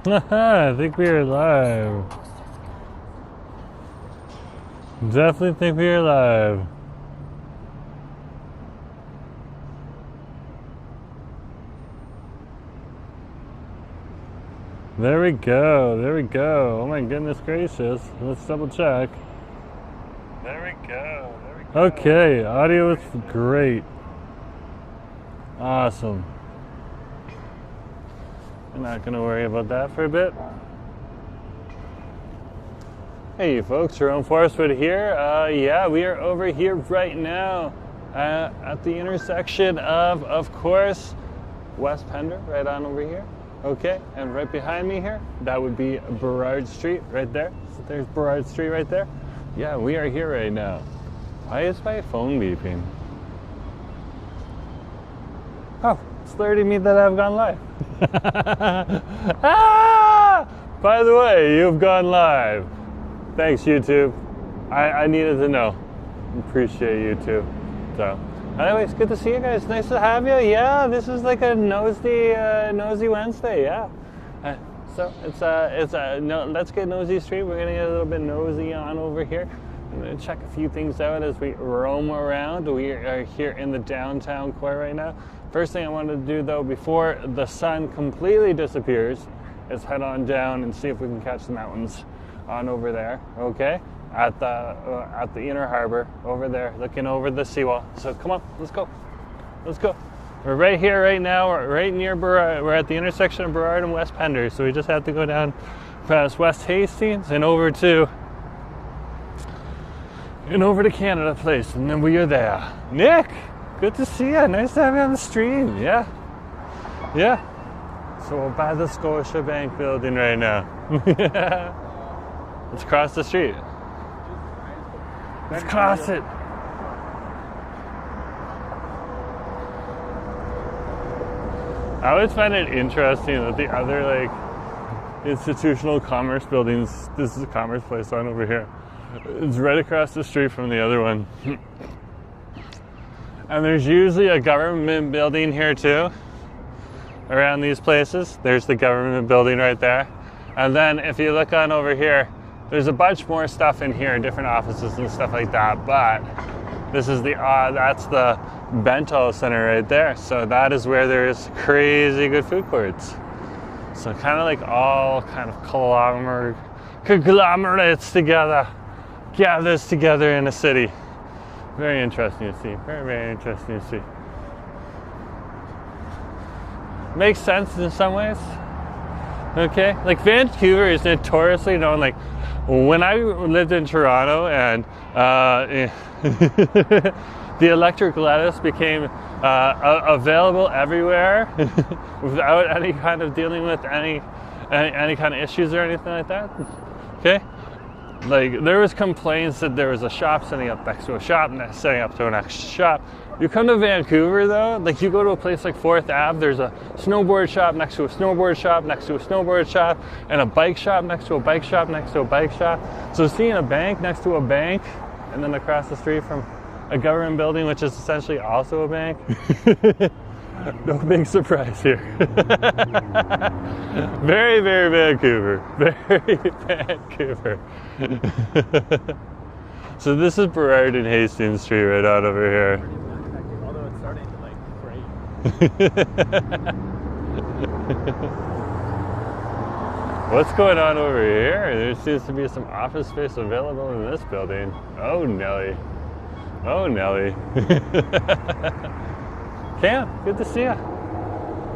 I think we are live. Definitely think we are live. There we go. There we go. Oh my goodness gracious. Let's double check. There we go. There we go. Okay, audio is great. Awesome. I'm not going to worry about that for a bit. Hey you folks, Jerome Forestwood here. Yeah, we are over here right now at the intersection of course, West Pender, right on over here. Okay, and right behind me here, that would be Burrard Street right there. So there's Burrard Street right there. Yeah, we are here right now. Why is my phone beeping? Oh, it's alerting me that I've gone live. Ah! By the way, you've gone live. Thanks, YouTube. I needed to know. Appreciate YouTube. So, anyways, good to see you guys. Nice to have you. Yeah, this is like a nosy Wednesday. Yeah. So let's get Nosy Street. We're gonna get a little bit nosy on over here. I'm gonna check a few things out as we roam around. We are here in the downtown core right now. First thing I wanted to do though, before the sun completely disappears, is head on down and see if we can catch the mountains on over there. Okay, at the inner harbor over there, looking over the seawall. So come on, let's go. Let's go. We're right here right now. We're right near Burrard. We're at the intersection of Burrard and West Pender. So we just have to go down past West Hastings and over to Canada Place, and then we are there. Nick, good to see you. Nice to have you on the stream. Yeah. So we're by the Scotiabank building right now. Let's cross the street. Let's cross it. I always find it interesting that the other like institutional commerce buildings, this is a commerce place on over here, it's right across the street from the other one. And there's usually a government building here too, around these places. There's the government building right there. And then if you look on over here, there's a bunch more stuff in here, different offices and stuff like that. But this is that's the bento center right there. So that is where there's crazy good food courts. So kind of like all kind of conglomerates together, gathers together in a city. Very interesting to see. Very, very interesting to see. Makes sense in some ways. Okay, like Vancouver is notoriously known, like when I lived in Toronto and the electric lettuce became available everywhere without any kind of dealing with any kind of issues or anything like that. Okay, like there was complaints that there was a shop setting up next to a shop, setting up to a next shop. You come to Vancouver though, like you go to a place like 4th Ave, there's a snowboard shop next to a snowboard shop next to a snowboard shop, and a bike shop next to a bike shop next to a bike shop. So seeing a bank next to a bank, and then across the street from a government building, which is essentially also a bank, no big surprise here. Very, very Vancouver. Very Vancouver. So this is Burrard and Hastings Street right out over here. Although it's starting to like break. What's going on over here? There seems to be some office space available in this building. Oh Nelly. Oh Nelly. Cam, good to see you.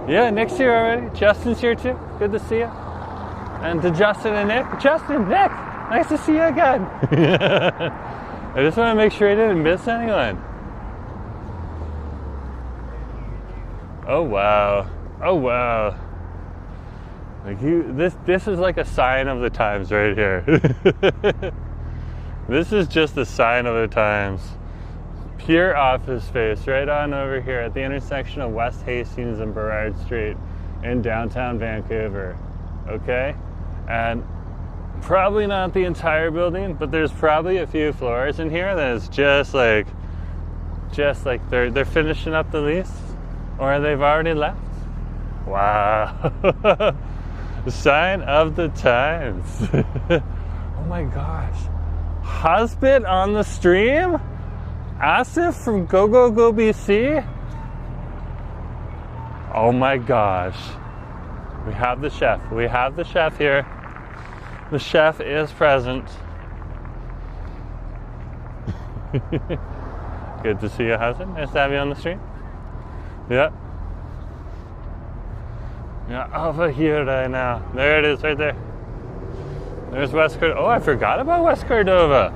Yeah, Nick's here already. Justin's here too. Good to see you. And to Justin and Nick. Justin, Nick, nice to see you again. I just want to make sure I didn't miss anyone. Oh wow. Oh wow. Like this is like a sign of the times right here. This is just a sign of the times. Pure office space right on over here at the intersection of West Hastings and Burrard Street in downtown Vancouver. Okay? And probably not the entire building, but there's probably a few floors in here that is just like they're finishing up the lease, or they've already left. Wow. Sign of the times. Oh my gosh. Husband on the stream? Asif from Go Go Go BC? Oh my gosh. We have the chef. We have the chef here. The chef is present. Good to see you, husband. Nice to have you on the stream. Yeah. Yeah, over here right now. There it is, right there. There's West Cordova. Oh, I forgot about West Cordova.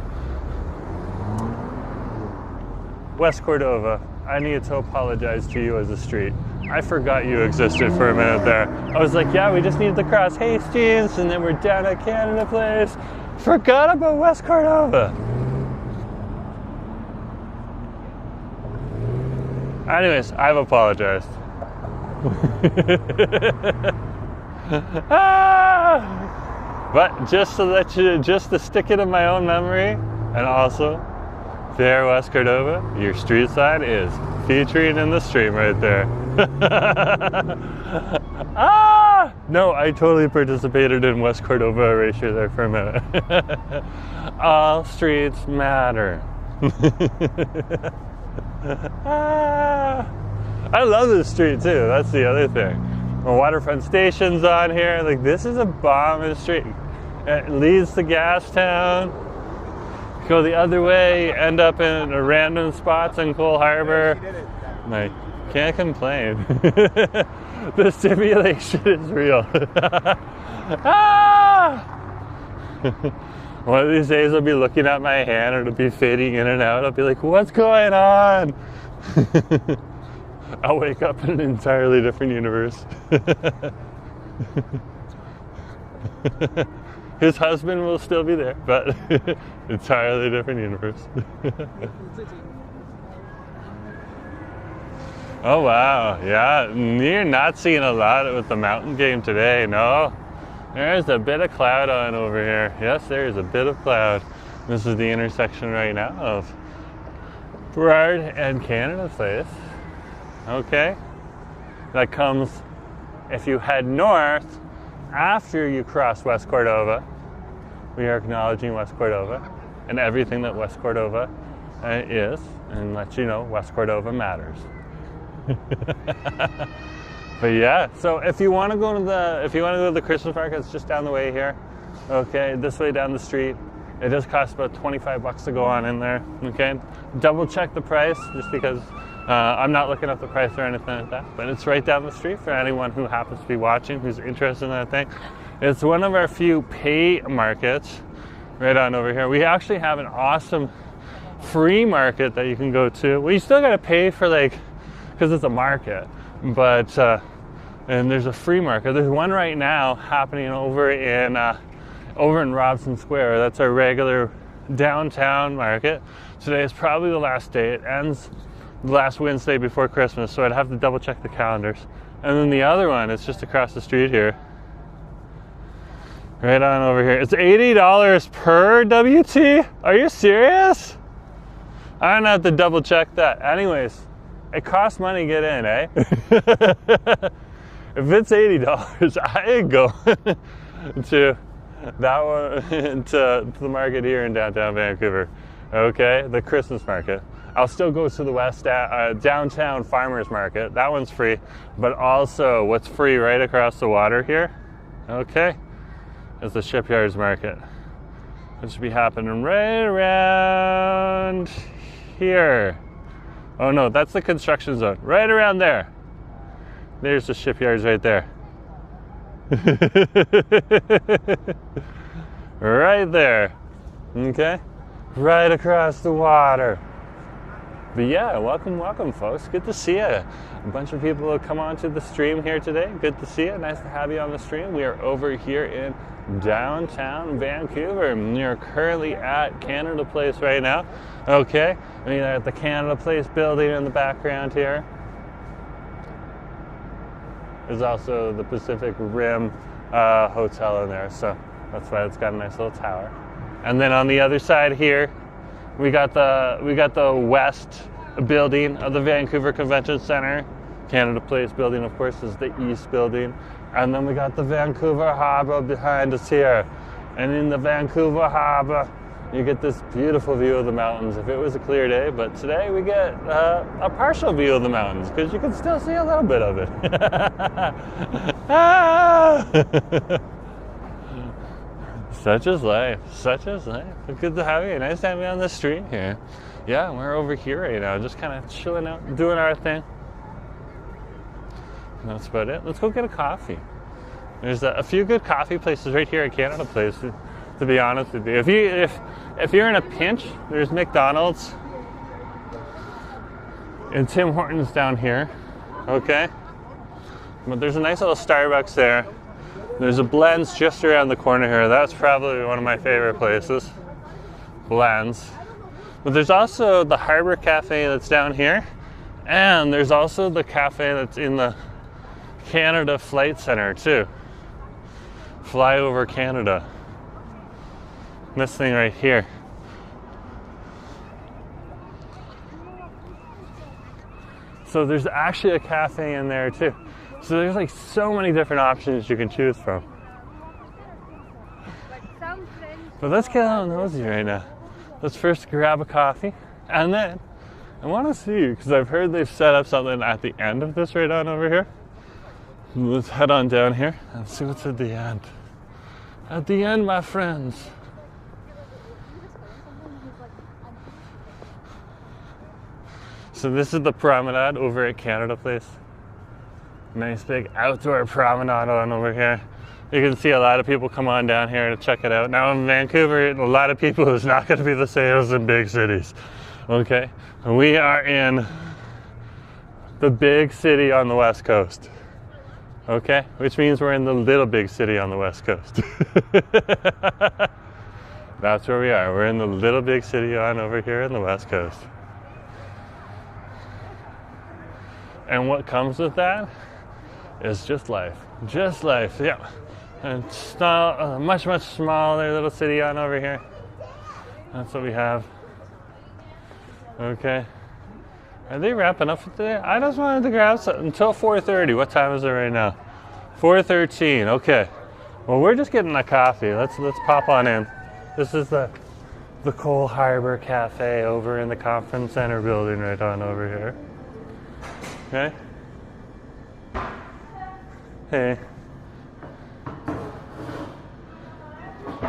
West Cordova, I need to apologize to you as a street. I forgot you existed for a minute there. I was like, yeah, we just need to cross Hastings, and then we're down at Canada Place. Forgot about West Cordova. Anyways, I've apologized. But just to stick it in my own memory, and also, there, West Cordova, your street sign is featuring in the stream right there. No, I totally participated in West Cordova erasure there for a minute. All streets matter. I love this street too. That's the other thing. The waterfront station's on here. Like, this is a bomb street. It leads to Gastown. Go the other way, end up in random spots in Coal Harbour. Like, can't complain. The simulation is real. One of these days I'll be looking at my hand and it'll be fading in and out. I'll be like, what's going on? I'll wake up in an entirely different universe. His husband will still be there, but entirely different universe. Oh wow, yeah, you're not seeing a lot with the mountain game today, no? There's a bit of cloud on over here. Yes, there's a bit of cloud. This is the intersection right now of Burrard and Canada Place. Okay, that comes if you head north after you cross West Cordova. We are acknowledging West Cordova and everything that West Cordova is, and let you know West Cordova matters. But yeah, so if you want to go to the Christmas market, it's just down the way here. Okay, this way down the street. It does cost about $25 to go on in there. Okay, double check the price just because I'm not looking up the price or anything like that. But it's right down the street for anyone who happens to be watching who's interested in that thing. It's one of our few pay markets right on over here. We actually have an awesome free market that you can go to. Well, you still got to pay for because it's a market, but and there's a free market. There's one right now happening over in Robson Square. That's our regular downtown market. Today is probably the last day. It ends the last Wednesday before Christmas, so I'd have to double check the calendars. And then the other one is just across the street here. Right on over here. It's $80 per WT? Are you serious? I'm gonna have to double check that. Anyways, it costs money to get in, eh? If it's $80, I ain't going to that one, to the market here in downtown Vancouver. Okay, the Christmas market. I'll still go to the downtown farmers market. That one's free, but also what's free right across the water here, okay, is the Shipyards market. It should be happening right around here. Oh no, that's the construction zone. Right around there. There's the Shipyards right there. Right there. Okay? Right across the water. But yeah, welcome folks. Good to see you. A bunch of people have come onto the stream here today. Good to see you. Nice to have you on the stream. We are over here in downtown Vancouver. We are currently at Canada Place right now. Okay, we are at the Canada Place building in the background here. There's also the Pacific Rim Hotel in there, so that's why it's got a nice little tower. And then on the other side here, we got the west building of the Vancouver Convention Center. Canada Place building, of course, is the east building. And then we got the Vancouver Harbour behind us here. And in the Vancouver Harbour, you get this beautiful view of the mountains if it was a clear day. But today we get a partial view of the mountains because you can still see a little bit of it. Such is life. Such is life. Good to have you. Nice to have you on the street here. Yeah, we're over here right now, just kind of chilling out, doing our thing. And that's about it. Let's go get a coffee. There's a few good coffee places right here at Canada Place, to be honest with you. If you're in a pinch, there's McDonald's and Tim Hortons down here, okay? But there's a nice little Starbucks there. There's a Blends just around the corner here. That's probably one of my favorite places, Blends. But there's also the Harbour Cafe that's down here, and there's also the cafe that's in the Canada Flight Center too. Flyover Canada. This thing right here. So there's actually a cafe in there too. So there's like so many different options you can choose from. But let's get on Nosy right now. Let's first grab a coffee, and then I want to see, because I've heard they've set up something at the end of this right on over here. Let's head on down here and see what's at the end. At the end, my friends. So this is the promenade over at Canada Place. Nice big outdoor promenade on over here. You can see a lot of people come on down here to check it out. Now in Vancouver, a lot of people is not going to be the same as in big cities. Okay? We are in the big city on the West Coast. Okay? Which means we're in the little big city on the West Coast. That's where we are. We're in the little big city on over here in the West Coast. And what comes with that is just life. Just life, yeah. And much, much smaller little city on over here. That's what we have. Okay. Are they wrapping up for today? I just wanted to grab something until 4:30. What time is it right now? 4:13. Okay. Well, we're just getting a coffee. Let's pop on in. This is the Coal Harbour Cafe over in the conference center building right on over here. Okay. Hey.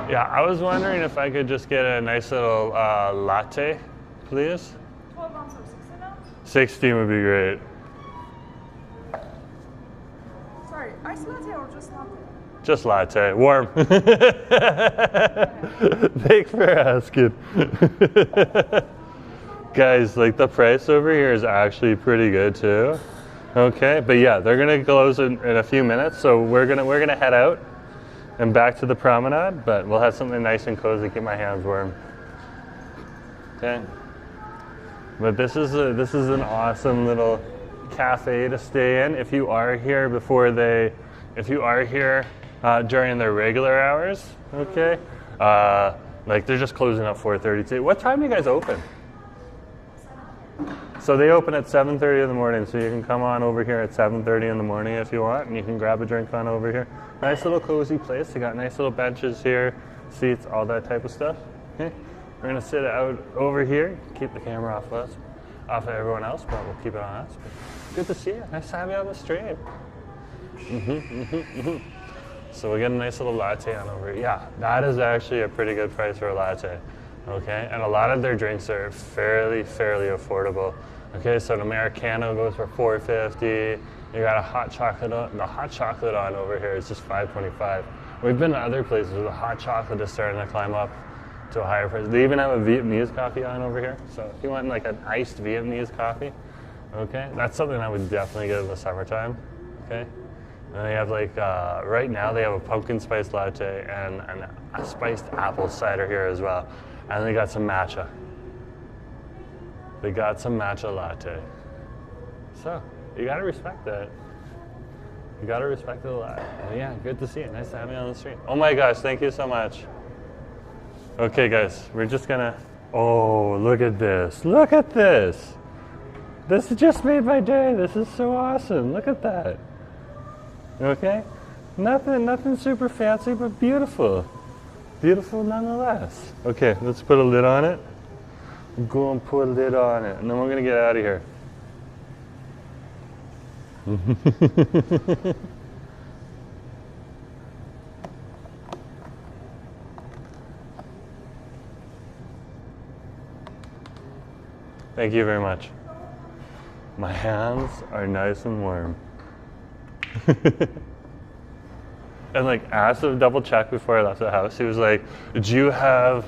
Yeah, I was wondering if I could just get a nice little latte, please. 12 ounce or 16 ounce? 16 would be great. Sorry, iced latte or just latte? Just latte, warm. Thanks for asking. Guys, like the price over here is actually pretty good too. Okay, but yeah, they're gonna close in a few minutes, so we're gonna head out and back to the promenade, but we'll have something nice and cozy, keep my hands warm. Okay. But this is an awesome little cafe to stay in if you are here during their regular hours. Okay. Like they're just closing at 4:32. What time do you guys open? So they open at 7:30 in the morning, so you can come on over here at 7:30 in the morning if you want, and you can grab a drink on over here. Nice little cozy place. They got nice little benches here, seats, all that type of stuff. Okay. We're gonna sit out over here, keep the camera off us, off of everyone else, but we'll keep it on us. But good to see you. Nice to have you on the stream. So we get a nice little latte on over here. Yeah, that is actually a pretty good price for a latte. Okay, and a lot of their drinks are fairly affordable. Okay, so an Americano goes for $4.50. You got a hot chocolate on. The hot chocolate on over here is just $5.25. We've been to other places where the hot chocolate is starting to climb up to a higher price. They even have a Vietnamese coffee on over here. So if you want like an iced Vietnamese coffee, okay, that's something I would definitely get in the summertime. Okay, and they have like right now they have a pumpkin spice latte and a spiced apple cider here as well. And they got some matcha. They got some matcha latte. So, you gotta respect that. You gotta respect it a lot. And yeah, good to see you. Nice to have you on the stream. Oh my gosh, thank you so much. Okay guys, we're just gonna, oh, look at this. Look at this. This just made my day. This is so awesome. Look at that. Okay? Nothing super fancy, but beautiful. Beautiful nonetheless. Okay, let's put a lid on it. Go and put a lid on it, and then we're gonna get out of here. Thank you very much. My hands are nice and warm. And like, I asked him to double check before I left the house. He was like, do you have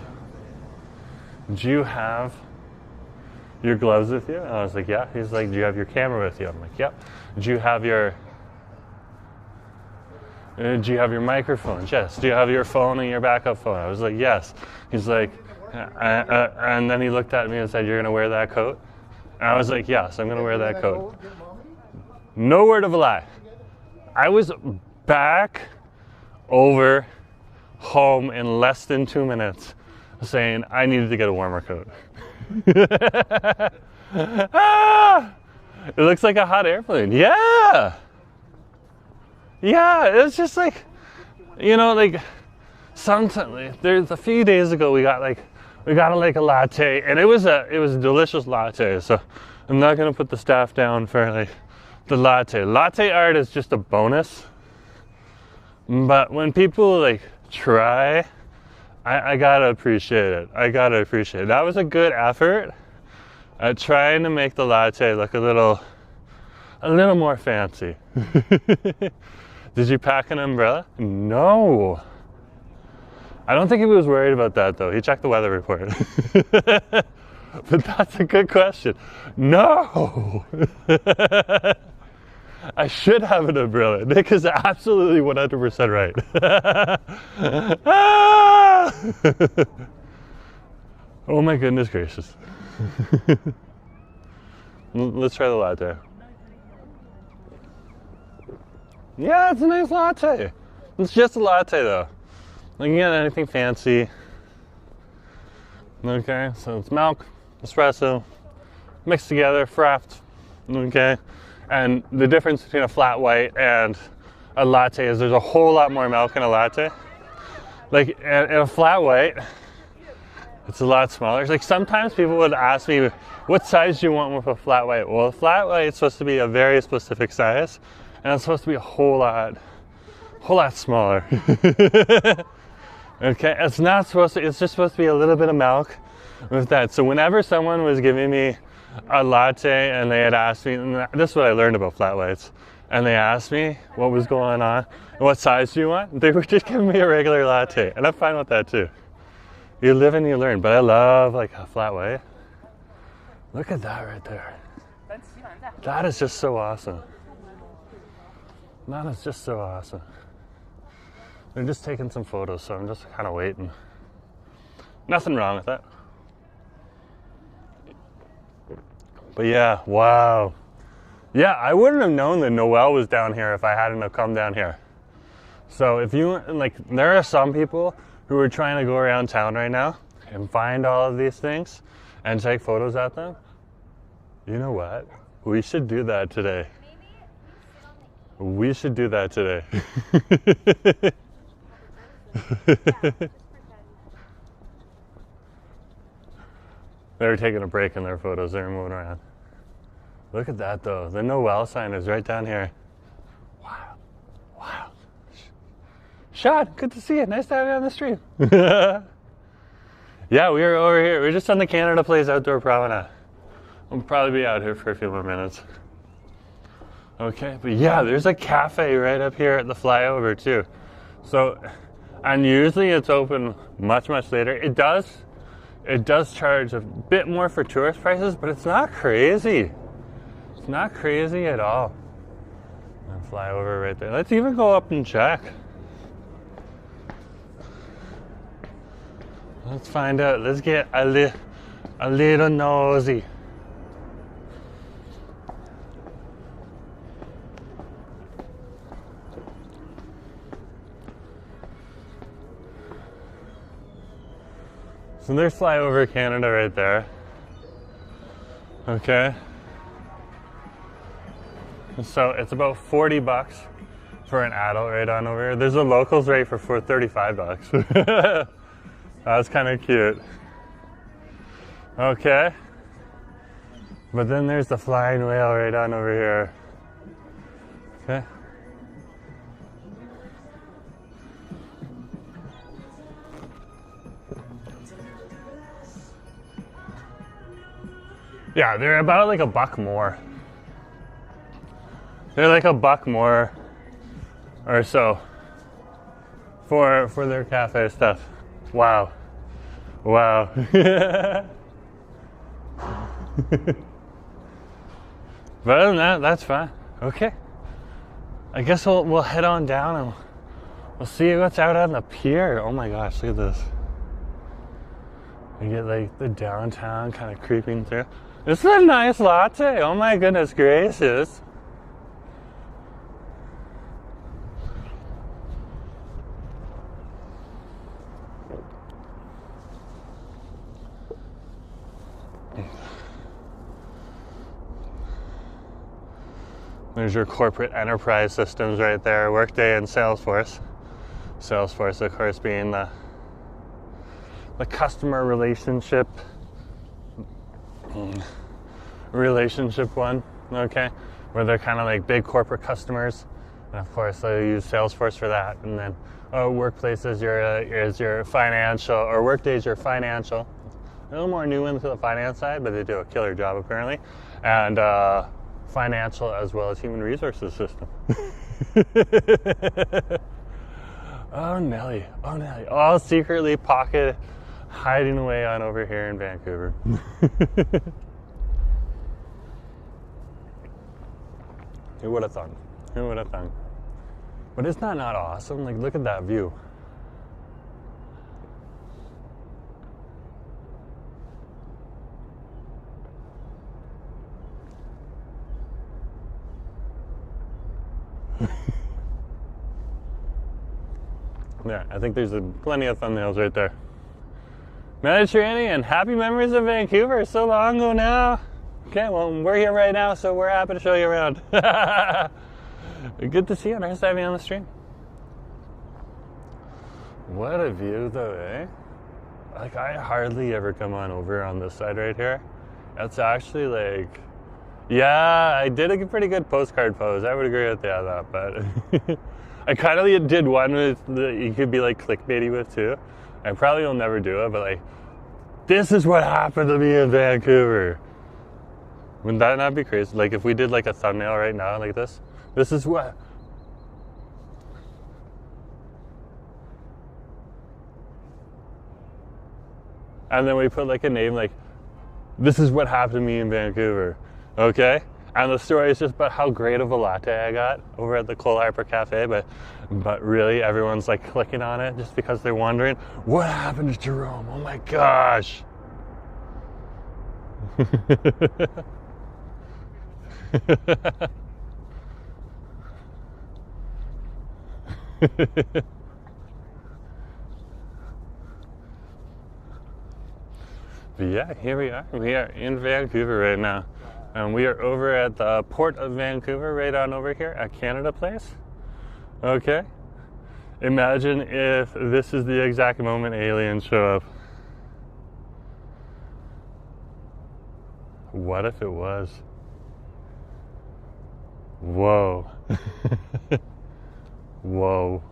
your gloves with you? And I was like, yeah. He's like, do you have your camera with you? I'm like, yep. Do you have your microphones? Yes. Do you have your phone and your backup phone? I was like, yes. He's like, and then he looked at me and said, you're gonna wear that coat? And I was like, yes, I'm gonna wear that coat. No word of a lie. I was back over home in less than 2 minutes saying I needed to get a warmer coat. Ah, it looks like a hot airplane. Yeah. Yeah, it's just like, you know, like sometimes there's a few days ago we got a latte, and it was a delicious latte. So I'm not gonna put the staff down for like the latte. Latte art is just a bonus. But when people like try, I gotta appreciate it. I gotta appreciate it. That was a good effort at trying to make the latte look a little more fancy. Did you pack an umbrella? No. I don't think he was worried about that though. He checked the weather report. But that's a good question. No. I should have an umbrella. Nick is absolutely 100% right. Ah! Oh my goodness gracious. Let's try the latte. Yeah, it's a nice latte. It's just a latte though. You can get anything fancy. Okay, so it's milk, espresso, mixed together, frapped. Okay. And the difference between a flat white and a latte is there's a whole lot more milk in a latte. Like in a flat white, it's a lot smaller. Like sometimes people would ask me, what size do you want with a flat white? Well, a flat white is supposed to be a very specific size, and it's supposed to be a whole lot smaller. Okay, it's not supposed to, it's just supposed to be a little bit of milk with that. So whenever someone was giving me a latte and they had asked me, and this is what I learned about flat whites, and they asked me what was going on and what size do you want, they were just giving me a regular latte, and I'm fine with that too. You live and you learn, but I love like a flat white. Look at that right there. That is just so awesome. That is just so awesome. They're just taking some photos, so I'm just kind of waiting. Nothing wrong with that. But yeah, wow. Yeah, I wouldn't have known that Noel was down here if I hadn't have come down here. So if you, like, there are some people who are trying to go around town right now and find all of these things and take photos at them. You know what? We should do that today. We should do that today. They were taking a break in their photos. They were moving around. Look at that though. The Noel sign is right down here. Wow. Wow. Sean, good to see you. Nice to have you on the stream. Yeah, we are over here. We're just on the Canada Place outdoor promenade. We'll probably be out here for a few more minutes. Okay, but yeah, there's a cafe right up here at the flyover too. So, and usually it's open much later. It does charge a bit more for tourist prices, but it's not crazy. It's not crazy at all. And flyover right there. Let's even go up and check. Let's find out. Let's get a little nosy. So there's Flyover Canada right there. Okay. So it's about 40 bucks for an adult right on over here. There's a locals rate for 35 bucks. That's kind of cute. Okay. But then there's the flying whale right on over here. Okay. Yeah, they're about like $1 more. They're like $1 more or so for their cafe stuff. Wow. Wow. But other than that, that's fine. Okay. I guess we'll head on down and we'll see what's out on the pier. Oh my gosh, look at this. You get like the downtown kind of creeping through. This is a nice latte. Oh my goodness gracious. There's your corporate enterprise systems right there, Workday and Salesforce. Salesforce, of course, being the customer relationship one, okay? Where they're kind of like big corporate customers. And of course, they use Salesforce for that. And then Workplace is your financial, or Workday is your financial. A little more new into the finance side, but they do a killer job apparently. And financial as well as human resources system. Oh Nelly, all secretly pocket hiding away on over here in Vancouver. Who would have thought? Who would have thought? But isn't that not awesome? Like, look at that view. Yeah, I think there's plenty of thumbnails right there. Mediterranean, happy memories of Vancouver, so long ago now. Okay, well, we're here right now, so we're happy to show you around. Good to see you, nice to have you on the stream. What a view though, eh? Like, I hardly ever come on over on this side right here. That's actually like, yeah, I did a pretty good postcard pose, I would agree with you on that, but I kind of did one with you could be like clickbaity with too. I probably will never do it, but like, this is what happened to me in Vancouver. Wouldn't that not be crazy? Like if we did like a thumbnail right now like this is what. And then we put like a name like, this is what happened to me in Vancouver, okay? And the story is just about how great of a latte I got over at the Coal Harbour Cafe, but really everyone's like clicking on it just because they're wondering, what happened to Jerome? Oh my gosh. But yeah, here we are. We are in Vancouver right now. And we are over at the Port of Vancouver, right on over here at Canada Place. Okay. Imagine if this is the exact moment aliens show up. What if it was? Whoa. Whoa.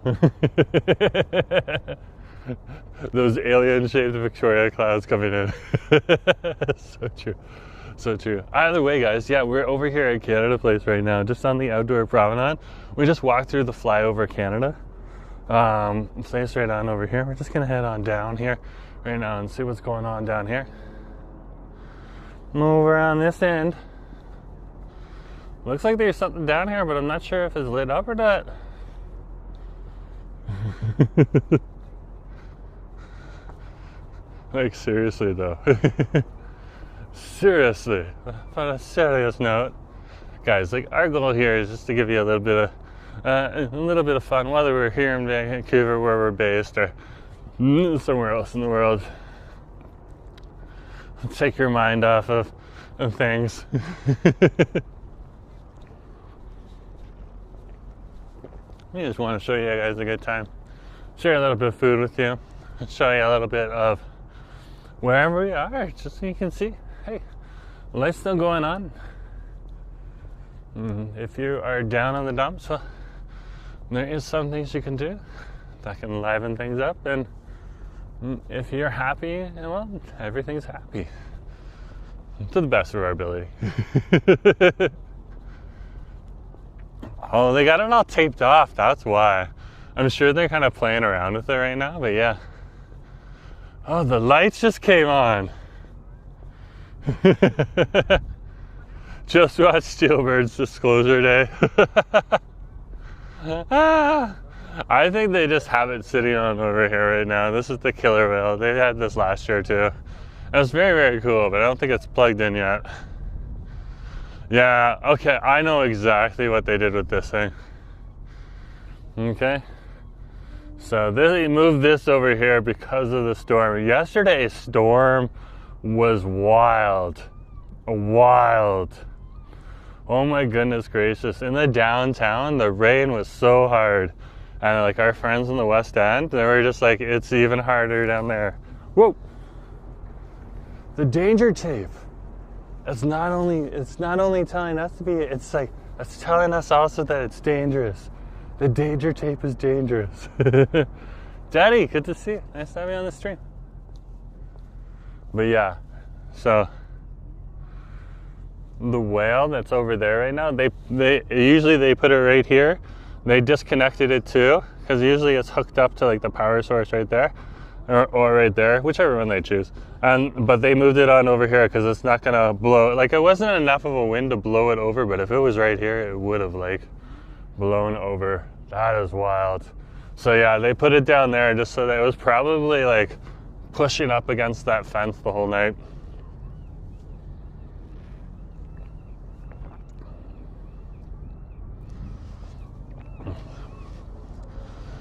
Those alien-shaped Victoria clouds coming in. So true. So true. Either way, guys, yeah, we're over here at Canada Place right now, just on the outdoor promenade. We just walked through the flyover Canada place right on over here. We're just gonna head on down here right now and see what's going on down here. Over on this end. Looks like there's something down here, but I'm not sure if it's lit up or not. Like, seriously though. Seriously, on a serious note, guys, like, our goal here is just to give you a little bit of fun, whether we're here in Vancouver where we're based or somewhere else in the world. Take your mind off of things. I just want to show you guys a good time. Share a little bit of food with you. And show you a little bit of wherever we are, just so you can see, hey, life's still going on. If you are down on the dumps, well, there is some things you can do that can liven things up. And if you're happy, well, everything's happy. To the best of our ability. Oh, they got it all taped off, that's why. I'm sure they're kind of playing around with it right now, but yeah. Oh, the lights just came on. Just watched Steelbird's Disclosure Day. I think they just have it sitting on over here right now. This is the killer whale. They had this last year too. It was very, very cool, but I don't think it's plugged in yet. Yeah, okay, I know exactly what they did with this thing. Okay. So they moved this over here because of the storm. Yesterday's storm was wild. Wild. Oh my goodness gracious. In the downtown, the rain was so hard. And like our friends in the West End, they were just like, it's even harder down there. Whoa! The danger tape. It's not only telling us to be, it's telling us also that it's dangerous. The danger tape is dangerous. Daddy, good to see you. Nice to have you on the stream. But yeah, so the whale that's over there right now, they usually put it right here. They disconnected it too, because usually it's hooked up to like the power source right there, or right there, whichever one they choose. But they moved it on over here because it's not gonna blow. Like it wasn't enough of a wind to blow it over, but if it was right here, it would have like blown over. That is wild. So yeah, they put it down there just so that it was probably like pushing up against that fence the whole night.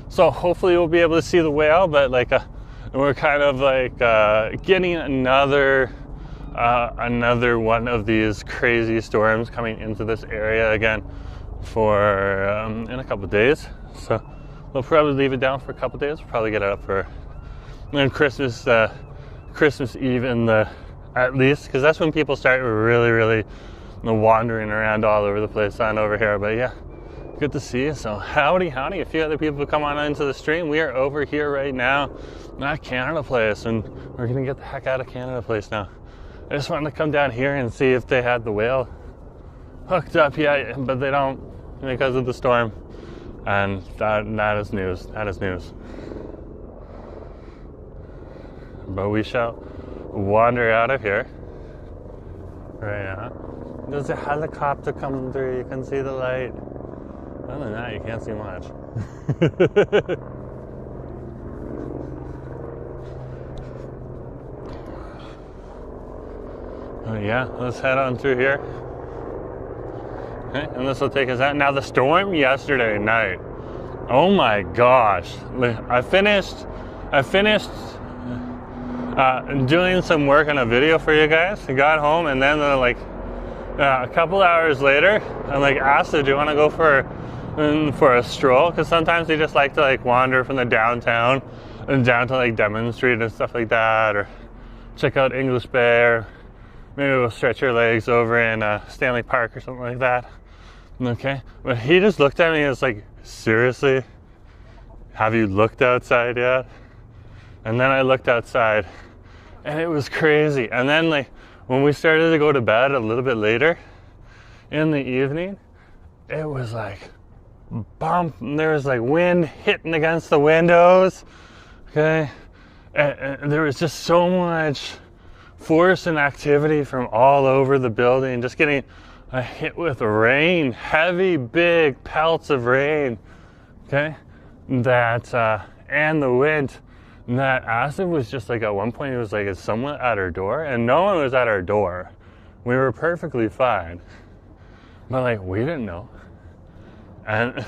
So hopefully we'll be able to see the whale, but like we're kind of like getting another one of these crazy storms coming into this area again for in a couple of days. So we'll probably leave it down for a couple of days. We'll probably get it up for Christmas Eve at least, because that's when people start really wandering around all over the place on over here. But yeah, good to see you. So howdy. A few other people come on into the stream. We are over here right now at Canada Place, and we're gonna get the heck out of Canada Place now. I just wanted to come down here and see if they had the whale hooked up yet, but they don't because of the storm. And that is news. That is news. But we shall wander out of here right now. There's a helicopter coming through. You can see the light. Other than that, you can't see much. Oh yeah, let's head on through here. Okay, and this will take us out. Now the storm yesterday night. Oh my gosh! I finished doing some work on a video for you guys. I got home and then a couple hours later, I'm like, Asta, do you want to go for a stroll? Because sometimes they just like to like wander from the downtown and down to like Demon Street and stuff like that, or check out English Bay, or maybe we'll stretch your legs over in Stanley Park or something like that. Okay, but he just looked at me and was like, seriously? Have you looked outside yet? And then I looked outside and it was crazy. And then like when we started to go to bed a little bit later in the evening, it was like bump, and there was like wind hitting against the windows. Okay, and there was just so much force and activity from all over the building, just getting hit with rain, heavy big pelts of rain. Okay, that and the wind, that acid was just like, at one point it was like, is someone at our door? And no one was at our door. We were perfectly fine, but like we didn't know. And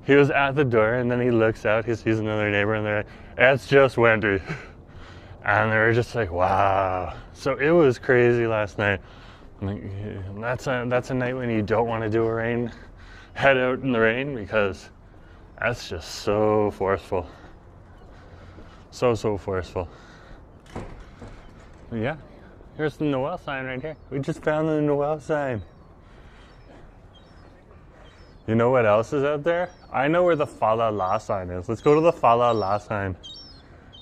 he was at the door, and then he looks out, he sees another neighbor, and they're like, it's just windy. And they were just like, wow. So it was crazy last night. Like, that's a night when you don't want to do a rain, head out in the rain, because That's just so forceful. So forceful. Yeah, here's the Noel sign right here. We just found the Noel sign. You know what else is out there? I know where the Fa La La sign is. Let's go to the Fa La La sign.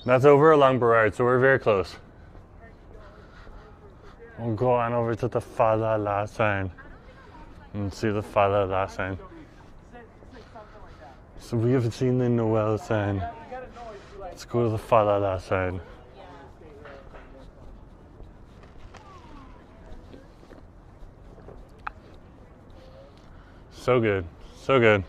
That's over along Burrard, so we're very close. We'll go on over to the Fa La La sign and see the Fa La La sign. So we haven't seen the Noel sign. Let's go to the Fa La La sign. So good, so good.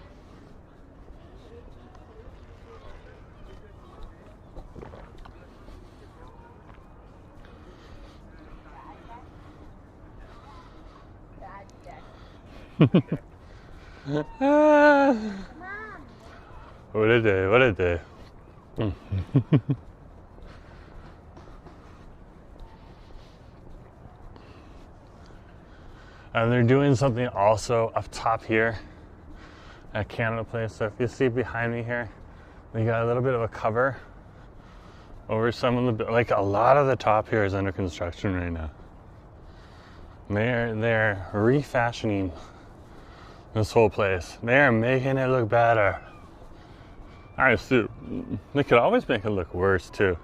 What a day, what a day. And they're doing something also up top here at Canada Place. So if you see behind me here, we got a little bit of a cover over some of the, like a lot of the top here is under construction right now. They're refashioning this whole place. They're making it look better. I assume they could always make it look worse too.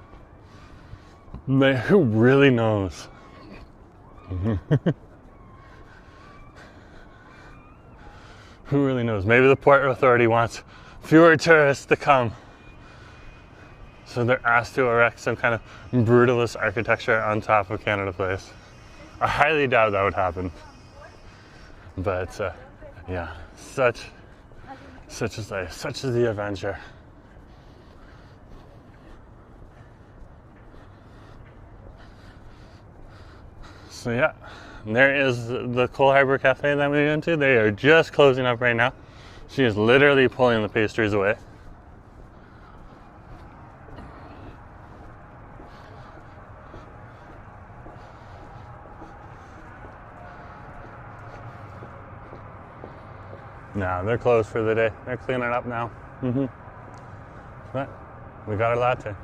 Who really knows? Who really knows? Maybe the Port Authority wants fewer tourists to come. So they're asked to erect some kind of brutalist architecture on top of Canada Place. I highly doubt that would happen. But yeah, such is life, such is the adventure. So yeah, there is the Coal Harbour Cafe that we went to. They are just closing up right now. She is literally pulling the pastries away. No, they're closed for the day. They're cleaning up now. But we got our latte,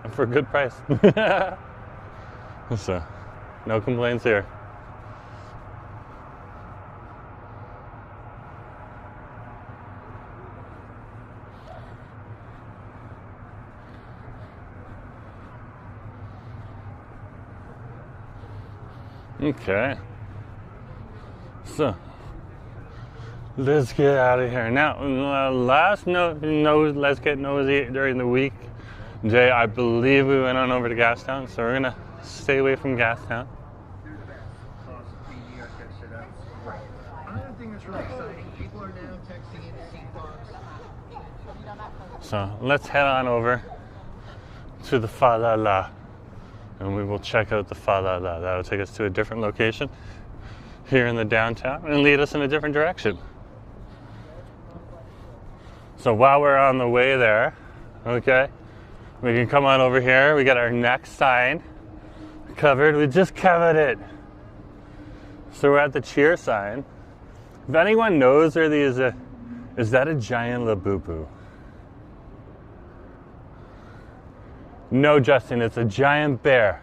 and for a good price. So, no complaints here. Okay. So, let's get out of here. Now, last note, let's get nosy during the week. Jay, I believe we went on over to Gastown, so we're gonna stay away from Gastown. So let's head on over to the Fa La La, and we will check out the Fa La La. That'll take us to a different location here in the downtown and lead us in a different direction. So while we're on the way there, okay, we can come on over here. We got our next sign covered. We just covered it. So we're at the cheer sign. If anyone knows where these, is that a giant labubu? No, Justin, it's a giant bear.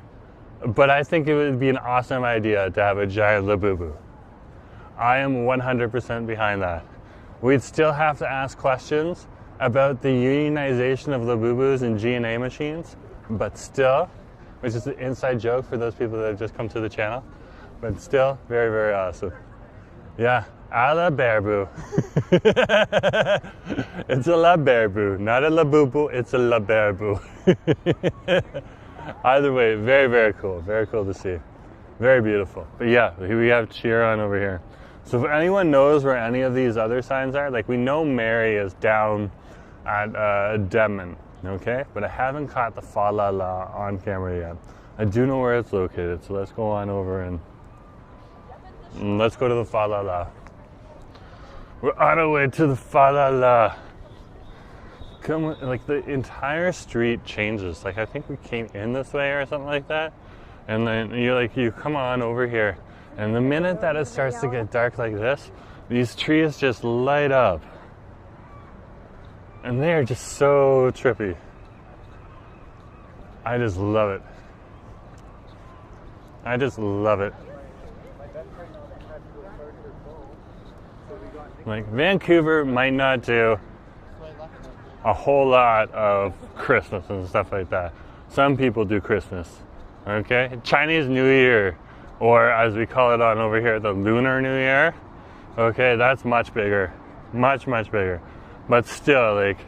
But I think it would be an awesome idea to have a giant labubu. I am 100% behind that. We'd still have to ask questions about the unionization of labubus and G&A machines, but still, which is an inside joke for those people that have just come to the channel, but still, very, very awesome. Yeah, a la bearboo. It's a la bearboo, not a labubu, it's a la bearboo. Either way, very, very cool to see. Very beautiful. But yeah, we have cheer on over here. So if anyone knows where any of these other signs are, like we know Mary is down at Denman, okay? But I haven't caught the Fa La La on camera yet. I do know where it's located, so let's go on over and let's go to the Fa La La. We're on our way to the Fa La La. Like the entire street changes. Like I think we came in this way or something like that. And then you come on over here. And the minute that it starts to get dark like this, these trees just light up. And they are just so trippy. I just love it. I just love it. Like, Vancouver might not do a whole lot of Christmas and stuff like that. Some people do Christmas, okay? Chinese New Year, or as we call it on over here, the Lunar New Year, okay? That's much bigger, much bigger. But still, like,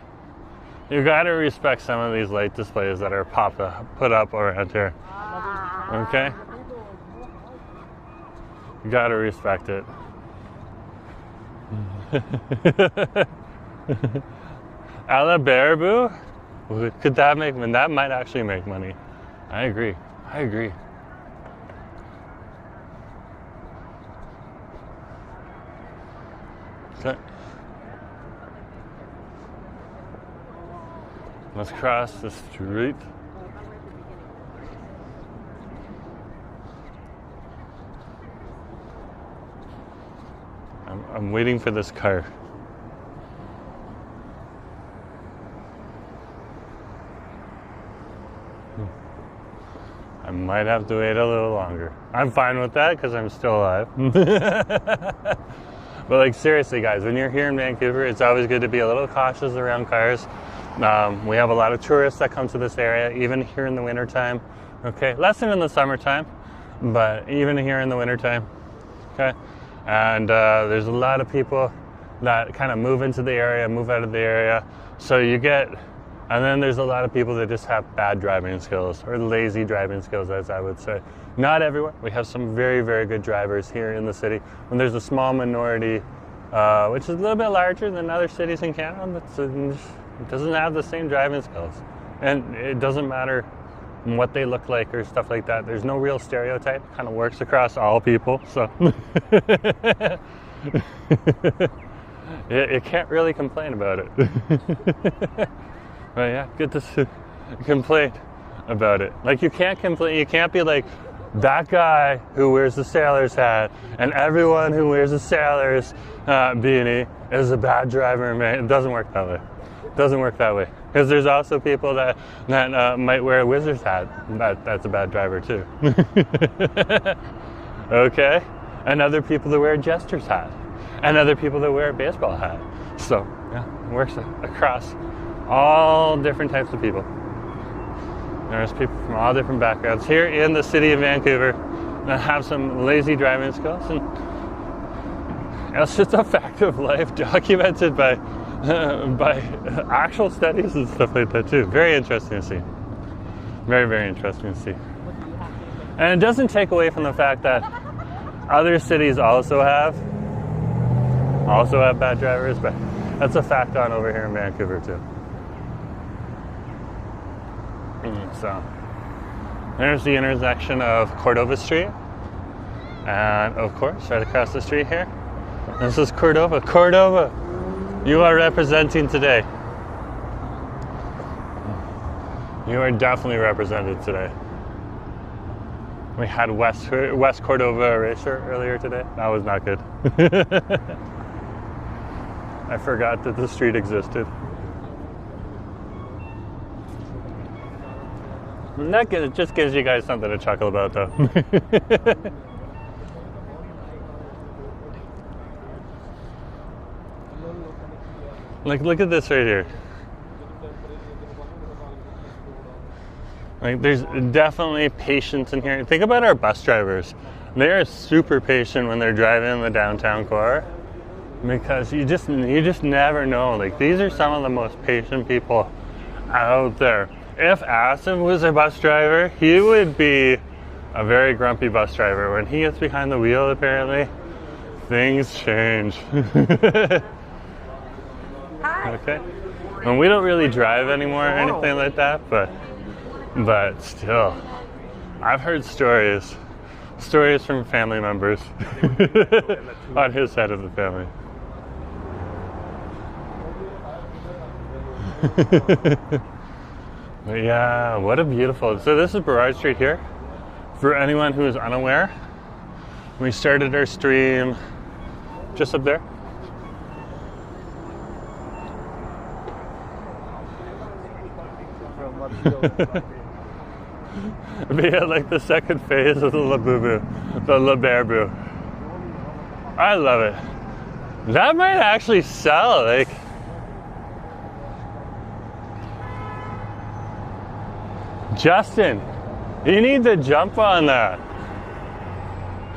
you gotta respect some of these light displays that are put up around here, okay? You gotta respect it. A la Baraboo? Could that make money? That might actually make money. I agree. Okay. Let's cross the street. I'm waiting for this car. I might have to wait a little longer. I'm fine with that because I'm still alive. But like, seriously guys, when you're here in Vancouver, it's always good to be a little cautious around cars. We have a lot of tourists that come to this area, even here in the wintertime. Okay, less than in the summertime, but even here in the wintertime. Okay, and there's a lot of people that kind of move into the area, move out of the area. So you get, and then there's a lot of people that just have bad driving skills, or lazy driving skills, as I would say. Not everywhere. We have some very, very good drivers here in the city. And there's a small minority, which is a little bit larger than other cities in Canada, but it doesn't have the same driving skills. And it doesn't matter what they look like or stuff like that. There's no real stereotype. It kind of works across all people. So you can't really complain about it. But yeah, good to complain about it. Like, you can't complain. You can't be like, that guy who wears the sailor's hat and everyone who wears a sailor's beanie is a bad driver, man. It doesn't work that way. It doesn't work that way. Because there's also people that might wear a wizard's hat. That's a bad driver too. Okay? And other people that wear a jester's hat. And other people that wear a baseball hat. So, yeah, it works across all different types of people. There's people from all different backgrounds here in the city of Vancouver that have some lazy driving skills, and it's just a fact of life documented by actual studies and stuff like that too. Very interesting to see. Very, very interesting to see. And it doesn't take away from the fact that other cities also have bad drivers, but that's a fact on over here in Vancouver too. So there's the intersection of Cordova Street, and of course right across the street here, this is Cordova. Cordova, you are representing today. You are definitely represented today. We had West Cordova Erasure earlier today. That was not good. I forgot that the street existed. And that just gives you guys something to chuckle about, though. Like, look at this right here. Like, there's definitely patience in here. Think about our bus drivers. They are super patient when they're driving in the downtown core, because you just never know. Like, these are some of the most patient people out there. If Asim was a bus driver, he would be a very grumpy bus driver. When he gets behind the wheel, apparently, things change. Hi. Okay. And we don't really drive anymore or anything like that, but still, I've heard stories from family members on his side of the family. But yeah, what a beautiful. So this is Burrard Street here. For anyone who is unaware, we started our stream just up there. Be at like the second phase of the Labubu, the La Barbu. I love it. That might actually sell, like. Justin, you need to jump on that.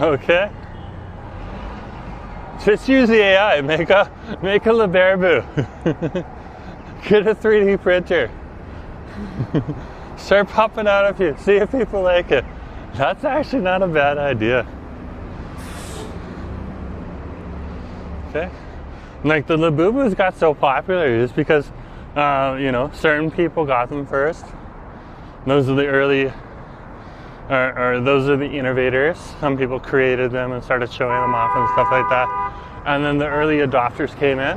Okay? Just use the AI, make a La Barbu. Get a 3D printer. Start popping out of you. See if people like it. That's actually not a bad idea. Okay? Like the Labubus got so popular just because, you know, certain people got them first. Those are the early, or those are the innovators. Some people created them and started showing them off and stuff like that. And then the early adopters came in.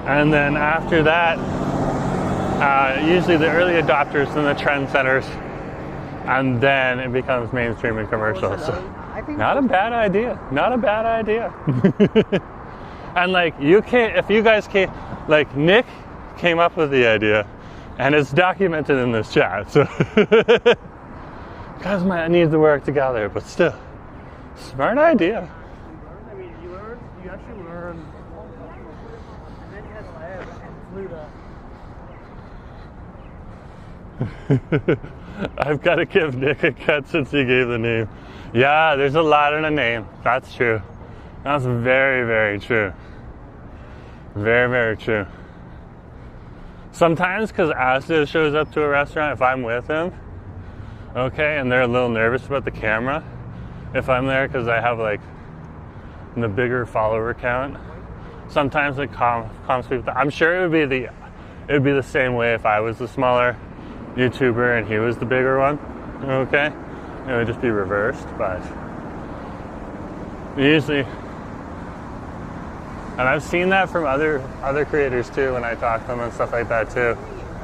And then after that, usually the early adopters and the trendsetters, and then it becomes mainstream and commercial. So, not a bad idea. Not a bad idea. And like if you guys came, like Nick came up with the idea, and it's documented in this chat. So, guys might need to work together, but still, smart idea. I mean, you actually learn, and then you had lab and flew I've got to give Nick a cut since he gave the name. Yeah, there's a lot in a name. That's true. That's very, very true. Very, very true. Sometimes, because Asda shows up to a restaurant, if I'm with him, okay, and they're a little nervous about the camera, if I'm there because I have like the bigger follower count, sometimes it calms people. I'm sure it would be the same way if I was the smaller YouTuber and he was the bigger one. Okay, it would just be reversed, but usually. And I've seen that from other creators too when I talk to them and stuff like that too.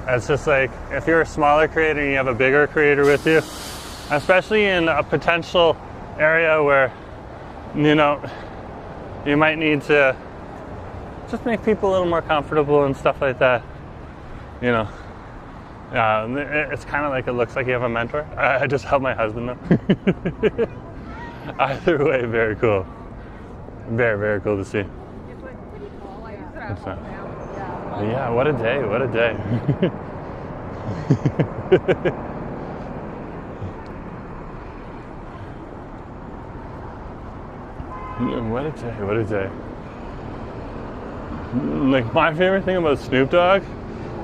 It's just like, if you're a smaller creator and you have a bigger creator with you, especially in a potential area where, you know, you might need to just make people a little more comfortable and stuff like that, you know. It's kind of like it looks like you have a mentor. I just help my husband though. Either way, very cool. Very, very cool to see. Yeah, what a day, what a day. What a day, what a day. Like, my favorite thing about Snoop Dogg,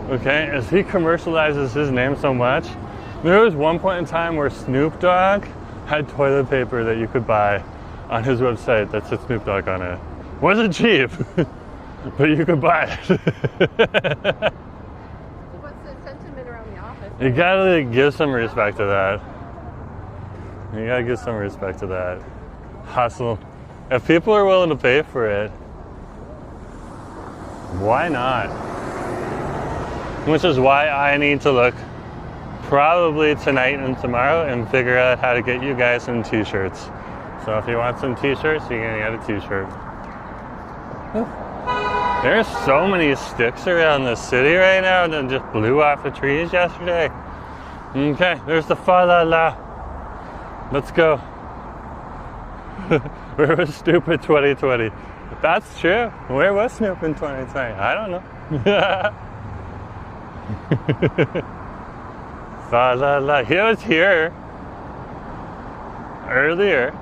okay, is he commercializes his name so much. There was one point in time where Snoop Dogg had toilet paper that you could buy on his website that said Snoop Dogg on it. Wasn't cheap. But you could buy it. What's the sentiment around the office? You gotta give some respect to that. You gotta give some respect to that. Hustle. If people are willing to pay for it, why not? Which is why I need to look probably tonight and tomorrow and figure out how to get you guys some t-shirts. So if you want some t-shirts, you can get a t-shirt. There's so many sticks around the city right now that just blew off the trees yesterday. Okay, there's the fa la la. Let's go. Where was Snoop in 2020? That's true. Where was Snoop in 2020? I don't know. Fa la la. He was here earlier.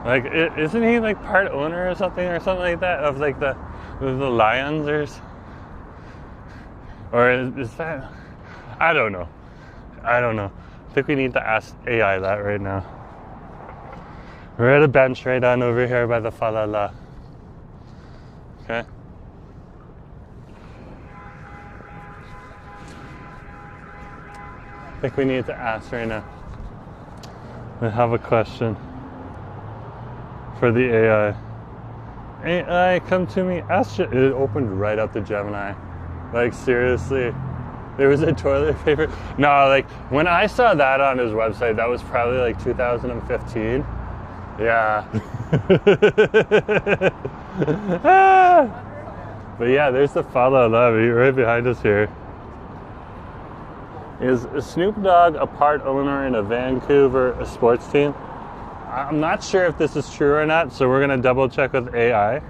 Like, isn't he like part owner or something like that of like the Lions or is that? I don't know. I think we need to ask AI that right now. We're at a bench right on over here by the fa la la. Okay. I think we need to ask right now. I have a question for the AI. AI, come to me. Ask. It opened right up to Gemini. Like, seriously. There was a toilet paper. No, like, when I saw that on his website, that was probably like 2015. Yeah. But yeah, there's the fa la la right behind us here. Is Snoop Dogg a part owner in a Vancouver sports team? I'm not sure if this is true or not, so we're going to double check with AI.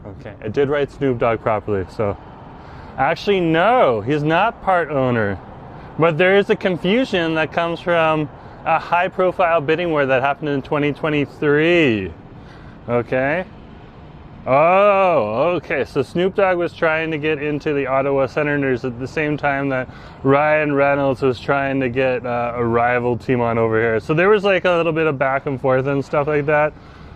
Okay, I did write Snoop Dogg properly, so. Actually, no, he's not part owner. But there is a confusion that comes from a high profile bidding war that happened in 2023. Okay. Oh, okay. So Snoop Dogg was trying to get into the Ottawa Senators at the same time that Ryan Reynolds was trying to get a rival team on over here. So there was like a little bit of back and forth and stuff like that.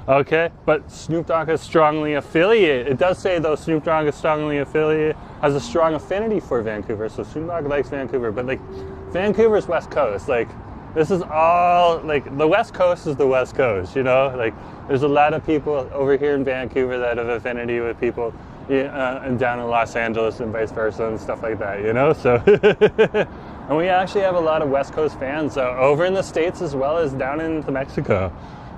Okay, but Snoop Dogg is strongly affiliated. It does say though Snoop Dogg is strongly affiliated, has a strong affinity for Vancouver. So Snoop Dogg likes Vancouver, but like Vancouver's West Coast. Like this is all like the West Coast is the West Coast. You know, like there's a lot of people over here in Vancouver that have affinity with people and down in Los Angeles and vice versa and stuff like that. You know, so and we actually have a lot of West Coast fans over in the States as well as down into Mexico,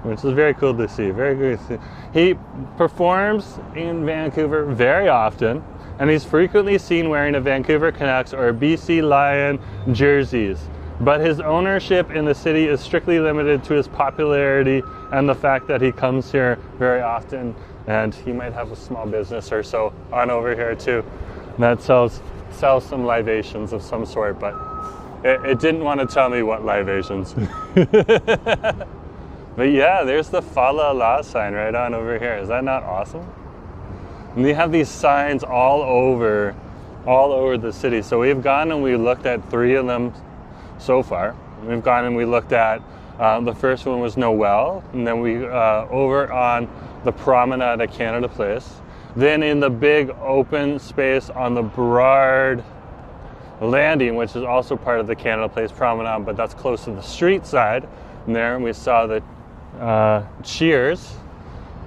which is very cool to see. Very good to see. He performs in Vancouver very often, and he's frequently seen wearing a Vancouver Canucks or BC Lion jerseys. But his ownership in the city is strictly limited to his popularity and the fact that he comes here very often, and he might have a small business or so on over here too that sells some libations of some sort, but it didn't want to tell me what libations. But yeah, there's the Fa La La sign right on over here. Is that not awesome? And they have these signs all over the city. So we've gone and we looked at 3 of them so far. We've gone and we looked at, the first one was Noel, and then we over on the promenade at Canada Place. Then in the big open space on the Burrard Landing, which is also part of the Canada Place promenade, but that's close to the street side. And there we saw the Cheers,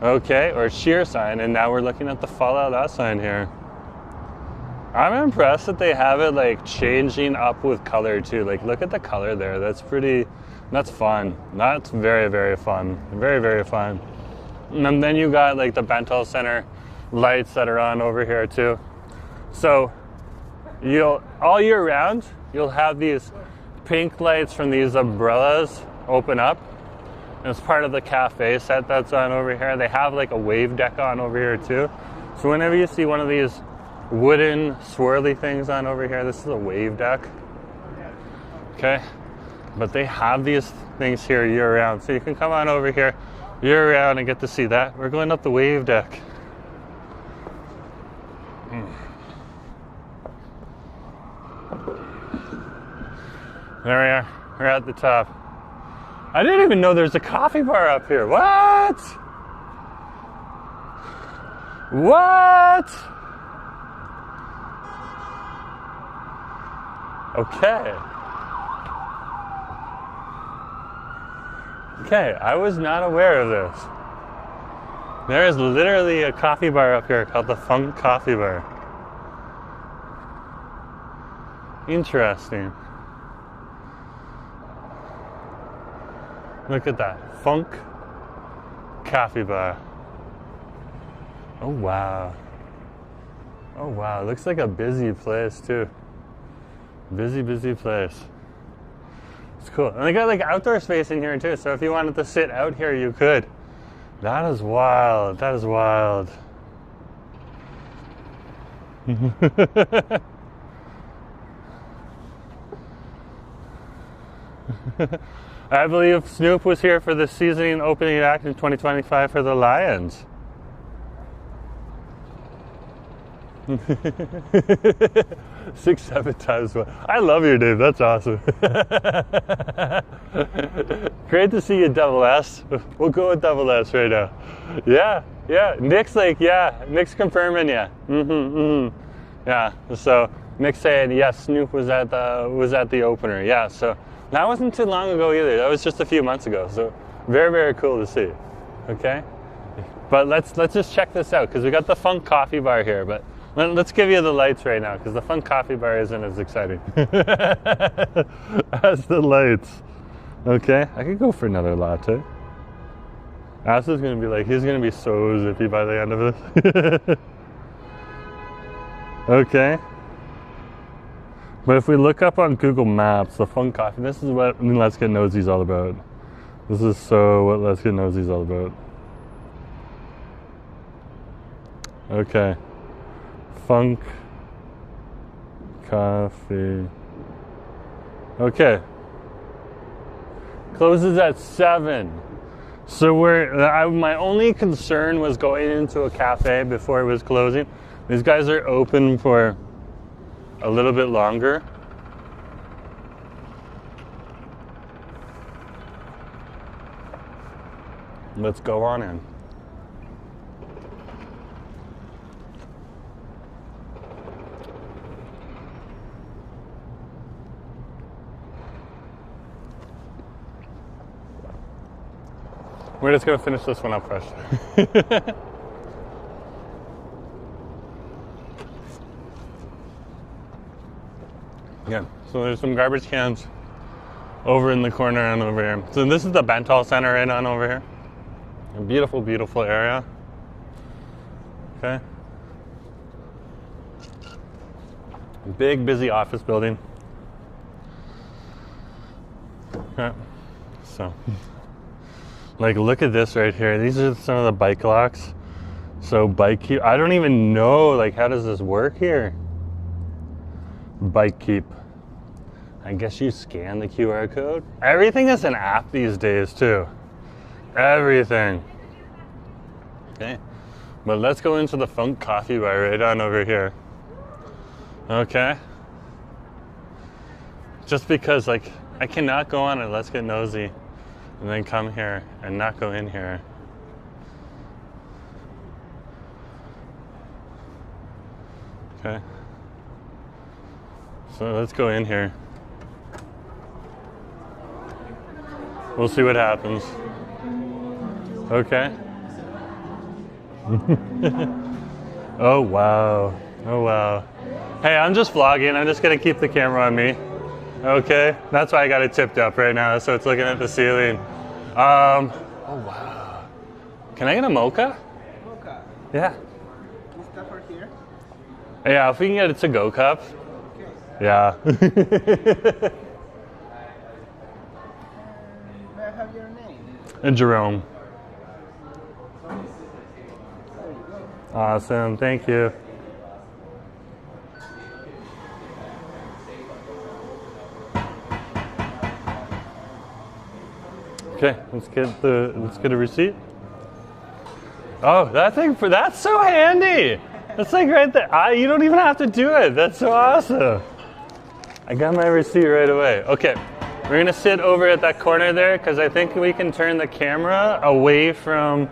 okay, or cheer sign, and now we're looking at the Fa La La sign here. I'm impressed that they have it like changing up with color too. Like look at the color there. That's fun. That's very, very fun. Very, very fun. And then you got like the Bentall Center lights that are on over here too. So all year round, you'll have these pink lights from these umbrellas open up. It's part of the cafe set that's on over here. They have like a wave deck on over here too. So whenever you see one of these wooden swirly things on over here, this is a wave deck. Okay, but they have these things here year round. So you can come on over here year round and get to see that. We're going up the wave deck. There we are. We're at the top. I didn't even know there's a coffee bar up here. What? What? Okay. Okay, I was not aware of this. There is literally a coffee bar up here called the Funk Coffee Bar. Interesting. Look at that. Funk Coffee Bar. Oh, wow. Oh, wow. Looks like a busy place, too. Busy, busy place. It's cool. And they got like outdoor space in here, too. So if you wanted to sit out here, you could. That is wild. That is wild. I believe Snoop was here for the season opening act in 2025 for the Lions. 6, 7 times one. I love your name. That's awesome. Great to see you, Double S. We'll go with Double S right now. Yeah, yeah. Nick's like, yeah. Nick's confirming, yeah. Yeah. So Nick's saying, yes, Snoop was at the opener. Yeah. So that wasn't too long ago either. That was just a few months ago. So very, very cool to see. Okay. But let's just check this out because we got the Funk Coffee Bar here, but. Let's give you the lights right now because the Fun Coffee Bar isn't as exciting as the lights. Okay, I could go for another latte. Asta's gonna be like, he's gonna be so zippy by the end of this. Okay. But if we look up on Google Maps, the Funk Coffee, this is what Let's Get Nosy's all about. This is so what Let's Get Nosy's all about. Okay. Funk Coffee. Okay. Closes at 7. So my only concern was going into a cafe before it was closing. These guys are open for a little bit longer. Let's go on in. We're just gonna finish this one up first. Yeah, so there's some garbage cans over in the corner and over here. So this is the Bentall Center right on over here. A beautiful, beautiful area. Okay. Big, busy office building. Okay. So, like, look at this right here. These are some of the bike locks. So bike keep, I don't even know, like, how does this work here? Bike keep. I guess you scan the QR code. Everything is an app these days too. Everything. Okay. But let's go into the Funk Coffee Bar right on over here. Okay. Just because, like, I cannot go on it. Let's Get Nosy and then come here and not go in here. Okay. So let's go in here. We'll see what happens. Okay. Oh wow. Oh wow. Hey, I'm just vlogging. I'm just gonna keep the camera on me. Okay. That's why I got it tipped up right now, so it's looking at the ceiling. Oh wow. Can I get a mocha? Mocha. Yeah. This stuff right here. Yeah, if we can get a to-go cup. Okay. Yeah. May I have your name? And Jerome. There you go. Awesome. Thank you. Okay, let's get a receipt. Oh, that's so handy. That's like right there. You don't even have to do it. That's so awesome. I got my receipt right away. Okay, we're gonna sit over at that corner there because I think we can turn the camera away from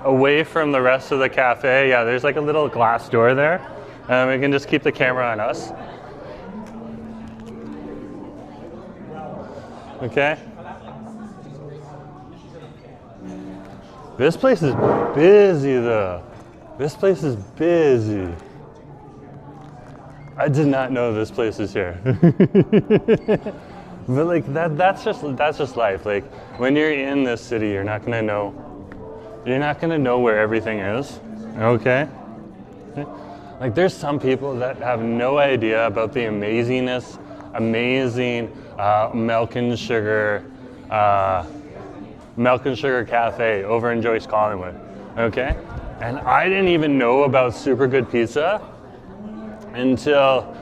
the rest of the cafe. Yeah, there's like a little glass door there, and we can just keep the camera on us. Okay. This place is busy though. This place is busy. I did not know this place is here. But like that's just life. Like when you're in this city, you're not gonna know where everything is. Okay? Like there's some people that have no idea about the amazing Milk and Sugar Cafe over in Joyce Collingwood, okay? And I didn't even know about super good pizza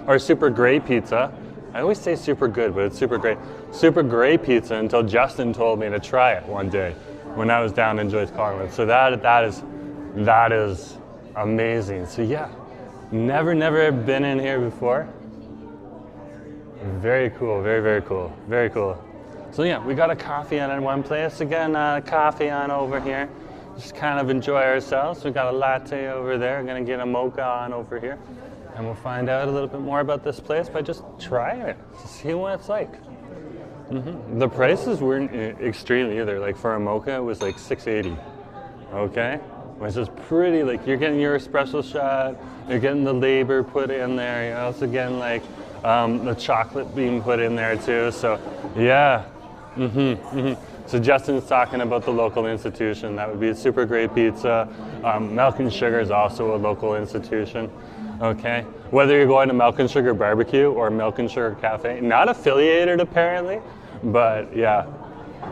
or super great pizza. I always say super good, but it's super great. Super great pizza until Justin told me to try it one day when I was down in Joyce Collingwood. So that is amazing. So yeah, never been in here before. Very cool, very, very cool, very cool. So yeah, we got a coffee on in one place. Again, coffee on over here. Just kind of enjoy ourselves. We got a latte over there. We're gonna get a mocha on over here. And we'll find out a little bit more about this place by just trying it, to see what it's like. The prices weren't extreme either. Like for a mocha, it was like $6.80, okay? Which is pretty, like you're getting your espresso shot, you're getting the labor put in there, you're also getting like the chocolate being put in there too, so yeah. So Justin's talking about the local institution. That would be a super great pizza. Milk and Sugar is also a local institution. Okay, whether you're going to Milk and Sugar Barbecue or Milk and Sugar Cafe, not affiliated apparently, but yeah,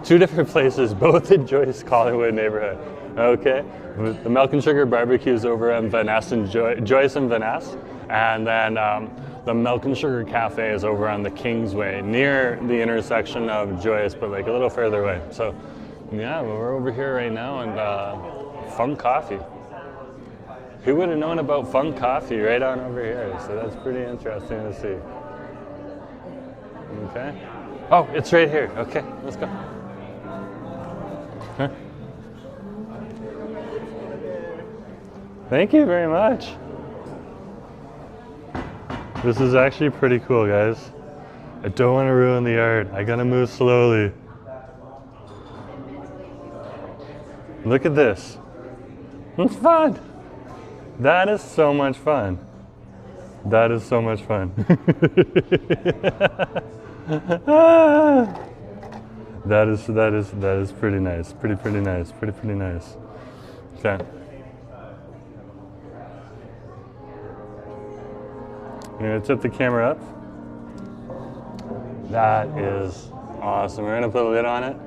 two different places, both in Joyce Collingwood neighborhood. Okay, the Milk and Sugar Barbecue is over on Joyce and Van Ness, and then the Milk and Sugar Cafe is over on the Kingsway, near the intersection of Joyce, but like a little further away. So yeah, we're over here right now, and Funk Coffee. Who would have known about Funk Coffee right on over here? So that's pretty interesting to see. Okay. Oh, it's right here. Okay, let's go. Huh? Thank you very much. This is actually pretty cool, guys. I don't want to ruin the art. I gotta move slowly. Look at this. It's fun. That is so much fun. That is so much fun. That is pretty nice. Pretty nice. Pretty nice. Okay. I'm gonna tip the camera up. That is awesome. We're gonna put a lid on it.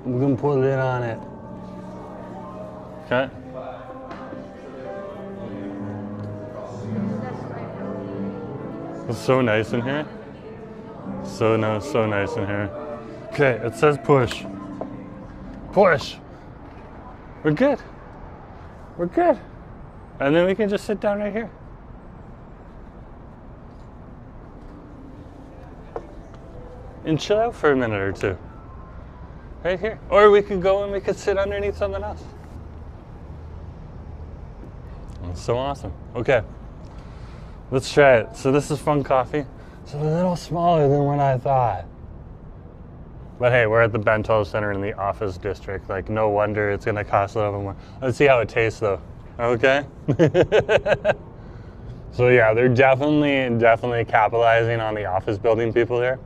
We're gonna put a lid on it. Okay. It's so nice in here. So nice in here. Okay, it says push. Push. We're good. We're good. And then we can just sit down right here. And chill out for a minute or two. Right here. Or we could go and we could sit underneath something else. That's so awesome. Okay. Let's try it. So this is Funk Coffee. It's a little smaller than what I thought. But hey, we're at the Bentall Center in the office district. Like, no wonder it's going to cost a little more. Let's see how it tastes, though. Okay? So yeah, they're definitely capitalizing on the office building people here.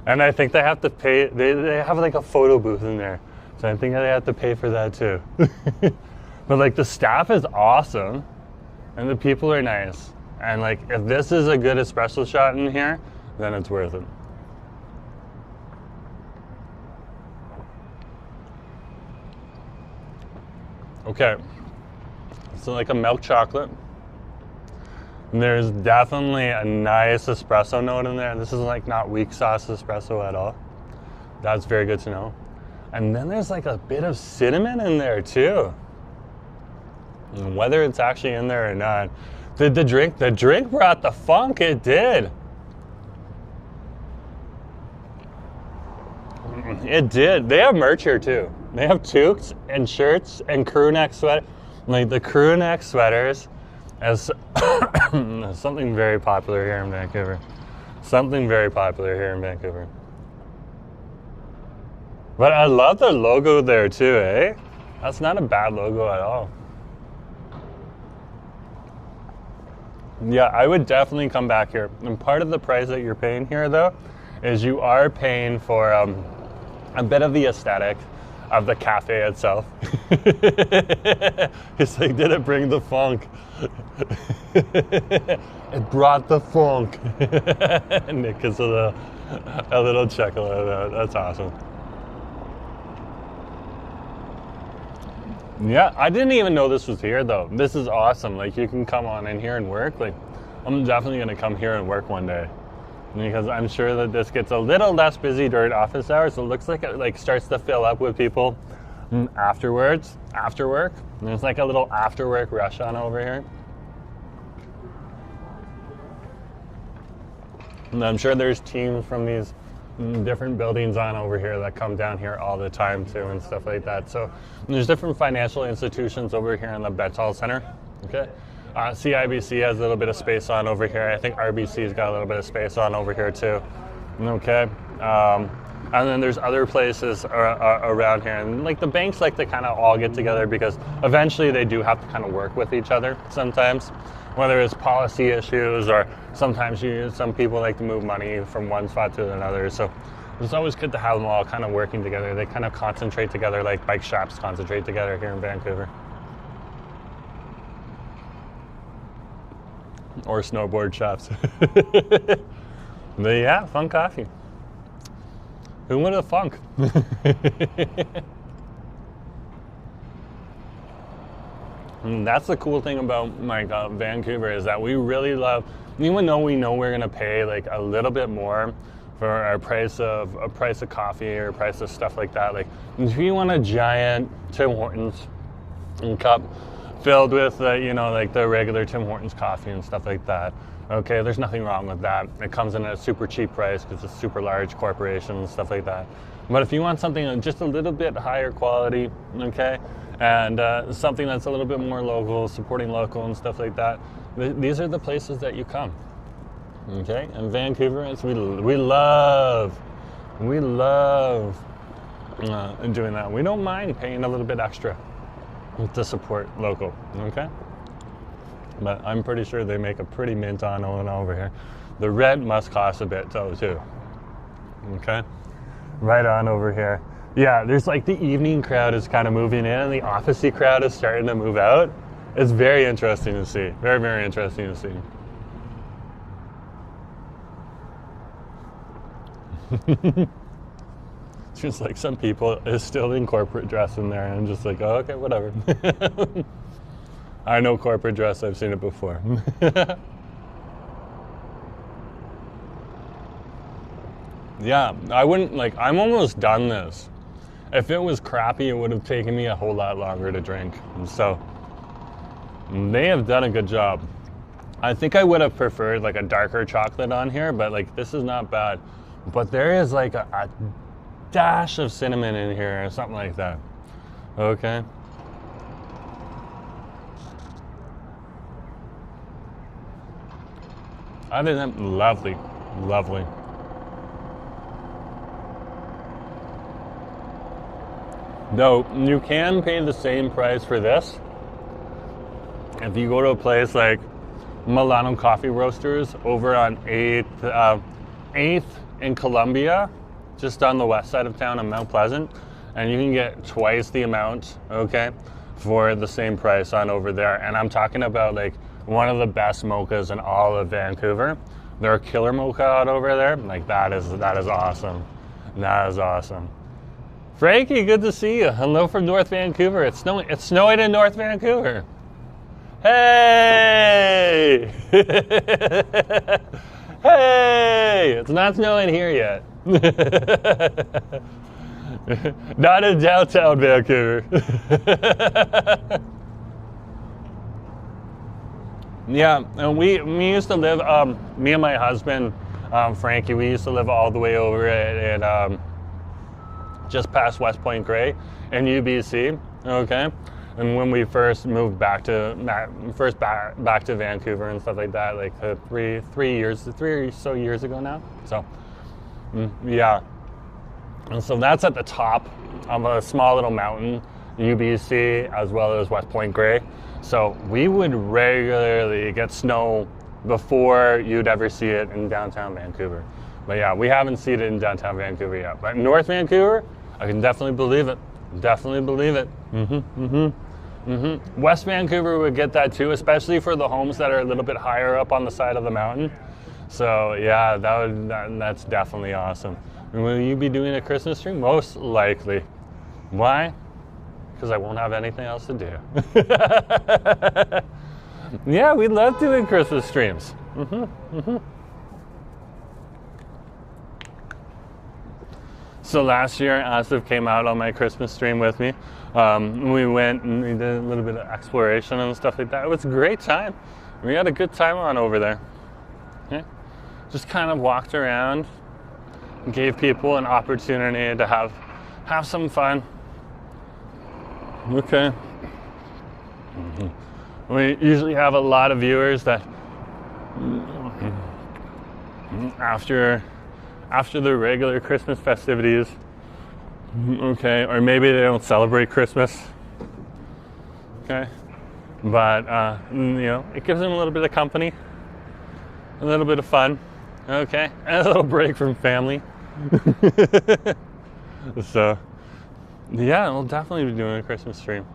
And I think they have to pay, they have like a photo booth in there. So I think they have to pay for that too. But like the staff is awesome and the people are nice. And like if this is a good espresso shot in here, then it's worth it. Okay, so like a milk chocolate. And there's definitely a nice espresso note in there. This is like not weak sauce espresso at all. That's very good to know. And then there's like a bit of cinnamon in there too. And whether it's actually in there or not. Did the drink brought the funk, it did. It did. They have merch here too. They have toques and shirts and crew neck sweater. Like the crew neck sweaters as something very popular here in Vancouver. Something very popular here in Vancouver. But I love the logo there too, eh? That's not a bad logo at all. Yeah, I would definitely come back here. And part of the price that you're paying here though, is you are paying for a bit of the aesthetic of the cafe itself. It's like, did it bring the funk? It brought the funk. Nick is a little chuckle at that. That's awesome. Yeah, I didn't even know this was here though. This is awesome. Like you can come on in here and work. Like I'm definitely gonna come here and work one day. Because I'm sure that this gets a little less busy during office hours. So it looks like it like starts to fill up with people after work. And there's like a little after work restaurant over here. And I'm sure there's teams from these different buildings on over here that come down here all the time too and stuff like that. So there's different financial institutions over here in the Bentall Center. Okay. CIBC has a little bit of space on over here. I think RBC's got a little bit of space on over here too. Okay. And then there's other places around here. And like the banks like to kind of all get together because eventually they do have to kind of work with each other sometimes. Whether it's policy issues or sometimes some people like to move money from one spot to another. So It's always good to have them all kind of working together. They kind of concentrate together like bike shops concentrate together here in Vancouver. Or snowboard shops. But yeah, fun coffee. Who would have thunk? And that's the cool thing about like Vancouver is that we really love, even though we know we're gonna pay like a little bit more for our price of coffee or price of stuff like that. Like if you want a giant Tim Hortons cup filled with like the regular Tim Hortons coffee and stuff like that, okay, there's nothing wrong with that. It comes in at a super cheap price because it's a super large corporation and stuff like that. But if you want something just a little bit higher quality, okay, and something that's a little bit more local, supporting local and stuff like that, these are the places that you come. Okay, and Vancouver, we love doing that. We don't mind paying a little bit extra to support local. Okay, but I'm pretty sure they make a pretty mint on over here. The rent must cost a bit though too. Okay, right on over here. Yeah, there's like the evening crowd is kind of moving in and the office-y crowd is starting to move out. It's very interesting to see. Very, very interesting to see. It's just like some people is still in corporate dress in there and I'm just like, oh, okay, whatever. I know corporate dress, I've seen it before. Yeah, I wouldn't I'm almost done this. If it was crappy, it would have taken me a whole lot longer to drink. And so they have done a good job. I think I would have preferred like a darker chocolate on here, but like this is not bad. But there is like a dash of cinnamon in here or something like that. Okay. Other than lovely, lovely. Though you can pay the same price for this if you go to a place like Milano Coffee Roasters over on 8th in Columbia, just on the west side of town in Mount Pleasant, and you can get twice the amount, okay, for the same price on over there. And I'm talking about like one of the best mochas in all of Vancouver. They're a killer mocha out over there. Like that is awesome. That is awesome. Frankie, good to see you. Hello from North Vancouver. It's snowing in North Vancouver. Hey! Hey! It's not snowing here yet. Not in downtown Vancouver. Yeah, and we used to live, me and my husband, Frankie, we used to live all the way over at just past West Point Grey in UBC, okay? And when we first moved back to Vancouver and stuff like that, like 3 or so years ago now. So, yeah. And so that's at the top of a small little mountain, UBC, as well as West Point Grey. So we would regularly get snow before you'd ever see it in downtown Vancouver. But yeah, we haven't seen it in downtown Vancouver yet. But North Vancouver, I can definitely believe it. Definitely believe it. West Vancouver would get that too, especially for the homes that are a little bit higher up on the side of the mountain. So yeah, that's definitely awesome. And will you be doing a Christmas tree? Most likely. Why? Because I won't have anything else to do. Yeah, we love doing Christmas streams. So last year, Asif came out on my Christmas stream with me. We went and we did a little bit of exploration and stuff like that. It was a great time. We had a good time on over there. Okay. Just kind of walked around, gave people an opportunity to have some fun. Okay. We usually have a lot of viewers that after the regular Christmas festivities, okay, or maybe they don't celebrate Christmas, okay, but it gives them a little bit of company, a little bit of fun, okay, and a little break from family, So, yeah, we'll definitely be doing a Christmas stream.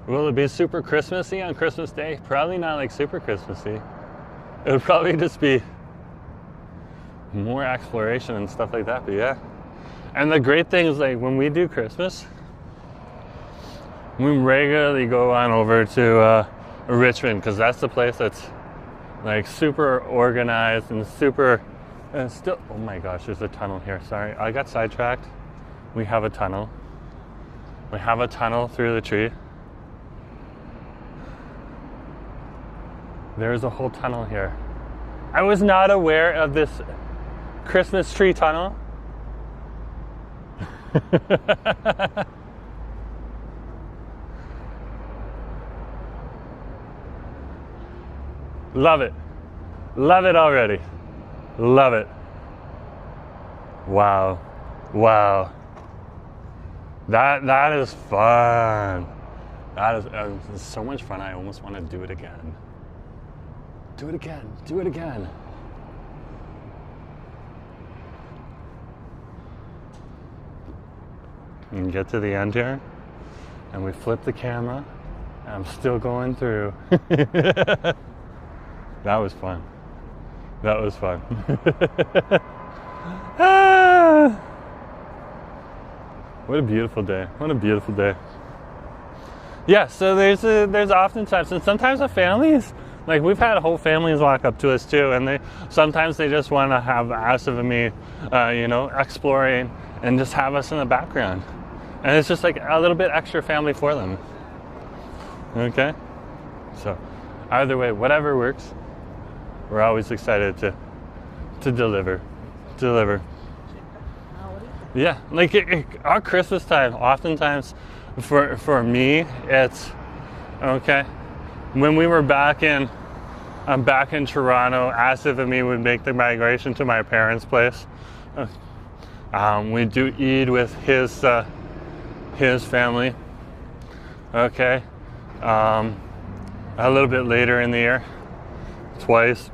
Will it be super Christmassy on Christmas Day? Probably not like super Christmassy. It would probably just be more exploration and stuff like that, but yeah. And the great thing is, like, when we do Christmas, we regularly go on over to Richmond, because that's the place that's like super organized and super, and still, oh my gosh, there's a tunnel here. Sorry, I got sidetracked. We have a tunnel. We have a tunnel through the tree. There's a whole tunnel here. I was not aware of this Christmas tree tunnel. Love it. Love it already. Love it. Wow. Wow. That is fun. That is so much fun. I almost want to do it again. Do it again. Do it again. And get to the end here, and we flip the camera, and I'm still going through. That was fun. That was fun. Ah, what a beautiful day. What a beautiful day. Yeah, so there's oftentimes, and sometimes the families, like we've had whole families walk up to us too, and sometimes they just want to have Asif and me, exploring and just have us in the background. And it's just like a little bit extra family for them. Okay? So either way, whatever works, we're always excited to deliver. Yeah, like our Christmas time, oftentimes for me, it's okay. When we were back in Toronto, Asif and me would make the migration to my parents' place. We do Eid with his family. Okay, a little bit later in the year, twice.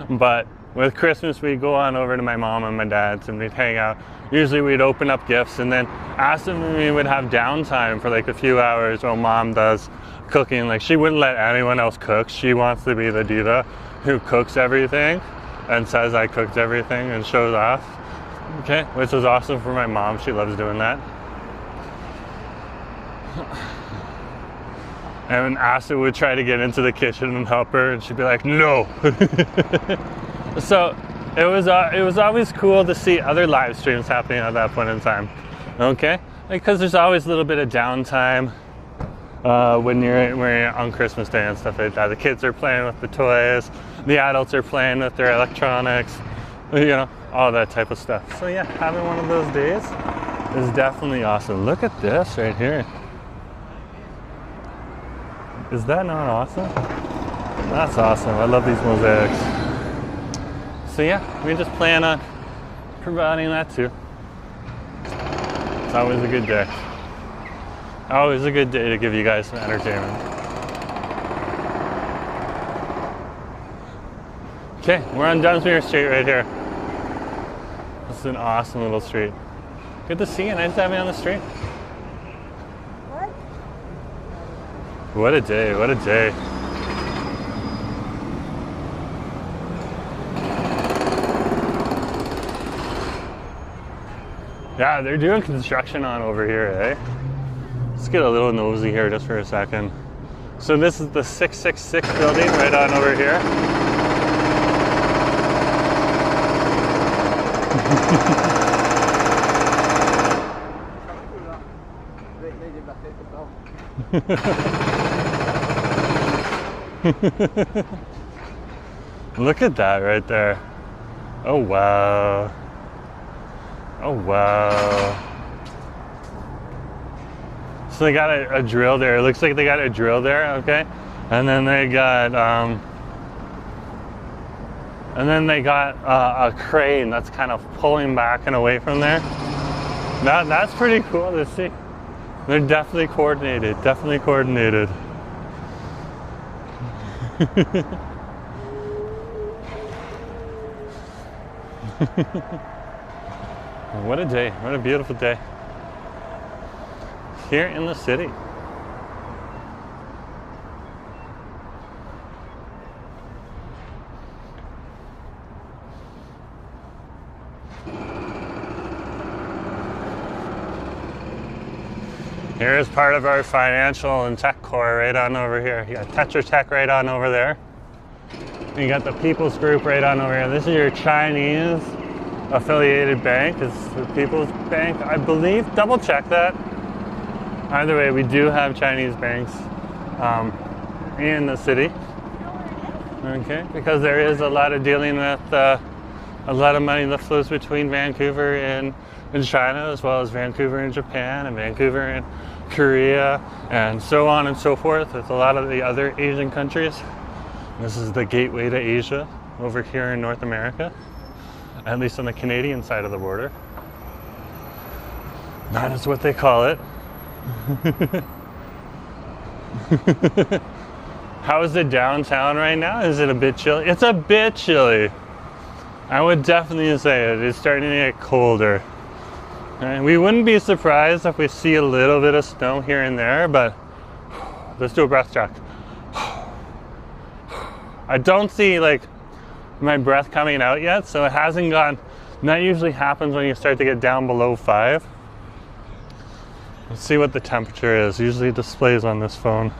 But with Christmas, we'd go on over to my mom and my dad's, and we'd hang out. Usually we'd open up gifts, and then Asif and me would have downtime for like a few hours while mom does cooking. Like, she wouldn't let anyone else cook. She wants to be the diva who cooks everything and says I cooked everything and shows off. Okay, which is awesome for my mom. She loves doing that. And Asif would try to get into the kitchen and help her, and she'd be like, no. So it was always cool to see other live streams happening at that point in time. Okay, because there's always a little bit of downtime when you're on Christmas Day and stuff like that. The kids are playing with the toys, the adults are playing with their electronics, all that type of stuff. So yeah, having one of those days is definitely awesome. Look at this right here. Is that not awesome? That's awesome. I love these mosaics. So yeah, we just plan on providing that too. It's always a good day. Always a good day to give you guys some entertainment. Okay, we're on Dunsmuir Street right here. This is an awesome little street. Good to see you. Nice to have you on the street. What a day, what a day. Yeah, they're doing construction on over here, eh? Let's get a little nosy here just for a second. So this is the 666 building right on over here. Look at that right there. Oh wow. Oh wow. So they got a drill there. It looks like they got a drill there, okay? And then they got a crane that's kind of pulling back and away from there. That's pretty cool to see. They're definitely coordinated, definitely coordinated. What a day, what a beautiful day. Here in the city. Here is part of our financial and tech core right on over here. You got Tetra Tech right on over there. You got the People's Group right on over here. This is your Chinese affiliated bank. It's the People's Bank, I believe. Double check that. Either way, we do have Chinese banks in the city. Okay, because there is a lot of dealing with a lot of money that flows between Vancouver and China, as well as Vancouver and Japan and Vancouver and Korea and so on and so forth with a lot of the other Asian countries. This is the gateway to Asia over here in North America, at least on the Canadian side of the border. That is what they call it. How is it downtown right now? Is it a bit chilly? It's a bit chilly. I would definitely say it is starting to get colder. And we wouldn't be surprised if we see a little bit of snow here and there, but let's do a breath check. I don't see like my breath coming out yet, so it hasn't gone. And that usually happens when you start to get down below 5. Let's see what the temperature is. Usually it displays on this phone.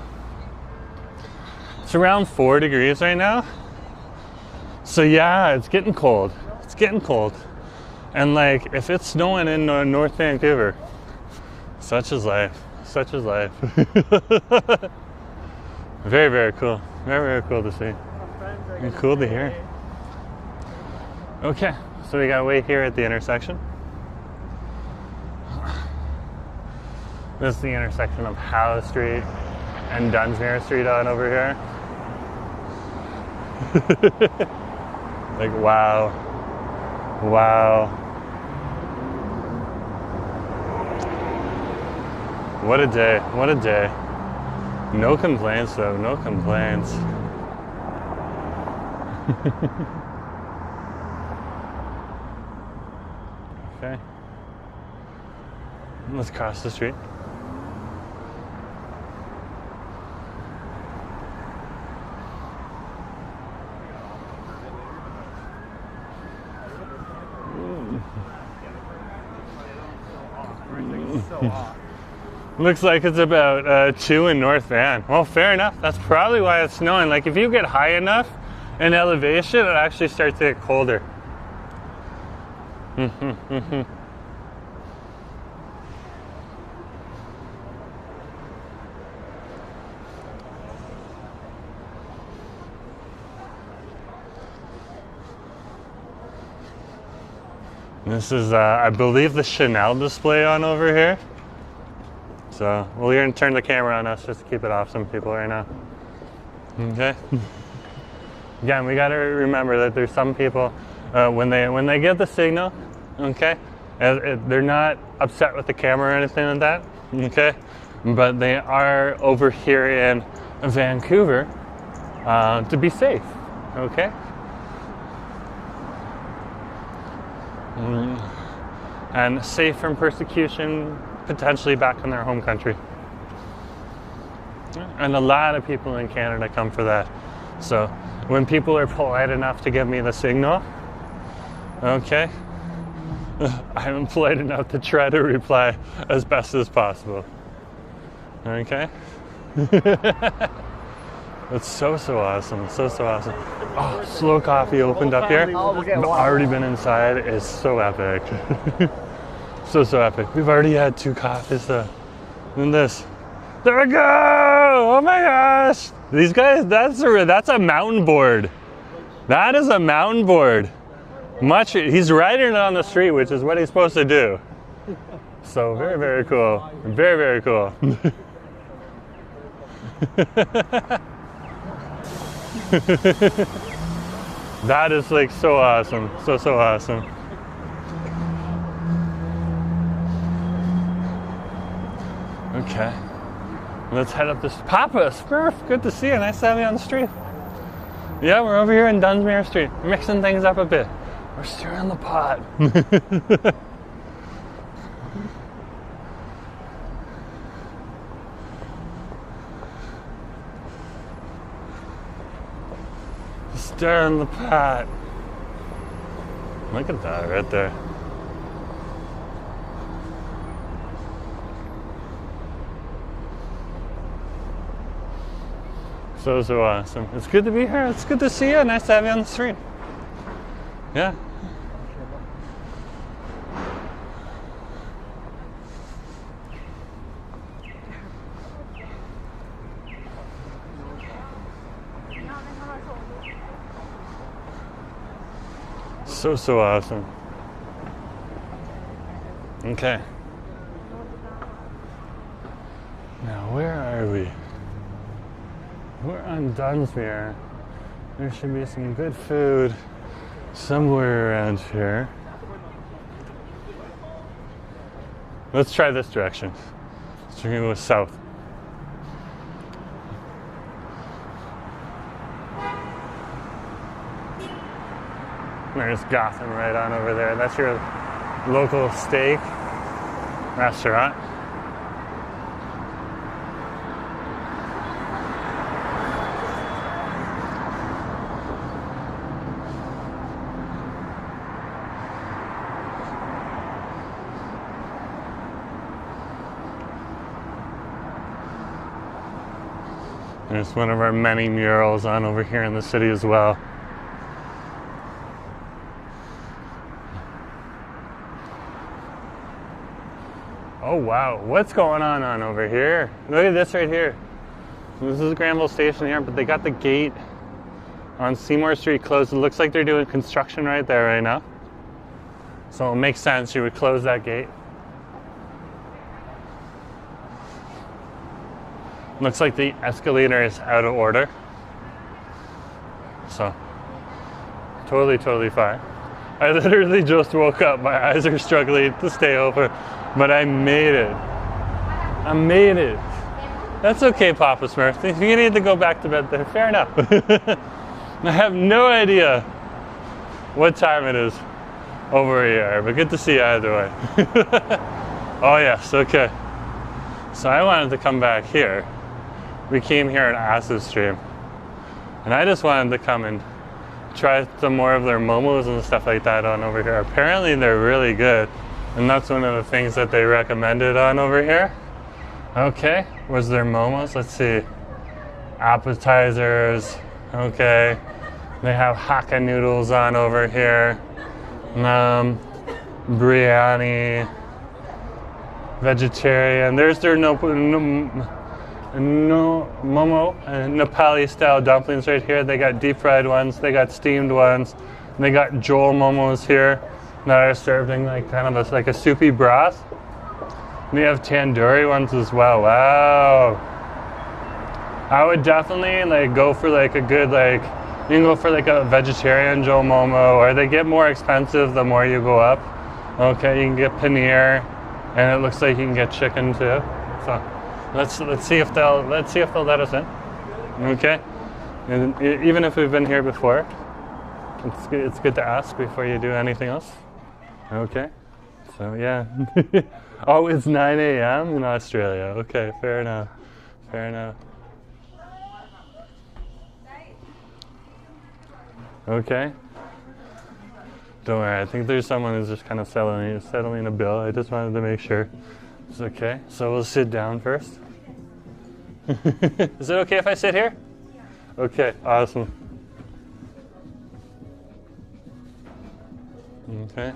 It's around 4 degrees right now. So yeah, it's getting cold. It's getting cold. And like, if it's snowing in North Vancouver, such is life. Such is life. Very, very cool. Very, very cool to see. And cool to hear. Okay, so we got wait here at the intersection. This is the intersection of Howe Street and Dunsmuir Street on over here. Like, wow. Wow. What a day. What a day. No complaints though, no complaints. Okay. Let's cross the street. Looks like it's about 2 in North Van. Well, fair enough. That's probably why it's snowing. Like, if you get high enough in elevation, it actually starts to get colder. This is, I believe, the Chanel display on over here. So we're going to turn the camera on us just to keep it off some people right now. Okay. Again, we got to remember that there's some people when they get the signal, okay, they're not upset with the camera or anything like that, okay, but they are over here in Vancouver to be safe, okay. And safe from persecution, potentially back in their home country. And a lot of people in Canada come for that. So when people are polite enough to give me the signal, okay, I'm polite enough to try to reply as best as possible. Okay? It's so awesome, so awesome. Oh, Slow Coffee opened up here. I've already been inside. It's so epic. so epic. We've already had 2 coffees though. And this. There we go! Oh my gosh! These guys, that's a mountain board. That is a mountain board. He's riding it on the street, which is what he's supposed to do. So very cool. Very cool. That is like so awesome. So awesome. Okay. Let's head up this. Papa, Smurf, good to see you. Nice to have you on the street. Yeah, we're over here in Dunsmuir Street, mixing things up a bit. We're stirring the pot. Stirring the pot. Look at that right there. So awesome. It's good to be here. It's good to see you. Nice to have you on the street. Yeah. So awesome. Okay. Now where are we? We're on Dunsmuir. There should be some good food somewhere around here. Let's try this direction. So we're gonna go south. There's Gotham right on over there. That's your local steak restaurant. There's one of our many murals on over here in the city as well. Oh wow, what's going on over here? Look at this right here. This is Granville Station here, but they got the gate on Seymour Street closed. It looks like they're doing construction right there right now. So it makes sense you would close that gate. Looks like the escalator is out of order. So, totally fine. I literally just woke up. My eyes are struggling to stay open, but I made it. I made it. That's okay, Papa Smurf. If you need to go back to bed, then fair enough. I have no idea what time it is over here, but good to see you either way. Oh yes, okay. So I wanted to come back here. We came here at Acid Stream, and I just wanted to come and try some more of their momos and stuff like that on over here. Apparently they're really good, and that's one of the things that they recommended on over here. Okay, was their momos? Let's see. Appetizers. Okay, they have Hakka noodles on over here. Biryani. Vegetarian. There's their Momo and Nepali style dumplings right here. They got deep fried ones, they got steamed ones, and they got Jhol momos here that are served in like kind of like a soupy broth. And they have tandoori ones as well. Wow. I would definitely like go for like a good like, you can go for like a vegetarian Jhol momo, or they get more expensive the more you go up. Okay, you can get paneer, and it looks like you can get chicken too. So let's see if they'll let us in. Okay, and even if we've been here before, it's good to ask before you do anything else. Okay, so yeah. Oh, it's 9 a.m. in Australia. Okay, fair enough. Fair enough. Okay. Don't worry. I think there's someone who's just kind of settling a bill. I just wanted to make sure. It's okay. So we'll sit down first. Is it okay if I sit here? Yeah. Okay, awesome. Okay.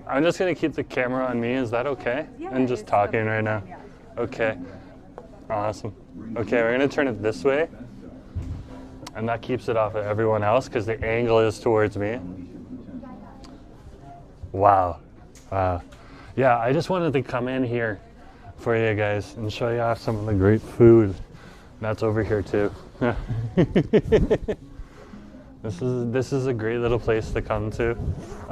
I'm just going to keep the camera on me. Is that okay? Yeah, I'm just talking right now. Yeah. Okay. Awesome. Okay, we're going to turn it this way. And that keeps it off of everyone else because the angle is towards me. Wow. Wow. Yeah, I just wanted to come in here for you guys and show you off some of the great food that's over here too. This is a great little place to come to.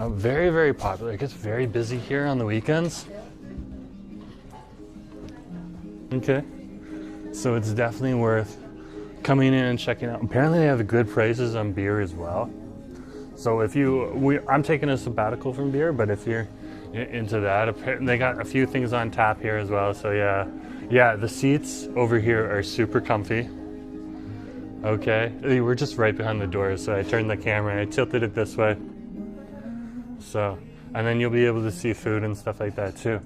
Very, very popular. It gets very busy here on the weekends. Okay. So it's definitely worth coming in and checking out. Apparently they have good prices on beer as well. So if I'm taking a sabbatical from beer, but if you're into that, they got a few things on tap here as well. So yeah, the seats over here are super comfy. Okay, we're just right behind the door, so I turned the camera and I tilted it this way. So, and then you'll be able to see food and stuff like that too.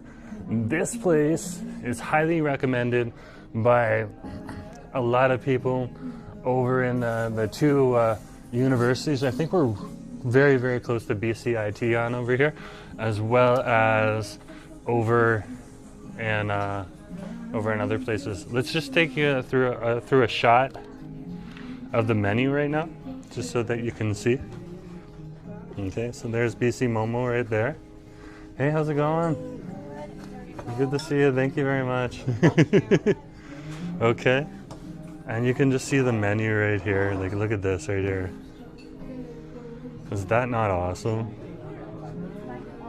This place is highly recommended by a lot of people over in the two universities. I think we're very, very close to BCIT on over here, as well as over in other places. Let's just take you through a shot of the menu right now, just so that you can see. Okay, so there's BC Momo right there. Hey, how's it going? Good to see you. Thank you very much. Okay, and you can just see the menu right here. Like, look at this right here. Is that not awesome?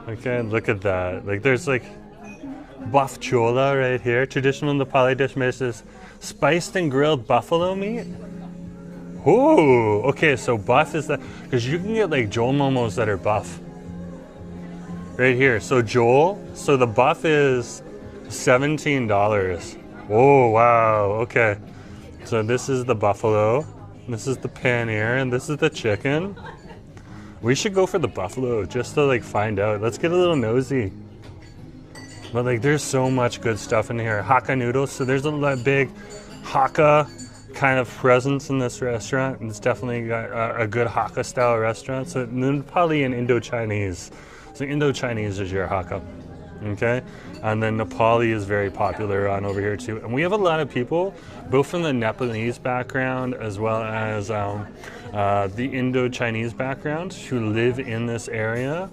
Okay, look at that. Like, there's like buff chola right here. Traditional Nepali dish mixes spiced and grilled buffalo meat. Ooh, okay, so buff is that, because you can get like Jhol momos that are buff. Right here, so Jhol, so the buff is $17. Oh, wow, okay. So this is the buffalo, this is the paneer, and this is the chicken. We should go for the buffalo just to like find out. Let's get a little nosy. But like, there's so much good stuff in here. Hakka noodles, so there's a big Hakka kind of presence in this restaurant. It's definitely got a good Hakka style restaurant. So Nepali and Indo-Chinese. So Indo-Chinese is your Hakka, okay? And then Nepali is very popular on over here too. And we have a lot of people, both from the Nepalese background as well as the Indo-Chinese background, who live in this area,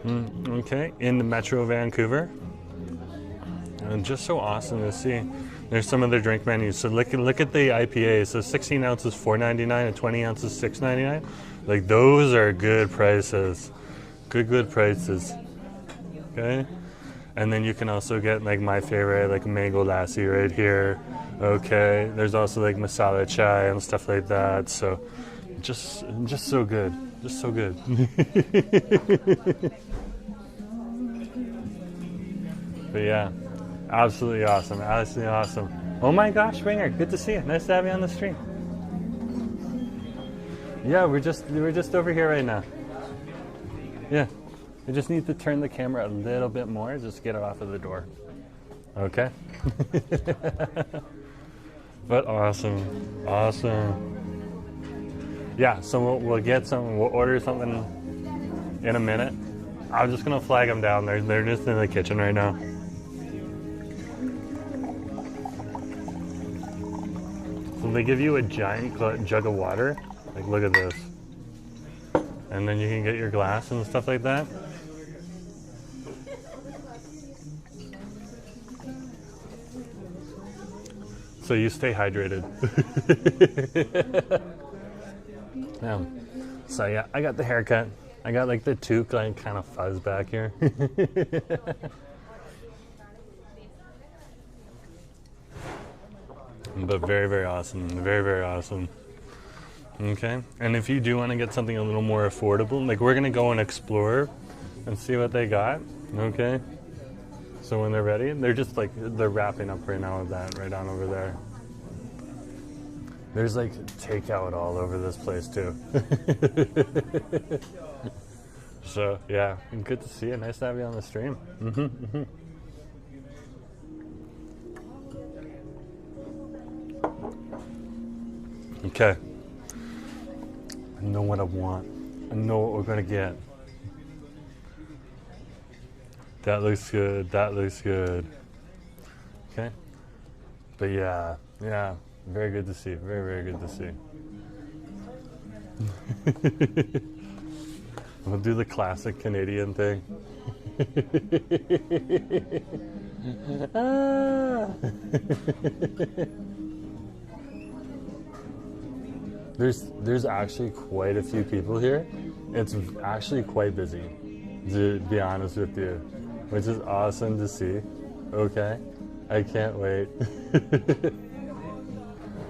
okay, in the Metro Vancouver. And just so awesome to see. There's some of their drink menus. So look at the IPA. So 16 ounces $4.99 and 20 ounces $6.99. Like, those are good prices. Good prices. Okay. And then you can also get like my favorite, like mango lassi right here. Okay. There's also like masala chai and stuff like that. So just so good. Just so good. But yeah. Absolutely awesome. Absolutely awesome. Oh my gosh, Ringer, good to see you. Nice to have you on the stream. Yeah, we're just over here right now. Yeah. We just need to turn the camera a little bit more, just get it off of the door. Okay? But awesome. Awesome. Yeah, so we'll get some, we'll order something in a minute. I'm just gonna flag them down. They're just in the kitchen right now. So they give you a giant jug of water. Like, look at this. And then you can get your glass and stuff like that. So you stay hydrated. Yeah. So yeah, I got the haircut. I got like the toque like kind of fuzz back here. But very, very awesome. Very, very awesome. Okay. And if you do want to get something a little more affordable, like, we're going to go and explore and see what they got. Okay. So when they're ready, they're just like, they're wrapping up right now with that right on over there. There's like takeout all over this place too. So yeah, good to see you. Nice to have you on the stream. Okay. I know what I want. I know what we're gonna get. That looks good. That looks good. Okay. But yeah, very good to see. Very, very good to see. We'll do the classic Canadian thing. There's actually quite a few people here. It's actually quite busy, to be honest with you, which is awesome to see. Okay, I can't wait.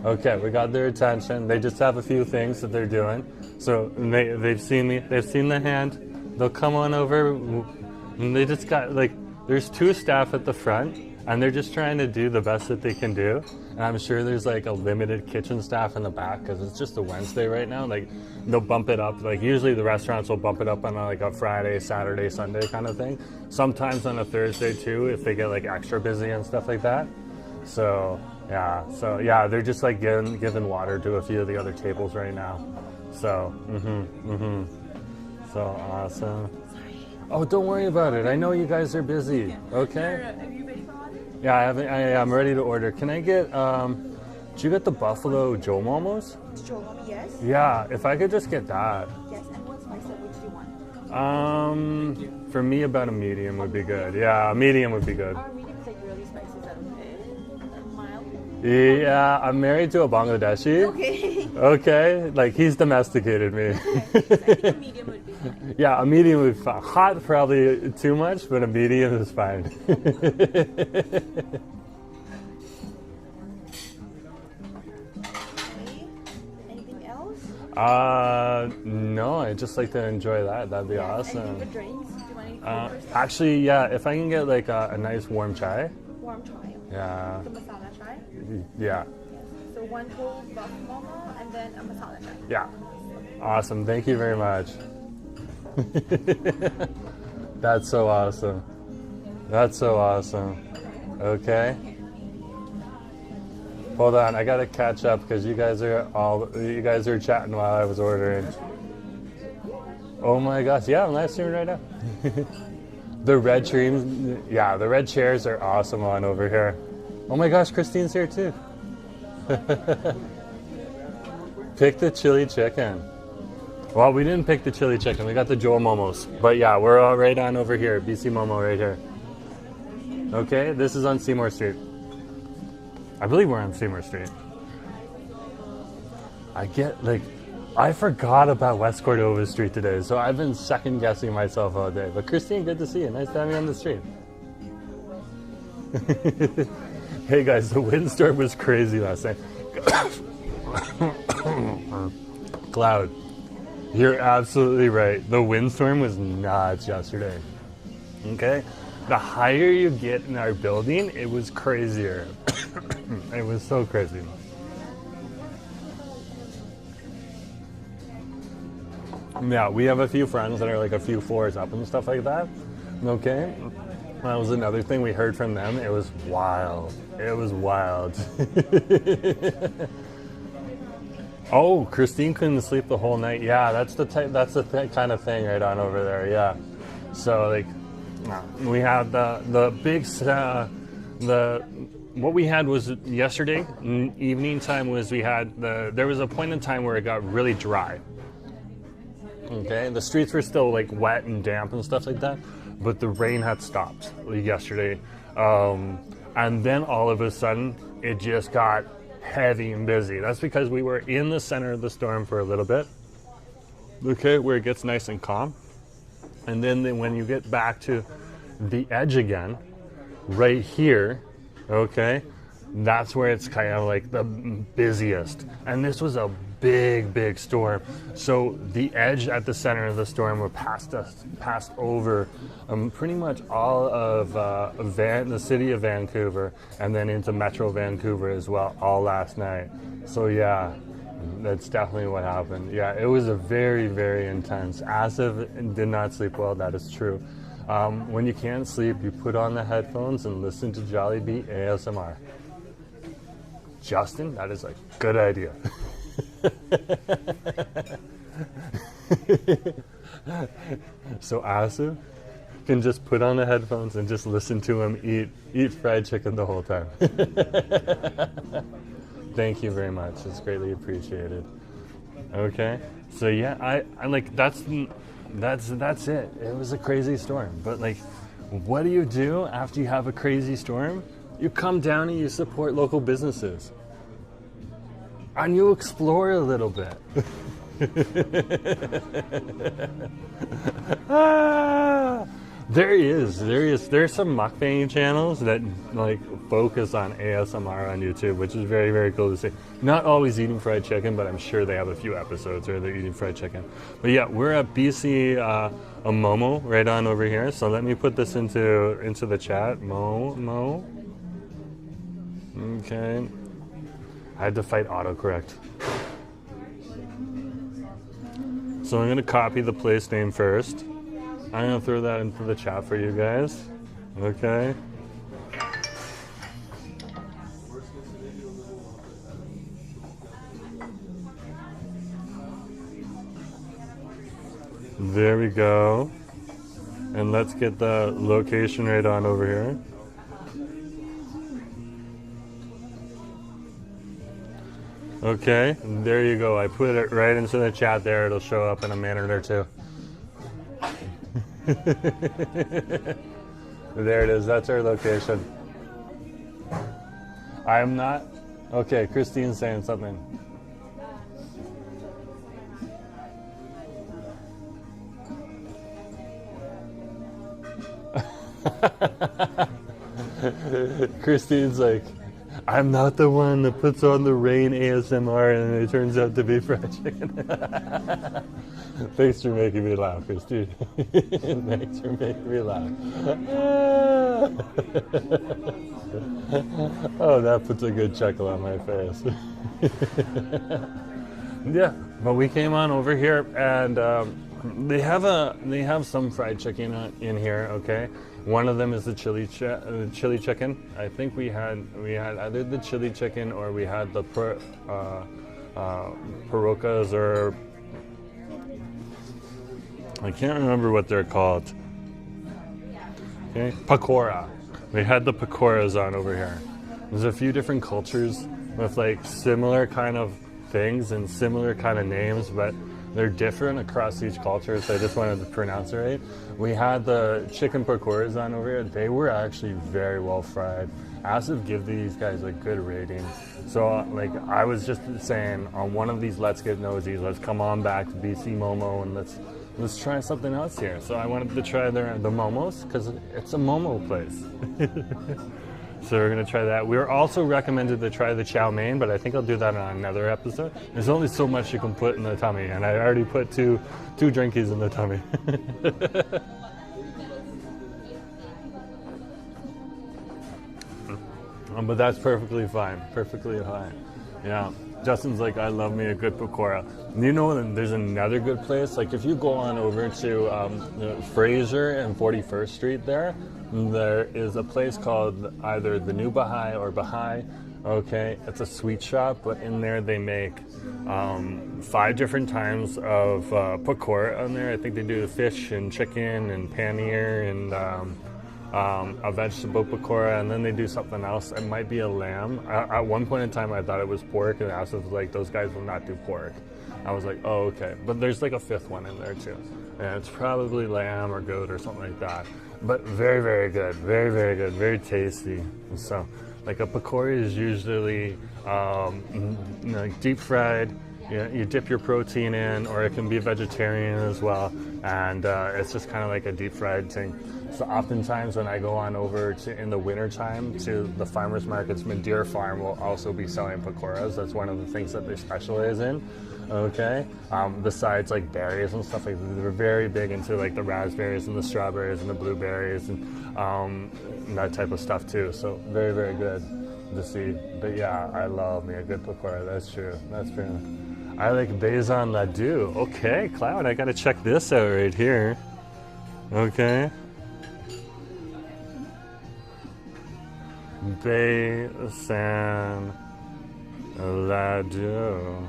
Okay, we got their attention. They just have a few things that they're doing. So they've seen me. They've seen the hand. They'll come on over. And they just got, like, there's 2 staff at the front, and they're just trying to do the best that they can do. And I'm sure there's like a limited kitchen staff in the back because it's just a Wednesday right now. Like, they'll bump it up. Like, usually the restaurants will bump it up on like a Friday, Saturday, Sunday kind of thing. Sometimes on a Thursday too, if they get like extra busy and stuff like that. So yeah, they're just like giving water to a few of the other tables right now. So, so awesome. Oh, don't worry about it. I know you guys are busy. Okay. Are you ready for order? Yeah, I'm ready to order. Can I get, do you get the buffalo Jhol Momos? Jhol, yes. Yeah, if I could just get that. Yes, and what spice which do you want? For me, about a medium would be good. Yeah, a medium would be good. Our medium is like really spicy, is that okay? Mild? Yeah, I'm married to a Bangladeshi. Okay. Okay, like he's domesticated me. I think a medium would be fine. Yeah, a medium would be fine. Hot, probably too much, but a medium is fine. Okay. Anything else? No, I'd just like to enjoy that. That'd be awesome. Anything with drinks? Do you want any cold or stuff? Actually, yeah, if I can get like a nice warm chai. Warm chai. Yeah. The masala chai. Yeah. So 1 cold buff momo and then a masala chai. Yeah. Awesome. Thank you very much. That's so awesome. That's so awesome. Okay. Hold on, I gotta catch up because you guys are chatting while I was ordering. Oh my gosh, yeah, I'm live streaming right now. The red streams, yeah, the red chairs are awesome on over here. Oh my gosh, Christine's here too. Pick the chili chicken. Well, we didn't pick the chili chicken. We got the Jhol Momos. But yeah, we're all right on over here. BC Momo right here. Okay, this is on Seymour Street. I believe we're on Seymour Street. I forgot about West Cordova Street today, so I've been second guessing myself all day. But Christine, good to see you. Nice to have you on the street. Hey guys, the windstorm was crazy last night. Cloud. You're absolutely right. The windstorm was nuts yesterday. Okay? The higher you get in our building, it was crazier. It was so crazy. Yeah, we have a few friends that are like a few floors up and stuff like that. Okay? That was another thing we heard from them. It was wild. It was wild. Oh, Christine couldn't sleep the whole night. Yeah, that's the kind of thing right on over there. Yeah. So like, we had the big what we had was yesterday evening time was there was a point in time where it got really dry. Okay, the streets were still like wet and damp and stuff like that, but the rain had stopped yesterday, and then all of a sudden it just got heavy and busy. That's because we were in the center of the storm for a little bit, okay, where it gets nice and calm, and then when you get back to the edge again, right here, okay, that's where it's kind of like the busiest. And this was a big storm, so the edge at the center of the storm were passed over pretty much all of the city of Vancouver, and then into Metro Vancouver as well, all last night. So yeah, that's definitely what happened. Yeah, it was a very intense. Asif did not sleep well, that is true. When you can't sleep, you put on the headphones and listen to Jollibee ASMR. Justin, that is a good idea. So Asif can just put on the headphones and just listen to him eat fried chicken the whole time. Thank you very much. It's greatly appreciated. Okay, so yeah, I like that's it. It was a crazy storm, but like, what do you do after you have a crazy storm? You come down and you support local businesses. And you explore a little bit. There's some mukbang channels that like focus on ASMR on YouTube, which is very, very cool to see. Not always eating fried chicken, but I'm sure they have a few episodes where they're eating fried chicken. But yeah, we're at BC a Momo right on over here. So let me put this into the chat. Mo. Okay. I had to fight autocorrect. So I'm gonna copy the place name first. I'm gonna throw that into the chat for you guys. Okay. There we go. And let's get the location right on over here. Okay, there you go. I put it right into the chat there. It'll show up in a minute or two. There it is. That's our location. I'm not. Okay, Christine's saying something. Christine's like, I'm not the one that puts on the rain ASMR and it turns out to be fried chicken. Thanks for making me laugh, Christine. Thanks for making me laugh. Oh, that puts a good chuckle on my face. Yeah, but we came on over here and they have some fried chicken in here. Okay, one of them is the chili chicken. I think we had either the chili chicken or we had the parocas, or I can't remember what they're called. Okay, pakora. We had the pakoras on over here. There's a few different cultures with like similar kind of things and similar kind of names, but they're different across each culture, so I just wanted to pronounce it right. We had the chicken pakoras on over here. They were actually very well fried. I also give these guys a good rating. So like I was just saying, on one of these Let's Get Nosys, let's come on back to BC Momo and let's try something else here. So I wanted to try the Momos because it's a Momo place. So we're gonna try that. We were also recommended to try the chow mein, but I think I'll do that on another episode. There's only so much you can put in the tummy, and I already put two drinkies in the tummy. But that's perfectly fine. Perfectly fine. Yeah. Justin's like, I love me a good pakora. You know, there's another good place. Like if you go on over to Fraser and 41st Street there is a place called either the New Baha'i or Baha'i. Okay, it's a sweet shop, but in there they make 5 different types of pakora on there. I think they do fish and chicken and paneer and a vegetable pakora, and then they do something else. It might be a lamb. At one point in time I thought it was pork, and I was like, those guys will not do pork. I was like, oh, okay. But there's like a 5th one in there too, and it's probably lamb or goat or something like that. But very, very good. Very, very good. Very tasty. So like a pakora is usually deep fried. You dip your protein in, or it can be vegetarian as well, and it's just kind of like a deep fried thing. So oftentimes when I go on over to in the winter time to the farmers markets, Madeira Farm will also be selling pakoras. That's one of the things that they specialize in. Okay, besides like berries and stuff like that, they're very big into like the raspberries and the strawberries and the blueberries and that type of stuff too. So very, very good to see. But yeah, I love me a good pakora. That's true. That's true. I like Baison Ladue. Okay, Cloud, I gotta check this out right here. Okay. Baison Ladue.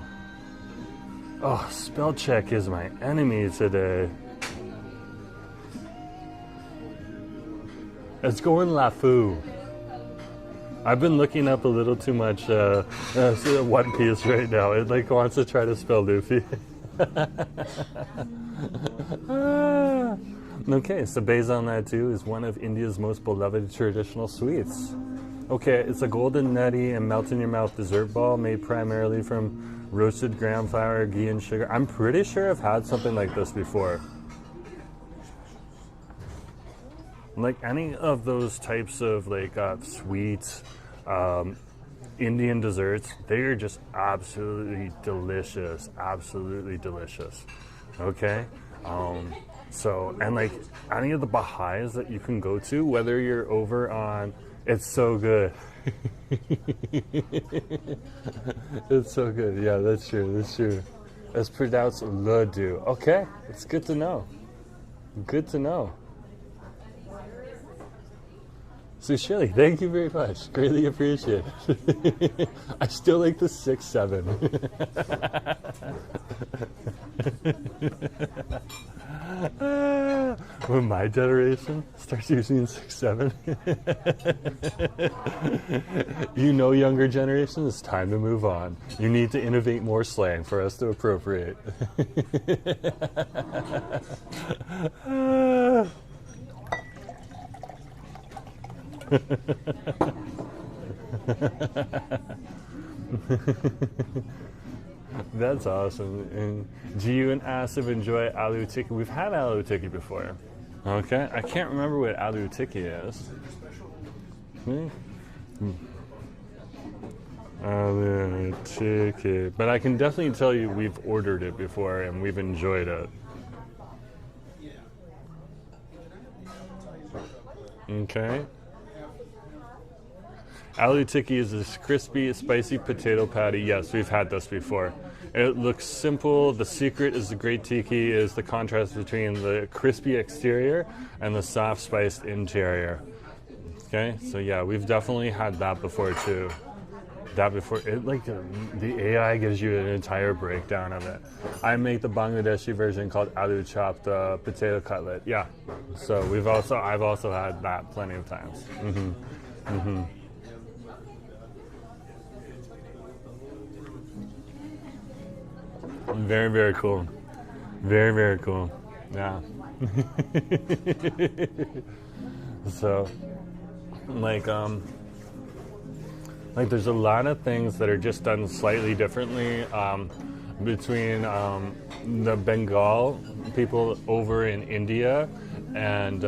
Oh, spell check is my enemy today. It's going LaFou. I've been looking up a little too much One Piece right now. It like wants to try to spell Luffy. Okay, so Baison Ladue is one of India's most beloved traditional sweets. Okay, it's a golden, nutty, and melt-in-your-mouth dessert ball made primarily from roasted gram flour, ghee, and sugar. I'm pretty sure I've had something like this before. like any of those types of like sweets, Indian desserts, they are just absolutely delicious. Absolutely delicious. Okay? So, and like any of the bahais that you can go to, whether you're over on, it's so good. It's so good. Yeah, that's true. That's true. It's pronounced Laddu. Okay, it's good to know. Good to know. So Shirley, thank you very much. Greatly appreciate it. I still like the 6-7. When my generation starts using 6-7, you know, younger generation, it's time to move on. You need to innovate more slang for us to appropriate. That's awesome. And do you and Asif enjoy aloo tikki? We've had aloo tikki before. Okay, I can't remember what aloo tikki is. Aloo tikki, but I can definitely tell you we've ordered it before and we've enjoyed it. Okay. Aloo tikki is this crispy, spicy potato patty. Yes, we've had this before. It looks simple. The secret is the great tikki is the contrast between the crispy exterior and the soft, spiced interior. Okay, so yeah, we've definitely had that before too. That before, it like the AI gives you an entire breakdown of it. I make the Bangladeshi version called aloo chopped potato cutlet. Yeah, so I've also had that plenty of times. Very, very cool. Very, very cool. Yeah. So, like there's a lot of things that are just done slightly differently between the Bengal people over in India and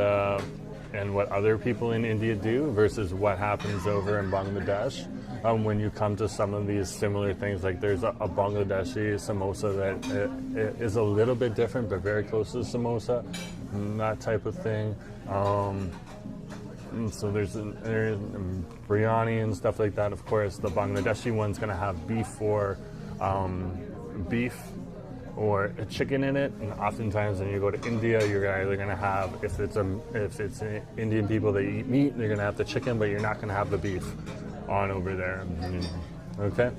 what other people in India do versus what happens over in Bangladesh. When you come to some of these similar things, like there's a Bangladeshi samosa that is a little bit different, but very close to samosa, that type of thing. So there's biryani and stuff like that. Of course, the Bangladeshi one's going to have beef or chicken in it, and oftentimes when you go to India, you're either going to have, if it's Indian people that eat meat, they're going to have the chicken, but you're not going to have the beef on over there. Okay,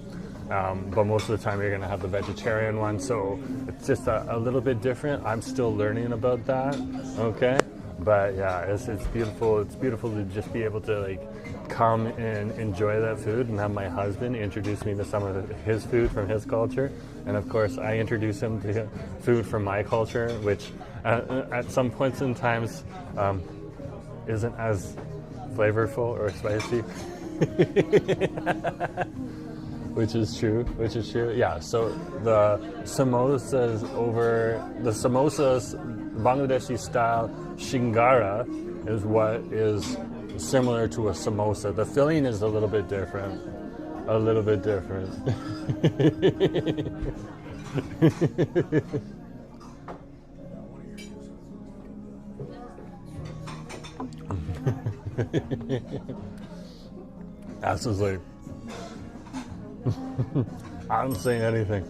but most of the time you're going to have the vegetarian one, so it's just a little bit different. I'm still learning about that. Okay, but yeah, it's beautiful. It's beautiful to just be able to like come and enjoy that food and have my husband introduce me to some of his food from his culture, and of course I introduce him to food from my culture, which at some points in times isn't as flavorful or spicy. Which is true. Yeah, so the samosas, Bangladeshi style shingara is what is similar to a samosa. The filling is a little bit different. Ass was like, I'm saying anything.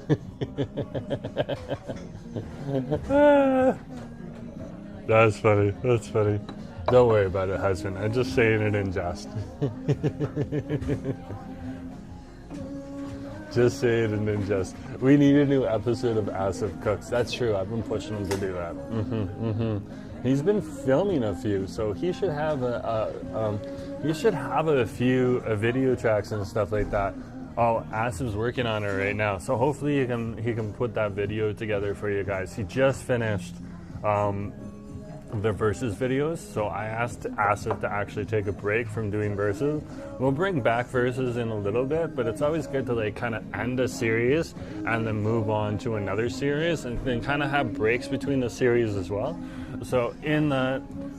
That's funny. Don't worry about it, husband. I'm just saying it in jest. Just saying it in jest. We need a new episode of Asif Cooks. That's true. I've been pushing him to do that. He's been filming a few, so he should have a few video tracks and stuff like that. Oh, Asif's working on it right now, so hopefully he can put that video together for you guys. He just finished the versus videos, so I asked Asif to actually take a break from doing versus. We'll bring back versus in a little bit, but it's always good to like kind of end a series and then move on to another series and then kind of have breaks between the series as well. So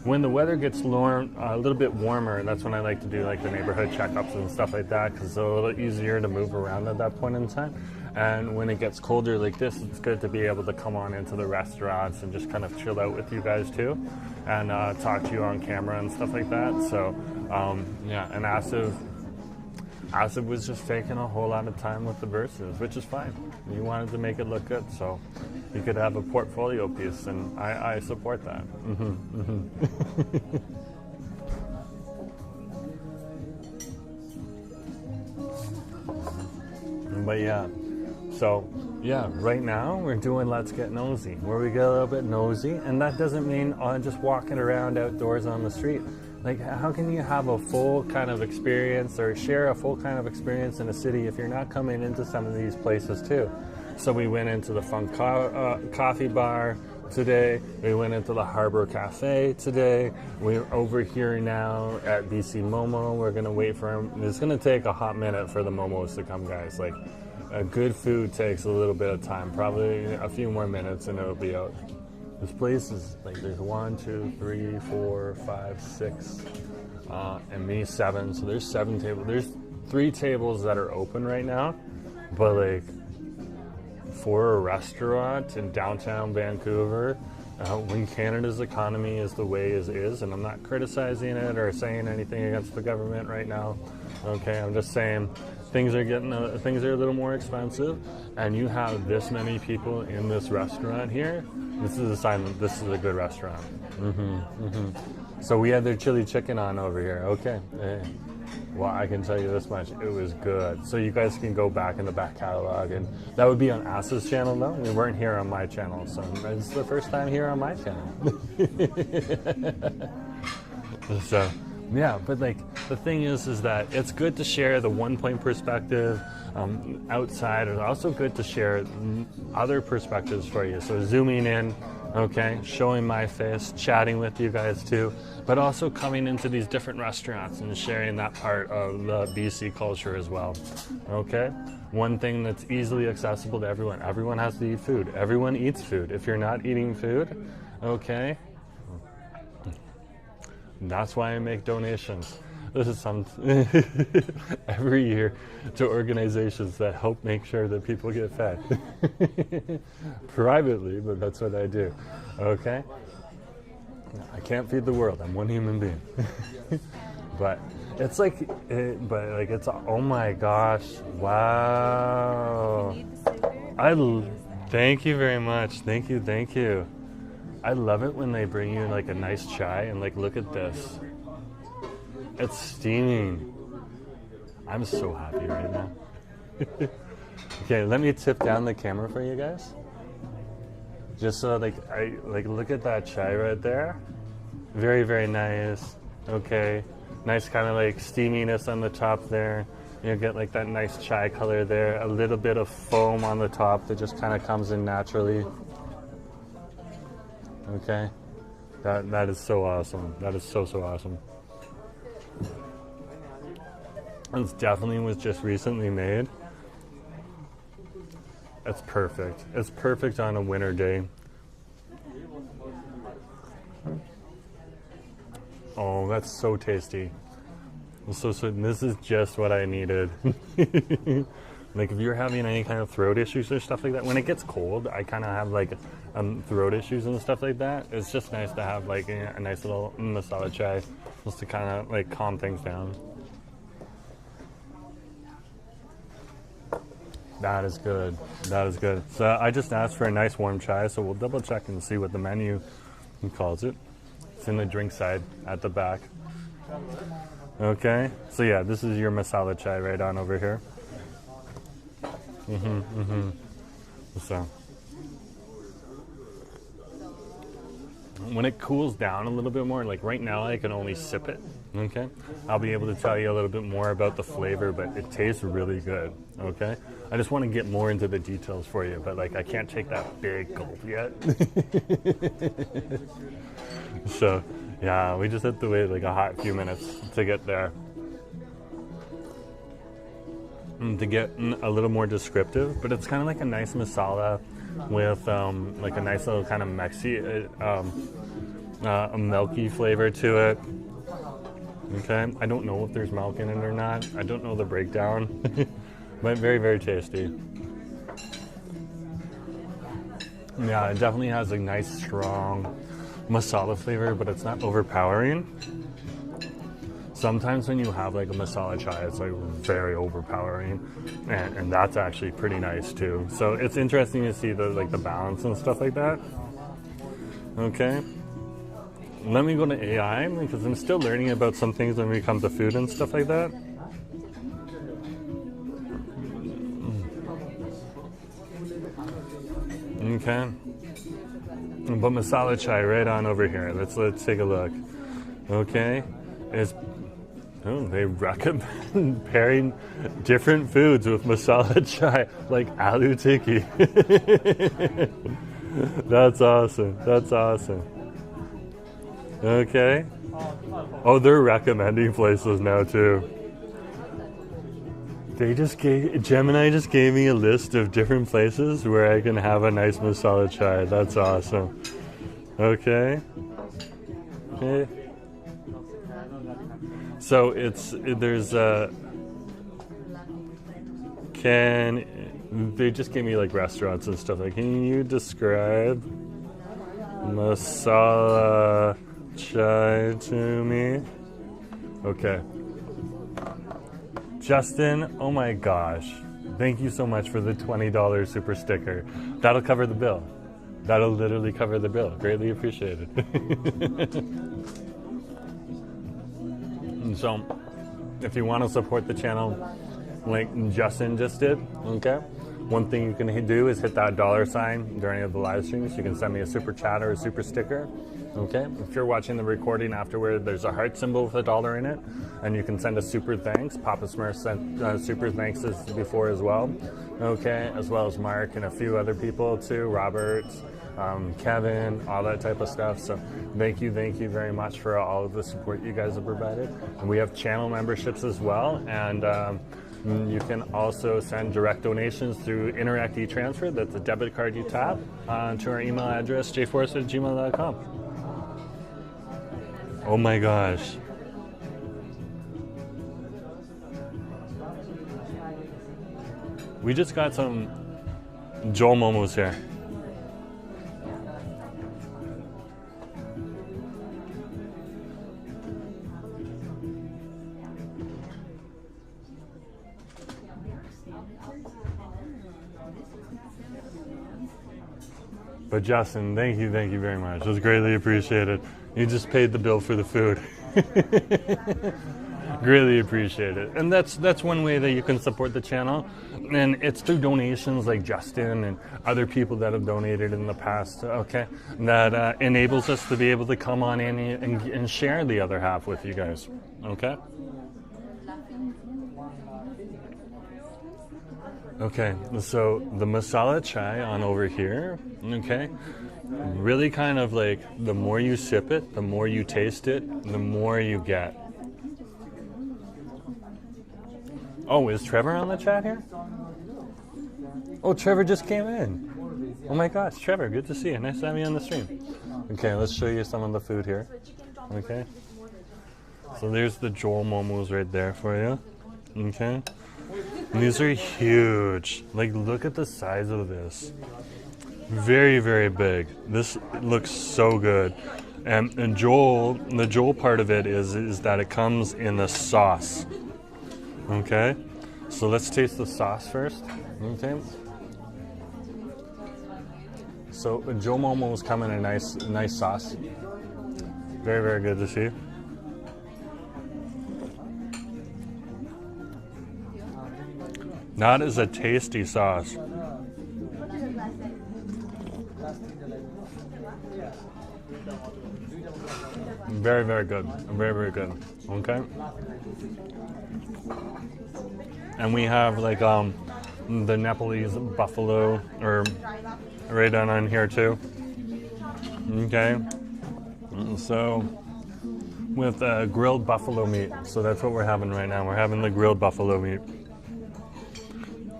when the weather gets a little bit warmer, that's when I like to do like the neighborhood checkups and stuff like that, because it's a little easier to move around at that point in time. And when it gets colder like this, it's good to be able to come on into the restaurants and just kind of chill out with you guys too, and talk to you on camera and stuff like that. So yeah, and Acid was just taking a whole lot of time with the verses, which is fine. You wanted to make it look good, so you could have a portfolio piece, and I support that. But yeah, so yeah, right now we're doing Let's Get Nosy, where we get a little bit nosy, and that doesn't mean just walking around outdoors on the street. Like, how can you have a full kind of experience or share a full kind of experience in a city if you're not coming into some of these places too? So we went into the Funk Coffee Bar today. We went into the Harbour Cafe today. We're over here now at BC Momo. We're going to wait for them. It's going to take a hot minute for the Momos to come, guys. Like, good food takes a little bit of time, probably a few more minutes, and it'll be out. This place is like, there's 1, 2, 3, 4, 5, 6, and me 7. So there's 7 tables. There's 3 tables that are open right now, but like for a restaurant in downtown Vancouver, when Canada's economy is the way it is, and I'm not criticizing it or saying anything against the government right now. Okay, I'm just saying things are a little more expensive, and you have this many people in this restaurant here. This is a sign that this is a good restaurant. So we had their chili chicken on over here. Okay. Hey. Well, I can tell you this much. It was good. So you guys can go back in the back catalog, and that would be on Asa's channel, though. We weren't here on my channel, so it's the first time here on my channel. So, yeah, but like the thing is that it's good to share the one-point perspective outside. It's also good to share other perspectives for you. So zooming in, okay, showing my face, chatting with you guys too, but also coming into these different restaurants and sharing that part of the BC culture as well. Okay, one thing that's easily accessible to everyone. Everyone has to eat food. Everyone eats food. If you're not eating food, okay, that's why I make donations. This is some every year to organizations that help make sure that people get fed. Privately, but that's what I do. Okay? I can't feed the world. I'm one human being. But it's like, it's, oh my gosh, wow. Thank you very much. Thank you. I love it when they bring you like a nice chai and like, look at this. It's steaming. I'm so happy right now. Okay, let me tip down the camera for you guys. Just so look at that chai right there. Very, very nice. Okay, nice kind of like steaminess on the top there. You get like that nice chai color there. A little bit of foam on the top that just kind of comes in naturally. Okay, that is so awesome. That is so awesome. It definitely was just recently made. It's perfect. It's perfect on a winter day. Oh, that's so tasty. So this is just what I needed. Like if you're having any kind of throat issues or stuff like that, when it gets cold, I kind of have like throat issues and stuff like that. It's just nice to have like a nice little masala chai just to kind of like calm things down. That is good. That is good. So I just asked for a nice warm chai, so we'll double check and see what the menu calls it. It's in the drink side at the back. Okay, so yeah, this is your masala chai right on over here. So when it cools down a little bit more, like right now I can only sip it. Okay, I'll be able to tell you a little bit more about the flavor, but it tastes really good. Okay, I just want to get more into the details for you, but like I can't take that big gulp yet. So yeah, we just have to wait like a hot few minutes to get there. To get a little more descriptive, but it's kind of like a nice masala with like a nice little kind of a milky flavor to it. Okay, I don't know if there's milk in it or not. I don't know the breakdown, but very, very tasty. Yeah, it definitely has a nice, strong masala flavor, but it's not overpowering. Sometimes when you have like a masala chai, it's like very overpowering, and that's actually pretty nice too. So it's interesting to see the balance and stuff like that. Okay, let me go to AI because I'm still learning about some things when we come to food and stuff like that. Okay, but masala chai right on over here. Let's take a look. Okay, they recommend pairing different foods with masala chai, like aloo tikki. That's awesome. That's awesome. Okay. Oh, they're recommending places now too. Gemini just gave me a list of different places where I can have a nice masala chai. That's awesome. Okay. Okay. So they just gave me like restaurants and stuff. Like, can you describe masala chai to me? Okay. Justin, oh my gosh. Thank you so much for the $20 super sticker. That'll cover the bill. That'll literally cover the bill. Greatly appreciated. And so, if you want to support the channel like Justin just did, okay, one thing you can do is hit that $sign during any of the live streams. You can send me a super chat or a super sticker. Okay, if you're watching the recording afterward, there's a heart symbol with $1 in it, and you can send a super thanks. Papa Smurf sent super thanks before as well. Okay, as well as Mark and a few other people too, Robert, Kevin, all that type of stuff. So thank you very much for all of the support you guys have provided. And we have channel memberships as well, and you can also send direct donations through Interact e-Transfer. That's a debit card you tap to our email address, jforest@gmail.com. Oh my gosh. We just got some Jhol Momos here. But Justin, thank you very much. It was greatly appreciated. You just paid the bill for the food. Greatly appreciate it. And that's one way that you can support the channel. And it's through donations like Justin and other people that have donated in the past, okay? That enables us to be able to come on in and share the other half with you guys, okay? Okay, so the masala chai on over here, okay? Really kind of like the more you sip it, the more you taste it, the more you get. Oh, is Trevor on the chat here? Oh, Trevor just came in. Oh my gosh, Trevor, good to see you. Nice to have you on the stream. Okay, let's show you some of the food here. Okay. So there's the Jhol Momos right there for you. Okay. And these are huge. Like, look at the size of this. Very, very big. This looks so good. And Jhol, the Jhol part of it is that it comes in the sauce. Okay? So let's taste the sauce first. Okay? So Jhol Momos come in a nice sauce. Very, very good to see. That is a tasty sauce. Very, very good. Very, very good. Okay. And we have like the Nepalese buffalo, or right down on here too. Okay. So with grilled buffalo meat. So that's what we're having right now. We're having the grilled buffalo meat.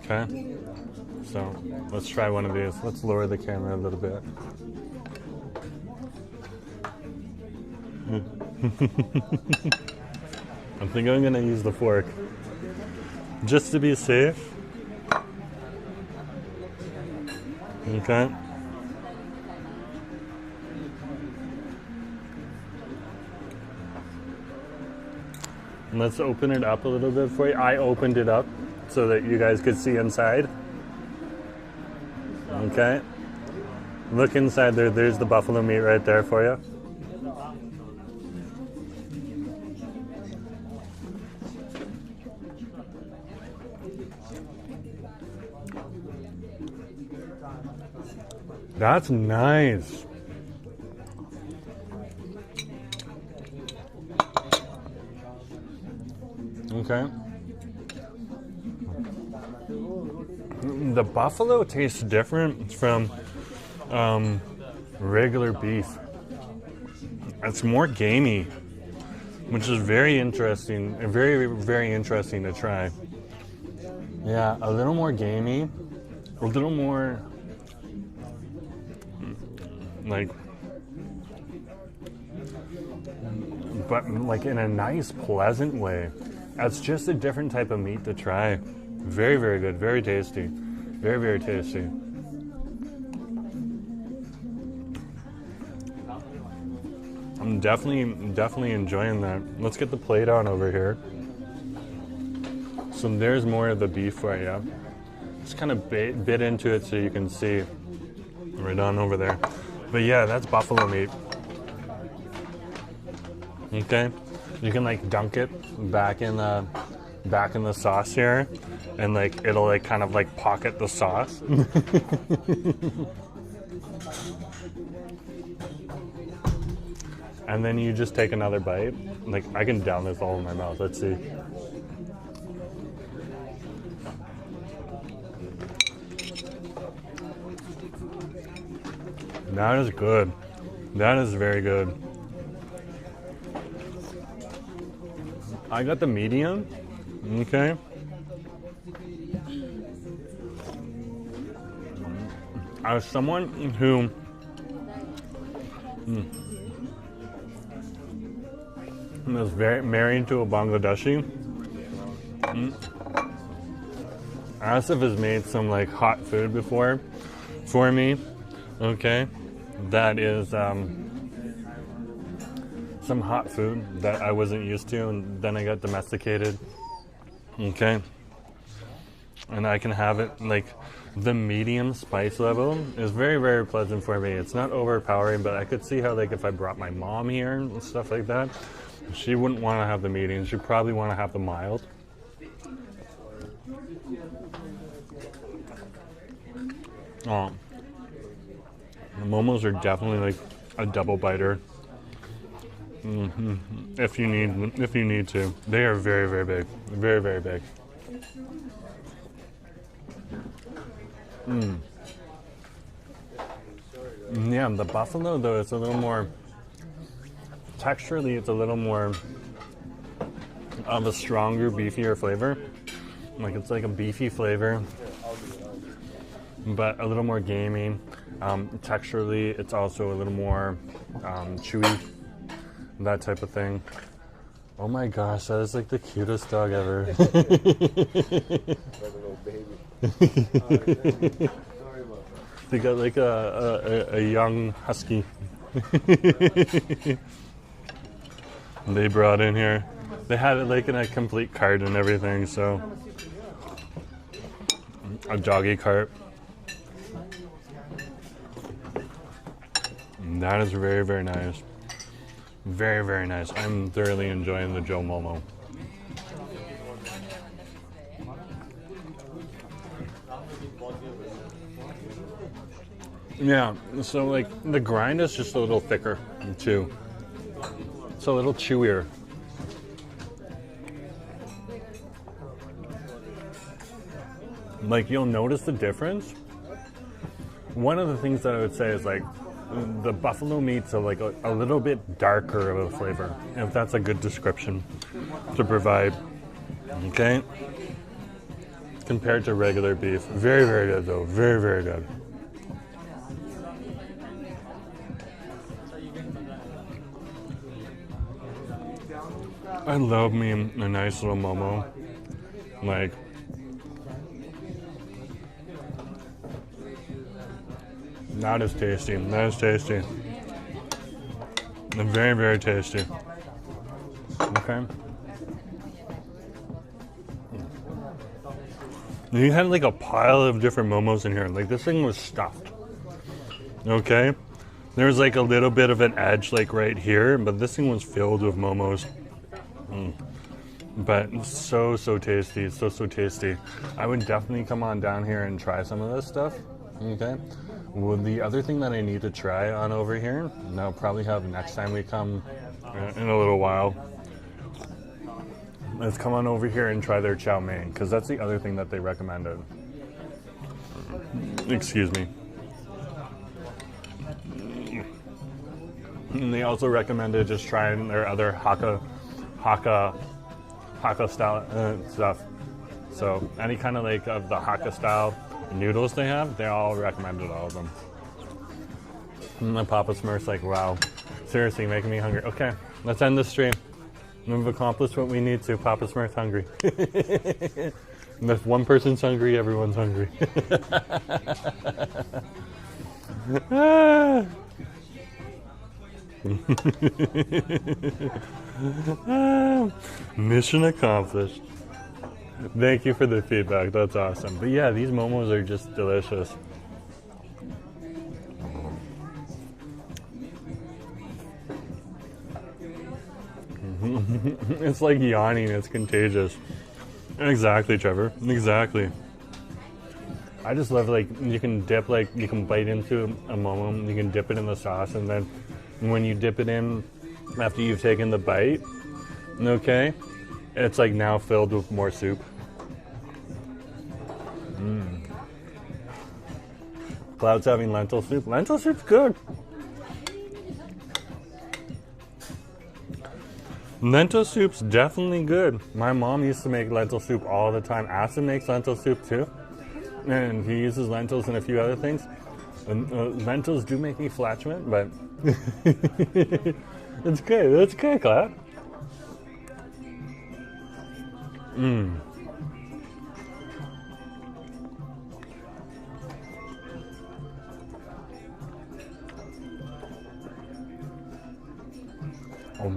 Okay. So let's try one of these. Let's lower the camera a little bit. I think I'm gonna use the fork just to be safe. Okay. And let's open it up a little bit for you. I opened it up so that you guys could see inside. Okay. Look inside there. There's the buffalo meat right there for you. That's nice. Okay. The buffalo tastes different from regular beef. It's more gamey, which is very interesting, very, very interesting to try. Yeah, a little more gamey, a little more like, but like in a nice, pleasant way. It's just a different type of meat to try. Very, very good, very tasty, very, very tasty. I'm definitely enjoying that. Let's get the plate on over here. So there's more of the beef for you. Just kind of bit into it so you can see right on over there. But yeah, that's buffalo meat. Okay, you can like dunk it back in the sauce here, and like it'll like kind of like pocket the sauce. And then you just take another bite. Like I can down this all in my mouth. Let's see. That is good. That is very good. I got the medium. Okay. As someone who was very married to a Bangladeshi, Asif has made some like hot food before for me. Okay, that is some hot food that I wasn't used to, and then I got domesticated. Okay, and I can have it like the medium spice level is very, very pleasant for me. It's not overpowering, but I could see how like if I brought my mom here and stuff like that, she wouldn't want to have the medium. She'd probably want to have the mild. Oh, the momos are definitely like a double biter. If you need to, they are very, very big, very, very big. Yeah, the buffalo though, it's a little more texturally. It's a little more of a stronger, beefier flavor. Like it's like a beefy flavor, but a little more gamey. Texturally, it's also a little more chewy. That type of thing. Oh my gosh, that is like the cutest dog ever. They got like a young husky. They brought in here. They had it like in a complete cart and everything, so a doggy cart. And that is very, very nice. Very, very nice. I'm thoroughly enjoying the Jhol Momo. Yeah, so like the grind is just a little thicker too. It's a little chewier. Like you'll notice the difference. One of the things that I would say is like the buffalo meat's like a little bit darker of a flavor, if that's a good description to provide. Okay? Compared to regular beef. Very, very good though. Very, very good. I love me a nice little Momo. Like, that is tasty. That is tasty. And very, very tasty. Okay. You had like a pile of different Momos in here. Like, this thing was stuffed. Okay. There was like a little bit of an edge like right here, but this thing was filled with Momos. But so tasty. So tasty. I would definitely come on down here and try some of this stuff. Okay. Well, the other thing that I need to try on over here, and I'll probably have next time we come in a little while, let's come on over here and try their chow mein, because that's the other thing that they recommended. Excuse me. And they also recommended just trying their other Hakka style stuff. So any kind of like of the Hakka style noodles they have, they all recommended all of them. And my Papa Smurf's like, wow, seriously making me hungry. Okay, let's end the stream. We've accomplished what we need to. Papa Smurf's hungry. And if one person's hungry, everyone's hungry. Mission accomplished. Thank you for the feedback. That's awesome. But yeah, these Momos are just delicious. It's like yawning. It's contagious. Exactly, Trevor. Exactly. I just love, like, you can dip, like, you can bite into a Momo, you can dip it in the sauce, and then when you dip it in after you've taken the bite, okay, it's like now filled with more soup. Cloud's having lentil soup. Lentil soup's good. Lentil soup's definitely good. My mom used to make lentil soup all the time. Asa makes lentil soup too. And he uses lentils and a few other things. And, lentils do make me flatulent, but it's good. It's good, Cloud.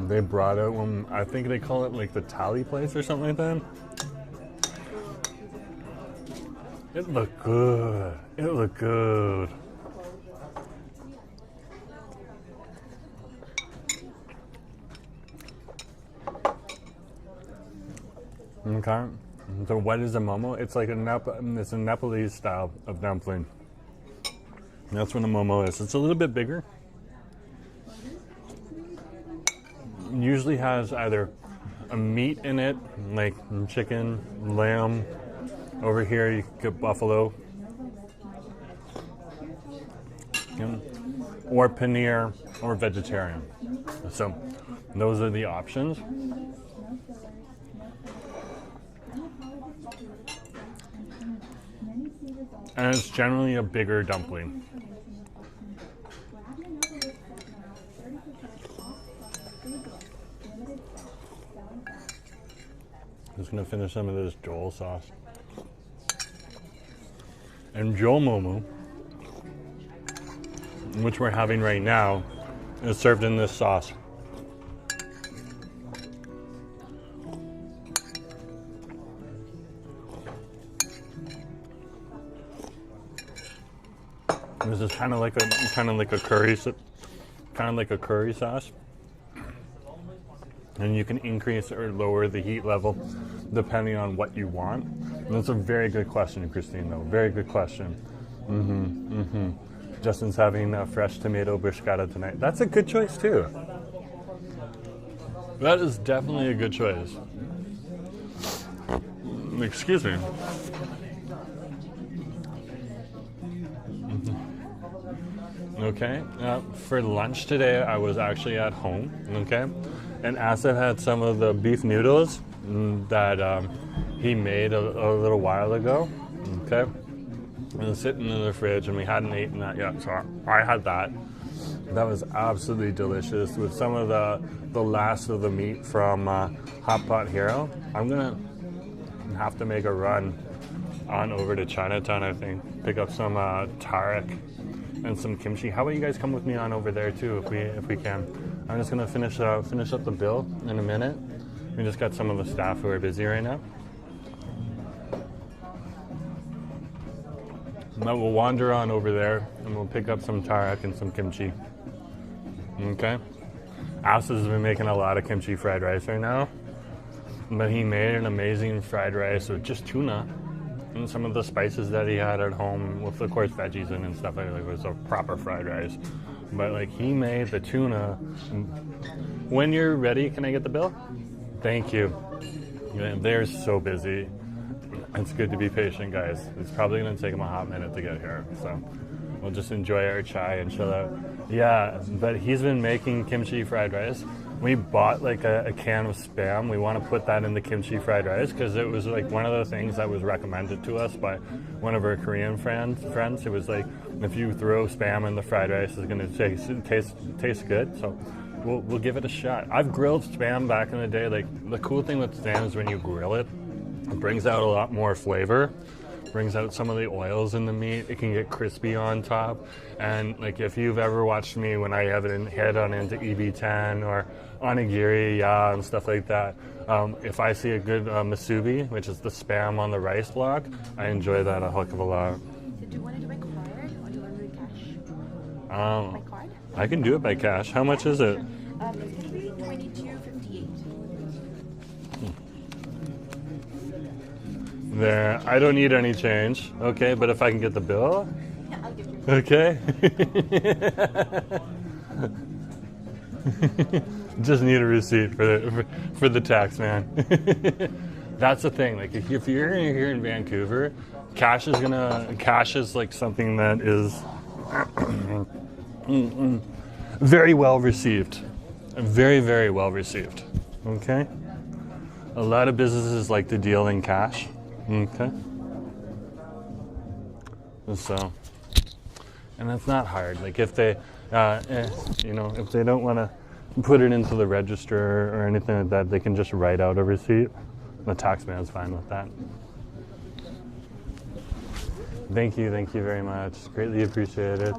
They brought out one, I think they call it like the tally place or something like that. It looked good. It looked good. Okay. So what is a Momo? It's like it's a Nepalese style of dumpling. And that's what a Momo is. It's a little bit bigger. Usually has either a meat in it, like chicken, lamb. Over here you could get buffalo, or paneer, or vegetarian. So those are the options. And it's generally a bigger dumpling. Just gonna finish some of this Jhol sauce. And Jhol Momo, which we're having right now, is served in this sauce. This is kind of like a curry sauce. And you can increase or lower the heat level depending on what you want. And that's a very good question, Christine, though. Very good question. Justin's having a fresh tomato bruschetta tonight. That's a good choice, too. That is definitely a good choice. Excuse me. Okay, for lunch today, I was actually at home, okay? And Asif had some of the beef noodles that he made a little while ago, okay? It was sitting in the fridge, and we hadn't eaten that yet. So I had that. That was absolutely delicious with some of the last of the meat from Hot Pot Hero. I'm gonna have to make a run on over to Chinatown, I think. Pick up some tarik and some kimchi. How about you guys come with me on over there too, if we can? I'm just gonna finish up the bill in a minute. We just got some of the staff who are busy right now. But we'll wander on over there and we'll pick up some tarik and some kimchi. Okay? Asa has been making a lot of kimchi fried rice right now. But he made an amazing fried rice with just tuna and some of the spices that he had at home with, of course, veggies in and stuff. Like it was a proper fried rice. But like he made the tuna. When you're ready, can I get the bill? Thank you. They're so busy. It's good to be patient, guys. It's probably going to take them a hot minute to get here. So we'll just enjoy our chai and chill out. Yeah, but he's been making kimchi fried rice. We bought like a can of Spam. We want to put that in the kimchi fried rice because it was like one of the things that was recommended to us by one of our Korean friends. It was like, if you throw Spam in the fried rice, it's going to taste good. So we'll give it a shot. I've grilled Spam back in the day. Like the cool thing with Spam is when you grill it, it brings out a lot more flavor. Brings out some of the oils in the meat. It can get crispy on top. And like if you've ever watched me when I head on into EB10 or onigiri, and stuff like that, if I see a good musubi, which is the Spam on the rice block, I enjoy that a heck of a lot. So do you want to do by card or do you want to do cash? By card? I can do it by cash. How much is it? It's going to be $22.58. There, I don't need any change. Okay, but if I can get the bill? Yeah, I'll give you. Okay. Just need a receipt for the tax man. That's the thing. Like if you're here in Vancouver, cash is like something that is very well received. Very, very well received. Okay? A lot of businesses like to deal in cash. Okay. So, and that's not hard. Like if they, if they don't want to put it into the register or anything like that, they can just write out a receipt. The tax man's fine with that. Thank you very much. Greatly appreciated.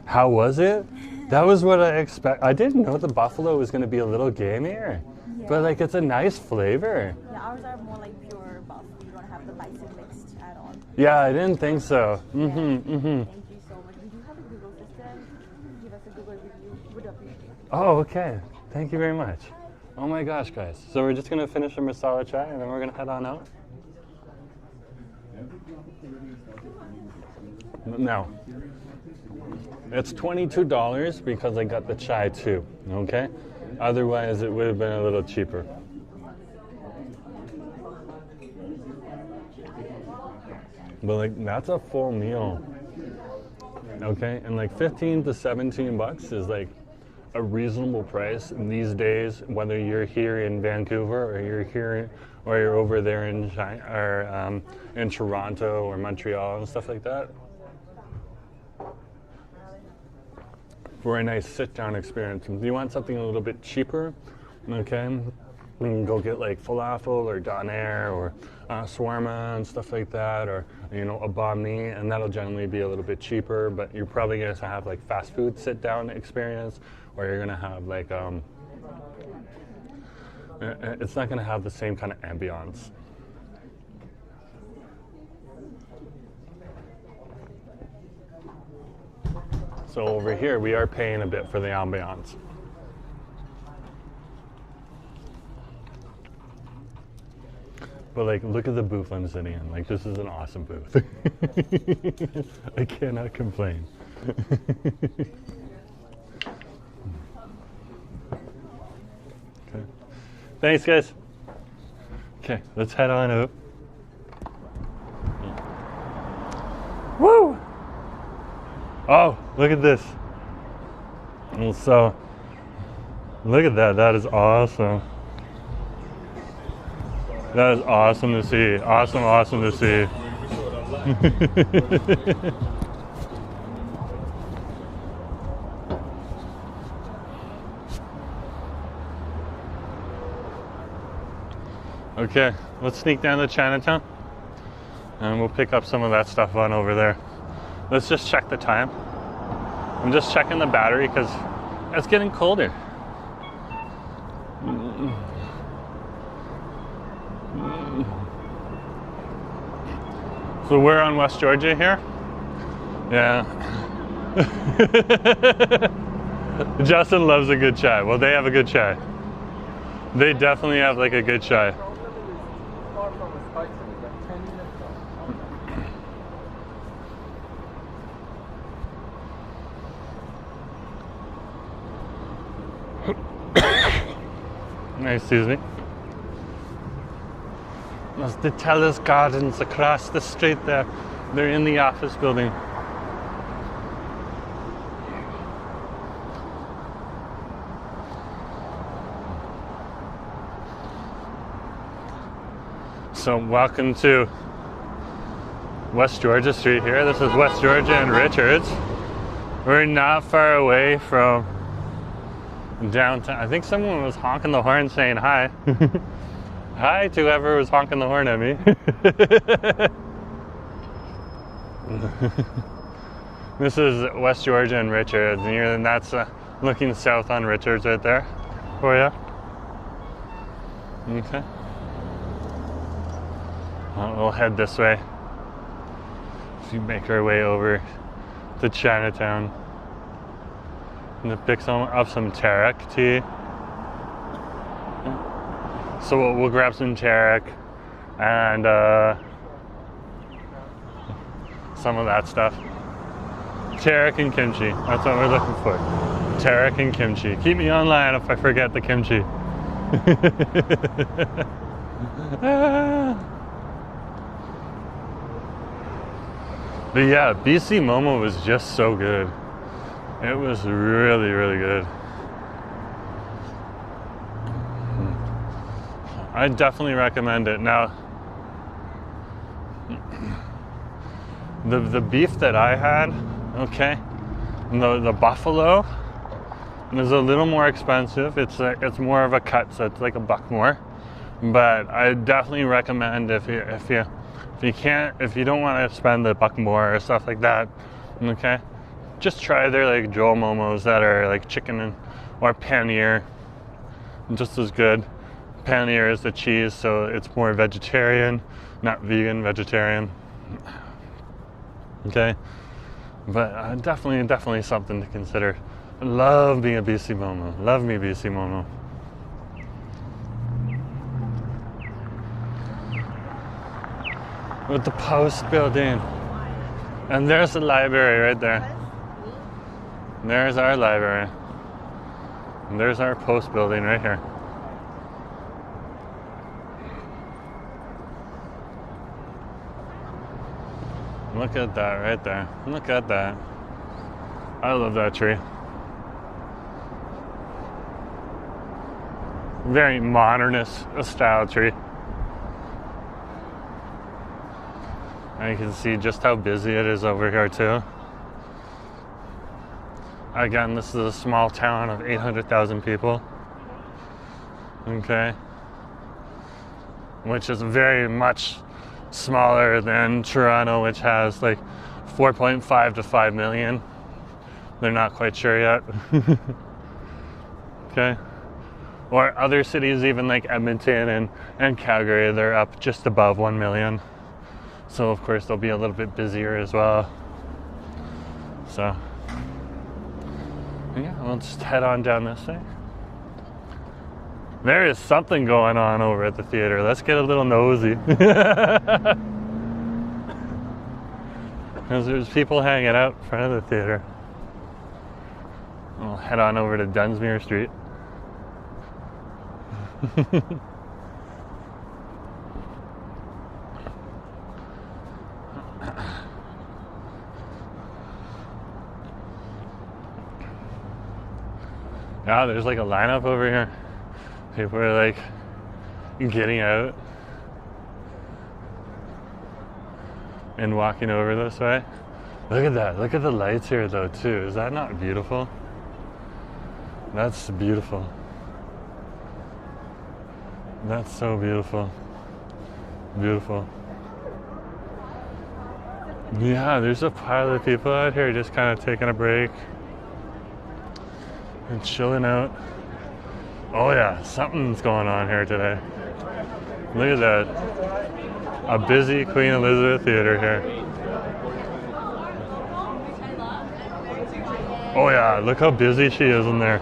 How was it? That was what I expect. I didn't know the buffalo was going to be a little gamier, but like it's a nice flavor. Yeah, ours are more like pure buff. You don't have the bison mixed at all. Yeah, I didn't think so. Thank you so much. We do have a Google system. Give us a Google review. Would appreciate it. Oh, okay. Thank you very much. Oh my gosh, guys. So we're just going to finish a masala chai and then we're going to head on out? No. It's $22 because I got the chai too, okay? Otherwise, it would have been a little cheaper. But like, that's a full meal, okay? And like 15 to 17 bucks is like a reasonable price these days, whether you're here in Vancouver or you're over there in China, or in Toronto or Montreal and stuff like that. For a nice sit-down experience. If you want something a little bit cheaper, okay, you can go get like falafel or doner or shawarma and stuff like that, or a banh mi, and that'll generally be a little bit cheaper. But you're probably going to have like fast food sit-down experience, or you're going to have like it's not going to have the same kind of ambiance. So over here, we are paying a bit for the ambiance. But like, look at the booth I'm sitting in. Like, this is an awesome booth. I cannot complain. Okay. Thanks, guys. Okay, let's head on up. Woo! Oh, look at this. And so, look at that. That is awesome. That is awesome to see. Awesome to see. Okay, let's sneak down to Chinatown and we'll pick up some of that stuff on over there. Let's just check the time. I'm just checking the battery because it's getting colder. So we're on West Georgia here. Yeah. Justin loves a good chai. Well, they have a good chai. They definitely have like a good chai. Far from the SkyTrain, it's like 10 minutes Excuse me. There's the Teller's Gardens across the street there. They're in the office building. So welcome to West Georgia Street here. This is West Georgia and Richards. We're not far away from downtown. I think someone was honking the horn saying hi. Hi to whoever was honking the horn at me. This is West Georgia and Richards, and that's looking south on Richards right there for you. Okay. We'll head this way. So we make our way over to Chinatown and to pick up some Tarek tea. So we'll grab some Tarek and some of that stuff. Tarek and kimchi. That's what we're looking for. Tarek and kimchi. Keep me online if I forget the kimchi. But yeah, BC Momo was just so good. It was really, really good. I definitely recommend it. Now, the beef that I had, okay, the buffalo is a little more expensive. It's more of a cut, so it's like $1 more. But I definitely recommend if you don't want to spend the $1 more or stuff like that, okay, just try their like Jhol momos that are like chicken or paneer, just as good. Paneer is the cheese, so it's more vegetarian, not vegan, vegetarian. Okay, but definitely something to consider. Love being a BC Momo. Love me BC Momo. With the post building, and there's the library right there. There's our library. And there's our post building right here. Look at that right there. Look at that. I love that tree. Very modernist style tree. And you can see just how busy it is over here too. Again, this is a small town of 800,000 people. Okay. Which is very much smaller than Toronto, which has like 4.5 to 5 million. They're not quite sure yet. Okay. Or other cities, even like Edmonton and Calgary, they're up just above 1 million. So of course they'll be a little bit busier as well. So yeah, we'll just head on down this way. There is something going on over at the theater. Let's get a little nosy. Because there's people hanging out in front of the theater. We'll head on over to Dunsmuir Street. Yeah, there's like a lineup over here. People are like getting out. and walking over this way. Look at that. Look at the lights here though too. Is that not beautiful? That's beautiful. That's so beautiful. Beautiful. Yeah, there's a pile of people out here just kind of taking a break and chilling out. Oh yeah, something's going on here today. Look at that. A busy Queen Elizabeth Theatre here. Oh yeah, look how busy she is in there.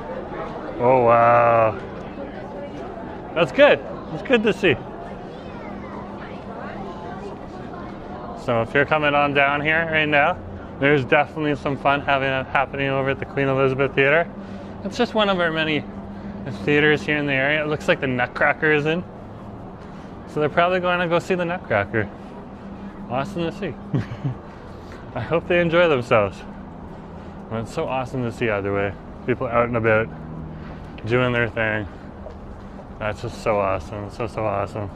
Oh wow. That's good. It's good to see. So if you're coming on down here right now, there's definitely some fun happening over at the Queen Elizabeth Theatre. It's just one of our many theaters here in the area. It looks like the Nutcracker is in. So they're probably going to go see the Nutcracker. Awesome to see. I hope they enjoy themselves. Well, it's so awesome to see either way. People out and about, doing their thing. That's just so awesome. So awesome.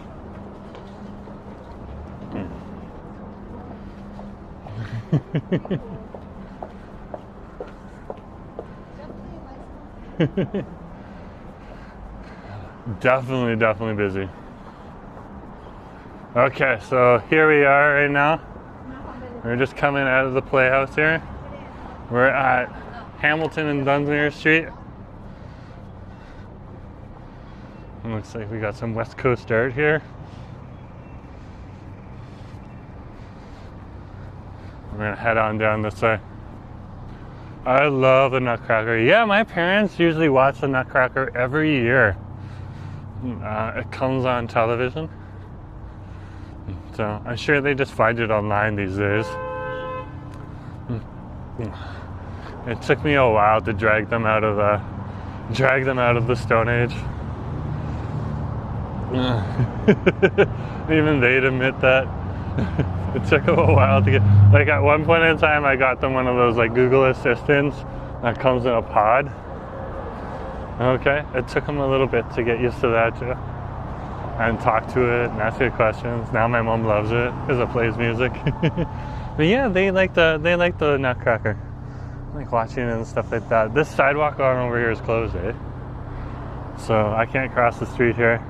Definitely busy. Okay, so here we are right now. We're just coming out of the Playhouse here. We're at Hamilton and Dunsmuir Street. It looks like we got some West Coast art here. We're gonna head on down this way. I love the Nutcracker. Yeah, my parents usually watch the Nutcracker every year. It comes on television. So I'm sure they just find it online these days. It took me a while to drag them out of the Stone Age. Even they'd admit that. It took them a while to get, like at one point in time I got them one of those like Google Assistants that comes in a pod. Okay, it took them a little bit to get used to that too. And talk to it and ask it questions. Now my mom loves it because it plays music. But yeah, they like the Nutcracker. Like watching it and stuff like that. This sidewalk on over here is closed, eh? So I can't cross the street here.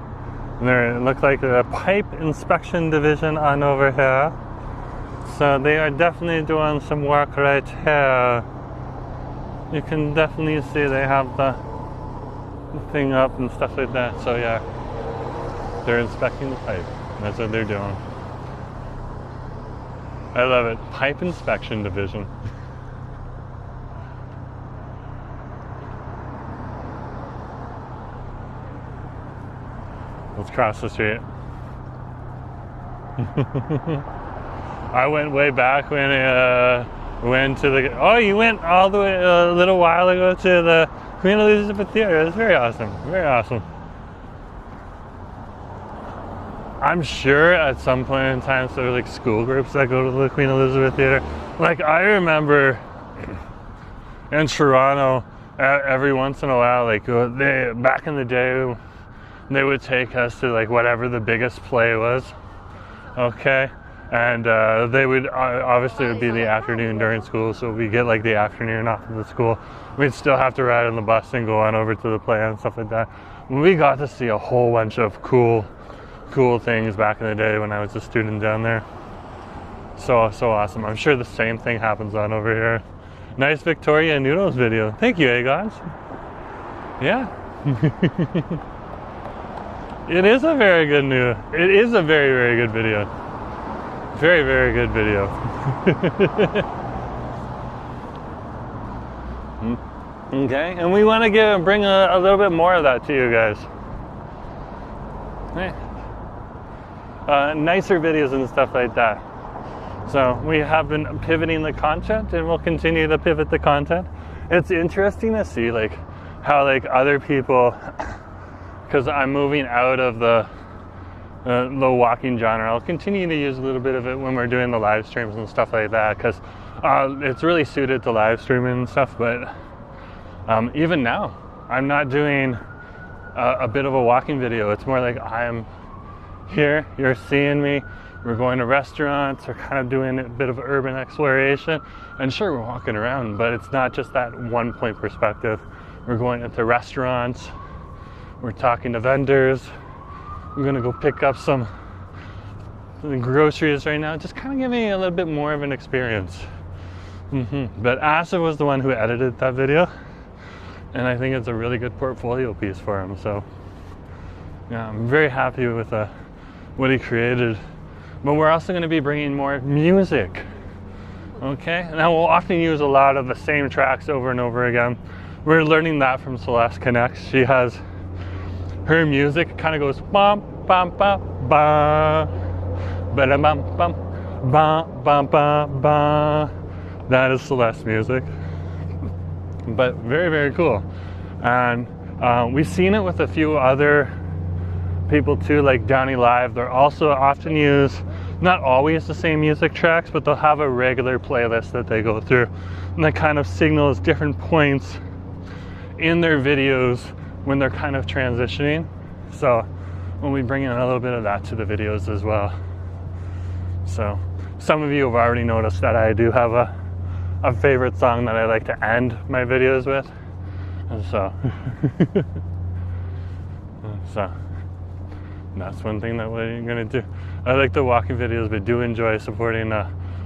And there it looked like a pipe inspection division on over here. So they are definitely doing some work right here. You can definitely see they have the thing up and stuff like that. So yeah, they're inspecting the pipe. That's what they're doing. I love it. Pipe inspection division. Let's cross the street. I went way back when went to the. Oh, you went all the way a little while ago to the Queen Elizabeth Theatre. It was very awesome. Very awesome. I'm sure at some point in time there are like school groups that go to the Queen Elizabeth Theatre. Like I remember in Toronto, every once in a while, like they back in the day. They would take us to like whatever the biggest play was, okay? And they would, obviously it would be the afternoon during school, so we get like the afternoon off of the school. We'd still have to ride on the bus and go on over to the play and stuff like that. We got to see a whole bunch of cool things back in the day when I was a student down there. So awesome. I'm sure the same thing happens on over here. Nice Victoria Noodles video. Thank you, guys. Yeah. It is a very good It is a very, very good video. Very, very good video. Okay, and we want to bring a little bit more of that to you guys. Nicer videos and stuff like that. So we have been pivoting the content, and we'll continue to pivot the content. It's interesting to see like how like other people. Because I'm moving out of the walking genre. I'll continue to use a little bit of it when we're doing the live streams and stuff like that, because it's really suited to live streaming and stuff. But even now, I'm not doing a bit of a walking video. It's more like I'm here, you're seeing me, We're going to restaurants. We're kind of doing a bit of urban exploration. And sure, we're walking around, but it's not just that one point perspective. We're going into restaurants. We're talking to vendors. We're going to go pick up some groceries right now. Just kind of giving you a little bit more of an experience. But Asa was the one who edited that video. And I think it's a really good portfolio piece for him. So yeah, I'm very happy with what he created. But we're also going to be bringing more music. Okay, now we'll often use a lot of the same tracks over and over again. We're learning that from Celeste Connects. She has her music kind of goes bum bum bum bum ba da bum bum bum bum bum bum. That is Celeste music. But very, very cool. And we've seen it with a few other people too, like Downey Live. They're also often use not always the same music tracks, but they'll have a regular playlist that they go through, and that kind of signals different points in their videos when they're kind of transitioning. So we'll be bringing a little bit of that to the videos as well. So some of you have already noticed that I do have a favorite song that I like to end my videos with, and so that's one thing that we're gonna do. I like the walking videos, but do enjoy supporting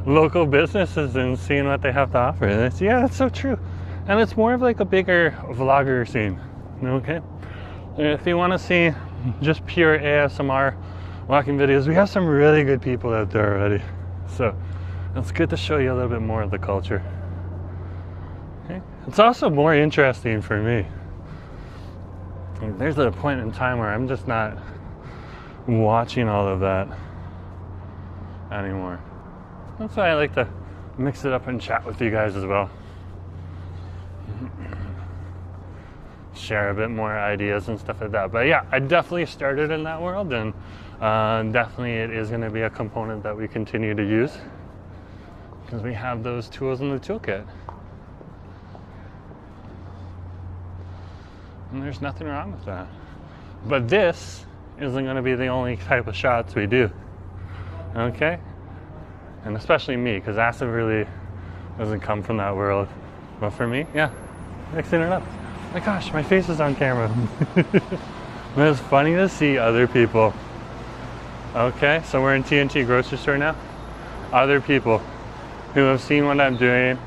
local businesses and seeing what they have to offer. And yeah, that's so true. And it's more of like a bigger vlogger scene. Okay, if you want to see just pure ASMR walking videos, we have some really good people out there already. So it's good to show you a little bit more of the culture. Okay, it's also more interesting for me. There's a point in time where I'm just not watching all of that anymore. That's why I like to mix it up and chat with you guys as well. Share a bit more ideas and stuff like that. But yeah, I definitely started in that world, and definitely it is going to be a component that we continue to use because we have those tools in the toolkit. And there's nothing wrong with that. But this isn't going to be the only type of shots we do. Okay? And especially me, because Asa really doesn't come from that world. But for me, yeah, mixing it up. My gosh, my face is on camera. But it's funny to see other people. Okay, so we're in T&T grocery store now. Other people who have seen what I'm doing,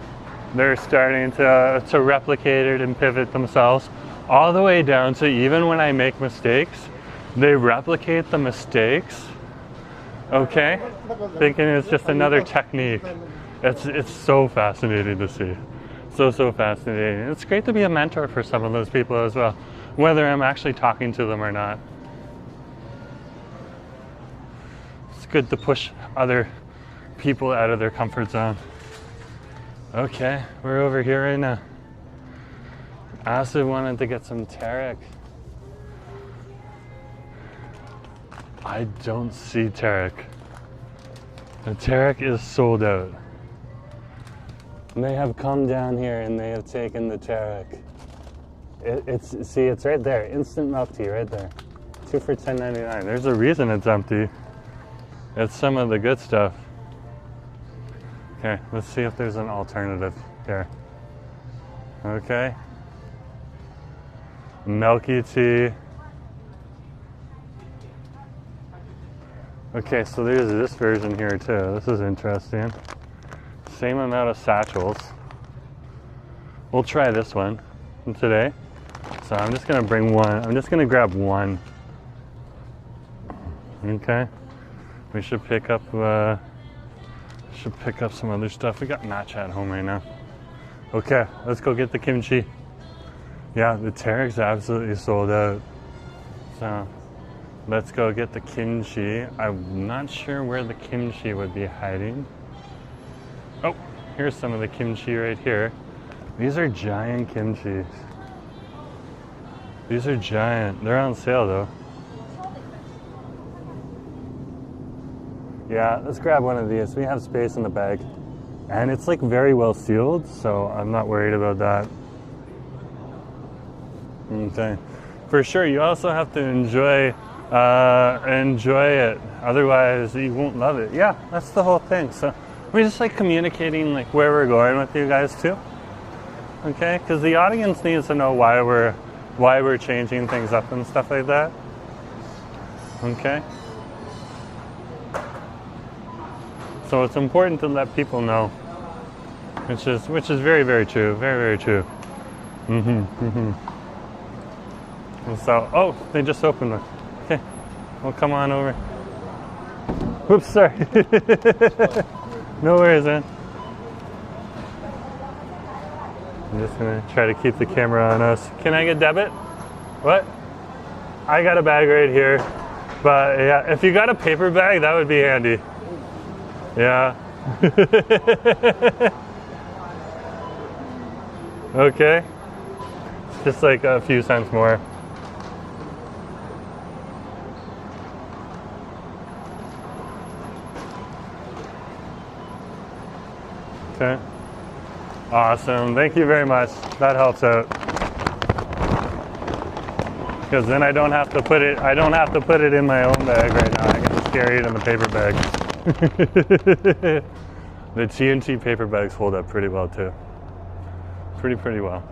they're starting to replicate it and pivot themselves all the way down to even when I make mistakes, they replicate the mistakes. Okay, thinking it's just another technique. It's so fascinating to see. So fascinating. It's great to be a mentor for some of those people as well, whether I'm actually talking to them or not. It's good to push other people out of their comfort zone. Okay, we're over here right now. I also wanted to get some Tarek. I don't see Tarek. The Tarek is sold out. They have come down here and they have taken the Tarek. It's right there. Instant milk tea right there. 2 for $10.99. There's a reason it's empty. It's some of the good stuff. Okay, let's see if there's an alternative here. Okay. Milky tea. Okay, so there's this version here too. This is interesting. Same amount of satchels. We'll try this one today. So I'm just gonna bring one. I'm just gonna grab one. Okay. We should pick up some other stuff. We got matcha at home right now. Okay, let's go get the kimchi. Yeah, the Tarek's absolutely sold out. So let's go get the kimchi. I'm not sure where the kimchi would be hiding. Oh, here's some of the kimchi right here. These are giant kimchis. These are giant. They're on sale though. Yeah, let's grab one of these. We have space in the bag. And it's like very well sealed, so I'm not worried about that. Okay. For sure, you also have to enjoy it Otherwise, you won't love it. Yeah, that's the whole thing. So we're just like communicating like where we're going with you guys too. Okay, because the audience needs to know why we're changing things up and stuff like that. Okay. So it's important to let people know, which is very, very true, very, very true. And so, oh, they just opened it. Okay, well, come on over. Oops, sorry. No worries, man. I'm just gonna try to keep the camera on us. Can I get debit? What? I got a bag right here, but yeah, if you got a paper bag, that would be handy. Yeah. Okay. Just like a few cents more. Okay. Awesome. Thank you very much. That helps out. Because then I don't have to put it in my own bag right now. I can just carry it in the paper bag. The T&T paper bags hold up pretty well too. Pretty well.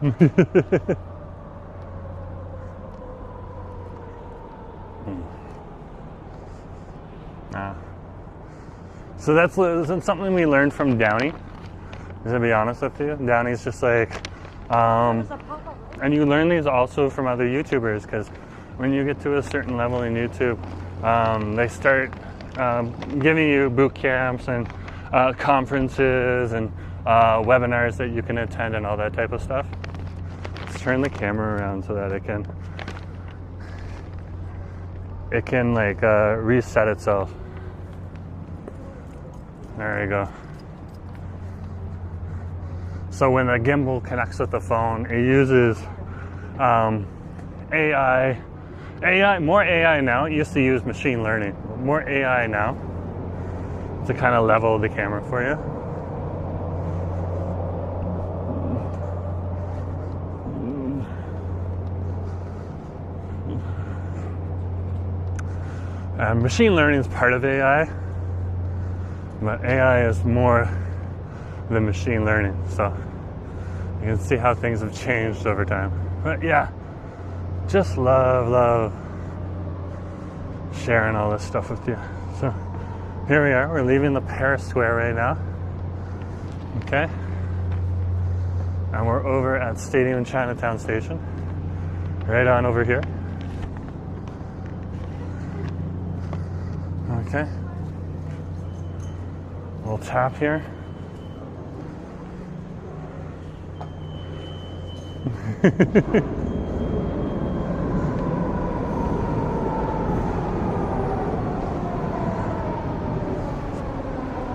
So that's something we learned from Downey. To be honest with you, Downey's just like, and you learn these also from other YouTubers, because when you get to a certain level in YouTube, they start giving you boot camps and conferences and webinars that you can attend and all that type of stuff. Let's turn the camera around so that it can like reset itself. There you go. So when the gimbal connects with the phone, it uses AI, more AI now. It used to use machine learning. More AI now to kind of level the camera for you. Machine learning is part of AI, but AI is more than machine learning. So you can see how things have changed over time. But yeah, just love sharing all this stuff with you. So here we are. We're leaving the Paris Square right now. Okay. And we're over at Stadium Chinatown Station. Right on over here. Okay. We'll tap here.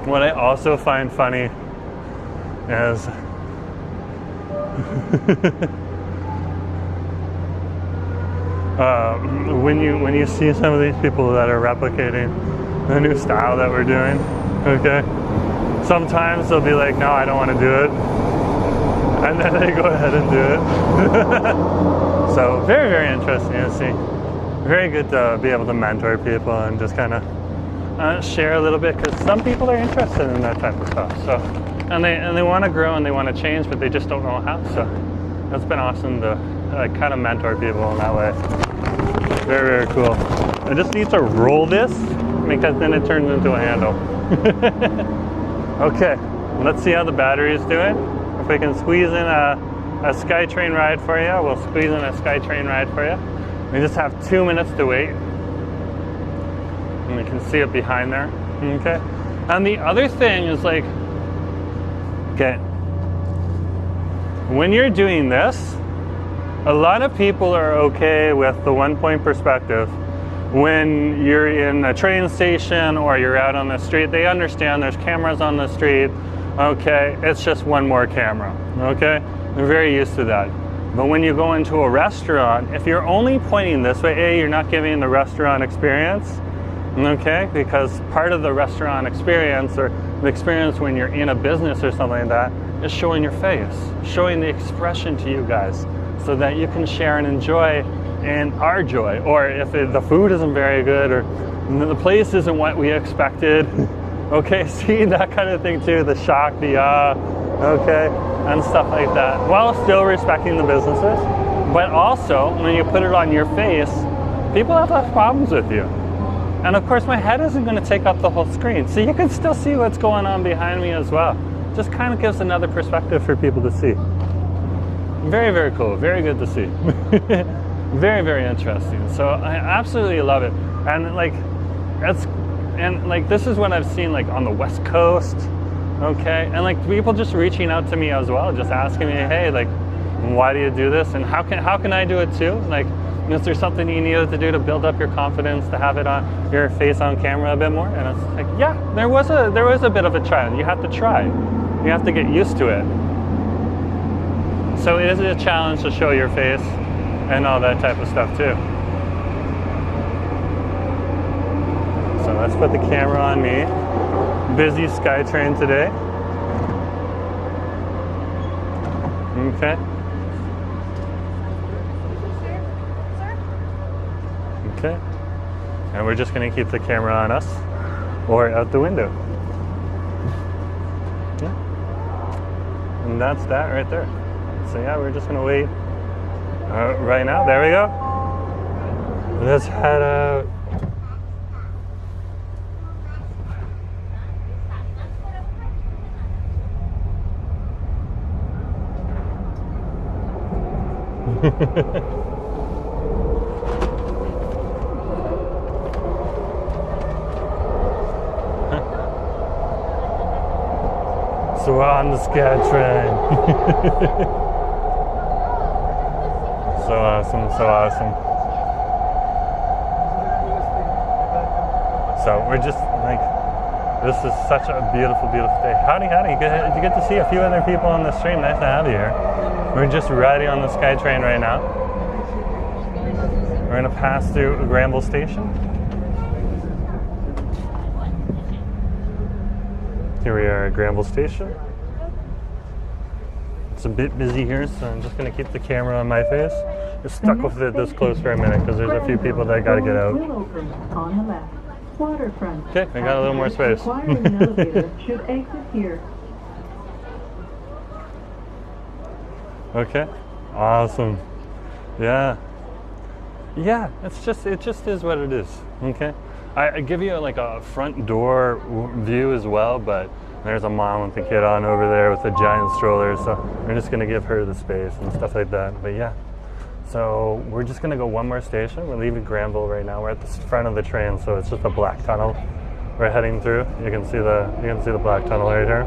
What I also find funny is when you see some of these people that are replicating the new style that we're doing, okay? Sometimes they'll be like, no, I don't want to do it. And then they go ahead and do it. So very, very interesting to see. Very good to be able to mentor people and just kind of share a little bit, because some people are interested in that type of stuff. So, and they want to grow and they want to change, but they just don't know how. So it's been awesome to kind of mentor people in that way. Very, very cool. I just need to roll this, because then it turns into a handle. Okay, let's see how the battery is doing. If we can squeeze in a SkyTrain ride for you, we'll squeeze in a SkyTrain ride for you. We just have 2 minutes to wait. And we can see it behind there. Okay. And the other thing is like, okay, when you're doing this, a lot of people are okay with the one-point perspective. When you're in a train station or you're out on the street, they understand there's cameras on the street. Okay, it's just one more camera. Okay, they're very used to that. But when you go into a restaurant, if you're only pointing this way, A, you're not giving the restaurant experience. Okay, because part of the restaurant experience, or the experience when you're in a business or something like that, is showing your face, showing the expression to you guys, so that you can share and enjoy in our joy. Or if the food isn't very good, or the place isn't what we expected. Okay, see that kind of thing too, the shock, the okay, and stuff like that, while still respecting the businesses. But also, when you put it on your face, people have less problems with you. And of course, my head isn't going to take up the whole screen, so you can still see what's going on behind me as well. Just kind of gives another perspective for people to see. Very, very cool. Very good to see. Very, very interesting. So I absolutely love it. And like, this is what I've seen like on the West Coast. Okay, and like people just reaching out to me as well, just asking me, hey, like, why do you do this, and how can I do it too? Like, is there something you needed to do to build up your confidence, to have it on your face on camera a bit more? And it's like, yeah, there was a bit of a challenge. You have to try. You have to get used to it. So it is a challenge to show your face and all that type of stuff too. So let's put the camera on me. Busy SkyTrain today. Okay. Okay. And we're just going to keep the camera on us or out the window. Yeah. And that's that right there. So yeah, we're just going to wait right now. There we go. Let's head out. So we're on the SkyTrain. So awesome, so awesome. So we're just like, this is such a beautiful, beautiful day. Howdy, howdy. You get to see a few other people on the stream. Nice to have you here. We're just riding on the SkyTrain right now. We're going to pass through Granville Station. Here we are at Granville Station. It's a bit busy here, so I'm just going to keep the camera on my face. Just stuck with it this close for a minute because there's a few people that got to get out. On the left, waterfront. Okay, I got a little more space. Requiring an elevator should exit here. Okay, awesome. Yeah, it just is what it is. Okay, I give you like a front door view as well, but there's a mom with a kid on over there with a giant stroller, so we're just gonna give her the space and stuff like that. But yeah, so we're just gonna go one more station. We're leaving Granville right now. We're at the front of the train, so it's just a black tunnel we're heading through. You can see the black tunnel right here.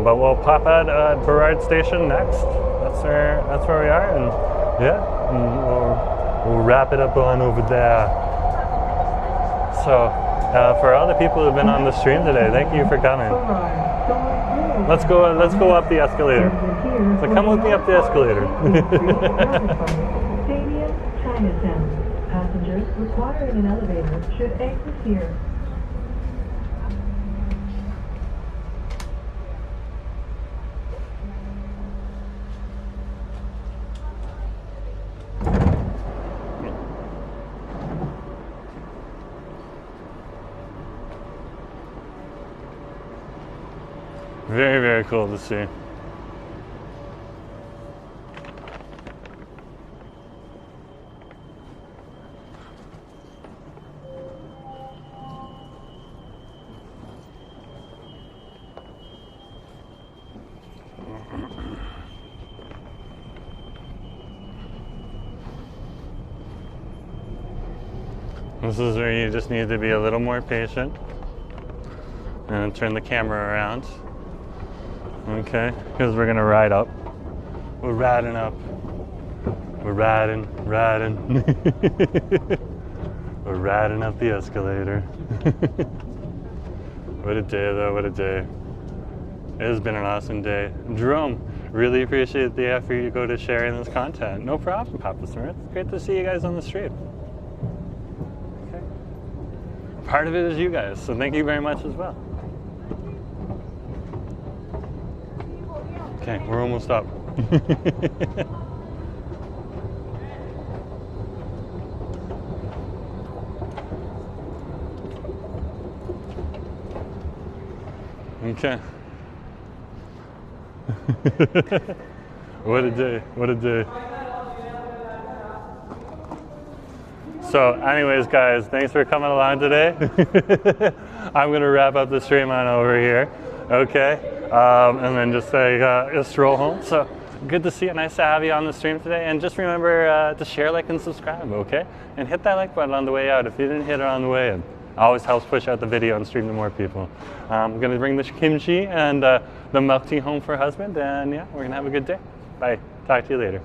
But we'll pop at Burrard Station next. That's where we are, and yeah, and we'll wrap it up on over there. So for all the people who've been on the stream today, thank you for coming. Let's go up the escalator. So come with me up the escalator. Stadium, Chinatown. Passengers requiring an elevator should exit here. Very, very cool to see. This is where you just need to be a little more patient and turn the camera around. Okay, because we're gonna ride up. We're riding up. We're riding. We're riding up the escalator. What a day though, what a day. It has been an awesome day. Jerome, really appreciate the effort you go to sharing this content. No problem, Papa Smith. Great to see you guys on the stream. Okay. Part of it is you guys, so thank you very much as well. Okay, we're almost up. Okay. What a day. What a day. So anyways, guys, thanks for coming along today. I'm going to wrap up the stream on over here. Okay. And then just say, just stroll home. So good to see you. Nice to have you on the stream today. And just remember to share, like, and subscribe, okay? And hit that like button on the way out if you didn't hit it on the way in. Always helps push out the video and stream to more people. I'm going to bring the kimchi and the milk tea home for husband. And yeah, we're going to have a good day. Bye. Talk to you later.